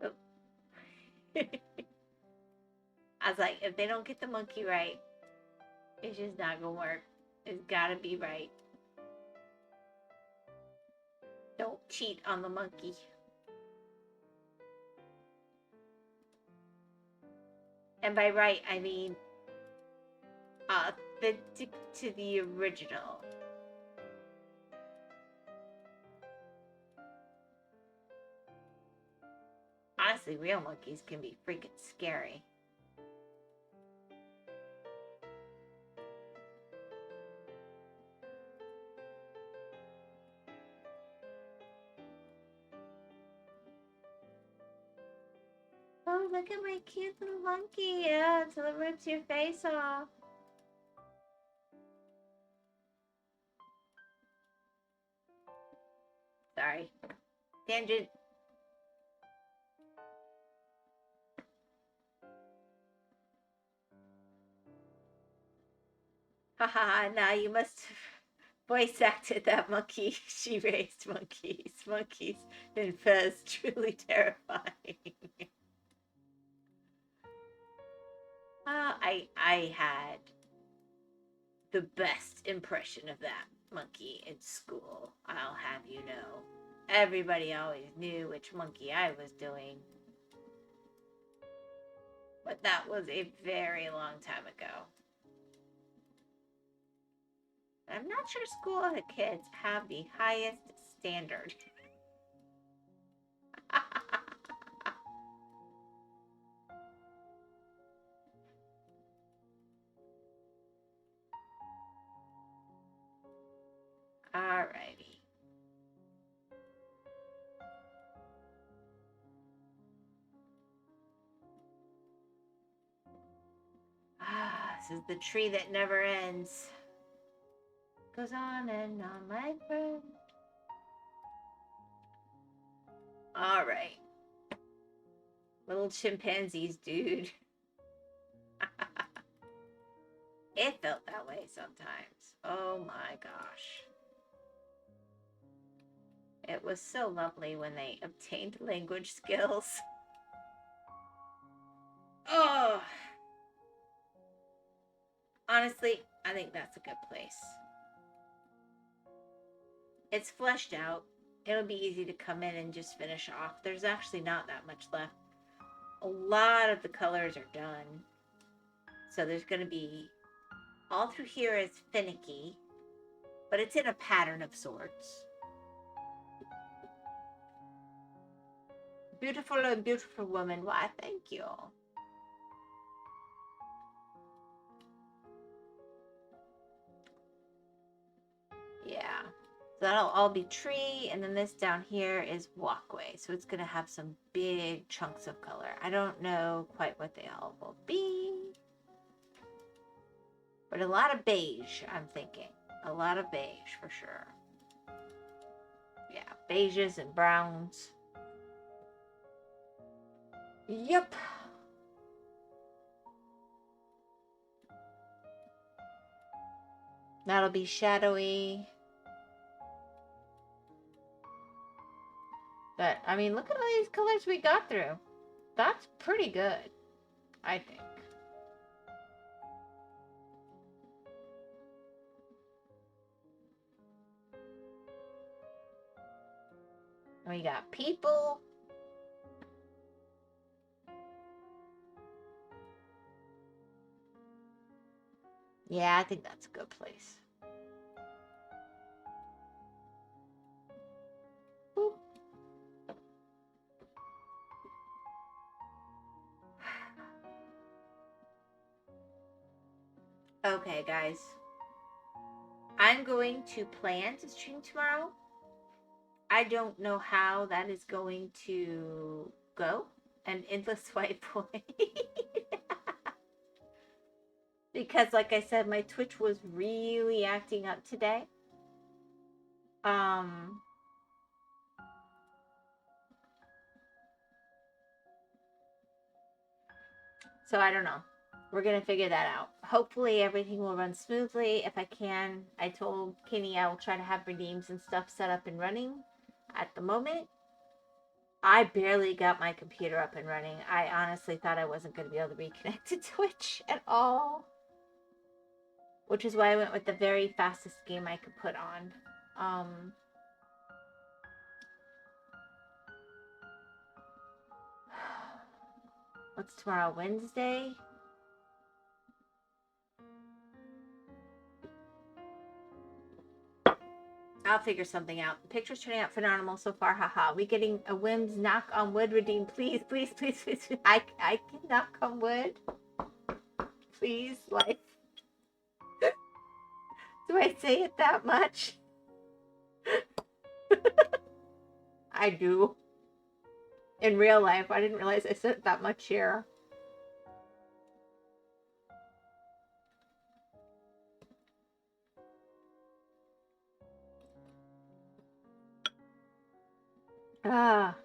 [SPEAKER 1] Oh. I was like, if they don't get the monkey right, it's just not gonna work. It's gotta be right. Don't cheat on the monkey. And by right, I mean authentic to the original. honestly, real monkeys can be freaking scary. Oh, look at my cute little monkey. Yeah, until it rips your face off. Sorry. Tangent. Haha, now you must have voice acted that monkey. She raised monkeys. Monkeys in fez, truly terrifying. I had the best impression of that monkey in school. I'll have you know. Everybody always knew which monkey I was doing. But that was a very long time ago. I'm not sure school kids have the highest standard. Alrighty. This is the tree that never ends. Goes on and on, my friend. Alright. Little chimpanzees, dude. It felt that way sometimes. Oh my gosh. It was so lovely when they obtained language skills. Oh. Honestly, I think that's a good place. It's fleshed out. It'll be easy to come in and just finish off. There's actually not that much left. A lot of the colors are done. So there's going to be... all through here is finicky. But it's in a pattern of sorts. Beautiful and beautiful woman. Why, thank you. Yeah. So that'll all be tree, and then this down here is walkway. So it's going to have some big chunks of color. I don't know quite what they all will be. But a lot of beige, I'm thinking. A lot of beige for sure. Yeah, beiges and browns. Yep. That'll be shadowy. But, I mean, look at all these colors we got through. That's pretty good, I think. We got people. Yeah, I think that's a good place. Boop. Okay, guys. I'm going to plan to stream tomorrow. I don't know how that is going to go. An endless white boy. Because, like I said, my Twitch was really acting up today. So I don't know. We're going to figure that out. Hopefully everything will run smoothly. If I can, I told Kenny I will try to have redeems and stuff set up and running. At the moment, I barely got my computer up and running. I honestly thought I wasn't going to be able to reconnect to Twitch at all. Which is why I went with the very fastest game I could put on. What's tomorrow? Wednesday? I'll figure something out. The picture's turning out phenomenal so far. Haha. We getting a Whims knock on wood redeem. Please, please, please, please. I can knock on wood. Please, like. Do I say it that much? I do. In real life, I didn't realize I said it that much here. Ah.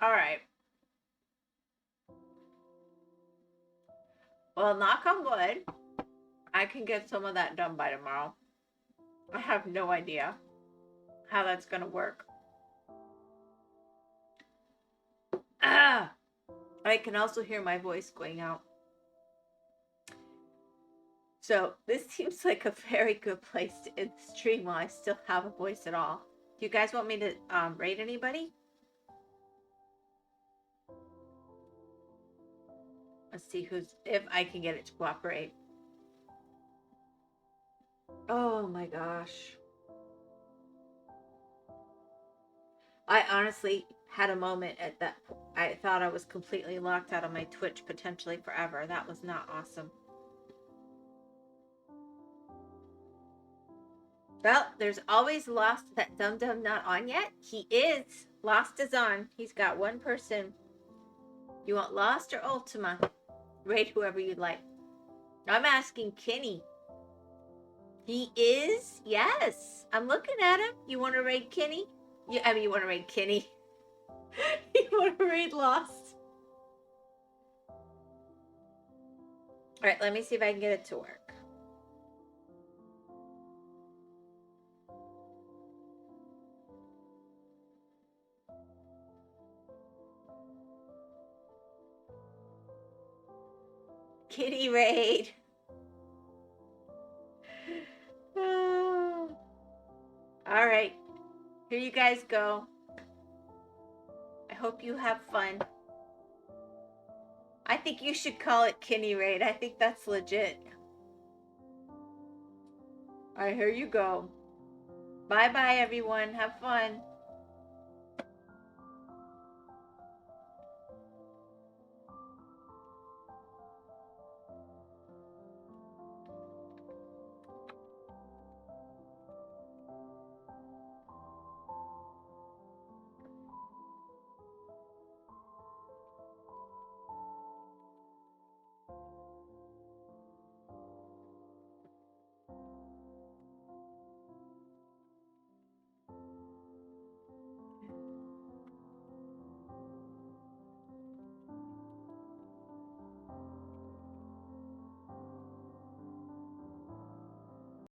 [SPEAKER 1] All right. Well, knock on wood, I can get some of that done by tomorrow. I have no idea how that's going to work. Ah! I can also hear my voice going out. So this seems like a very good place to end the stream while I still have a voice at all. Do you guys want me to rate anybody? Let's see if I can get it to cooperate. Oh my gosh. I honestly had a moment at that. I thought I was completely locked out of my Twitch potentially forever. That was not awesome. Well, there's always Lost. That Dum Dum not on yet? He is. Lost is on. He's got one person. You want Lost or Ultima? Rate whoever you'd like. I'm asking Kenny. He is? Yes. I'm looking at him. You want to raid Kenny? You want to raid Kenny. You want to raid Lost? All right, let me see if I can get it to work. Kitty raid. Oh. All right. Here you guys go. I hope you have fun. I think you should call it Kenny raid. I think that's legit. All right, here you go. Bye-bye, everyone. Have fun.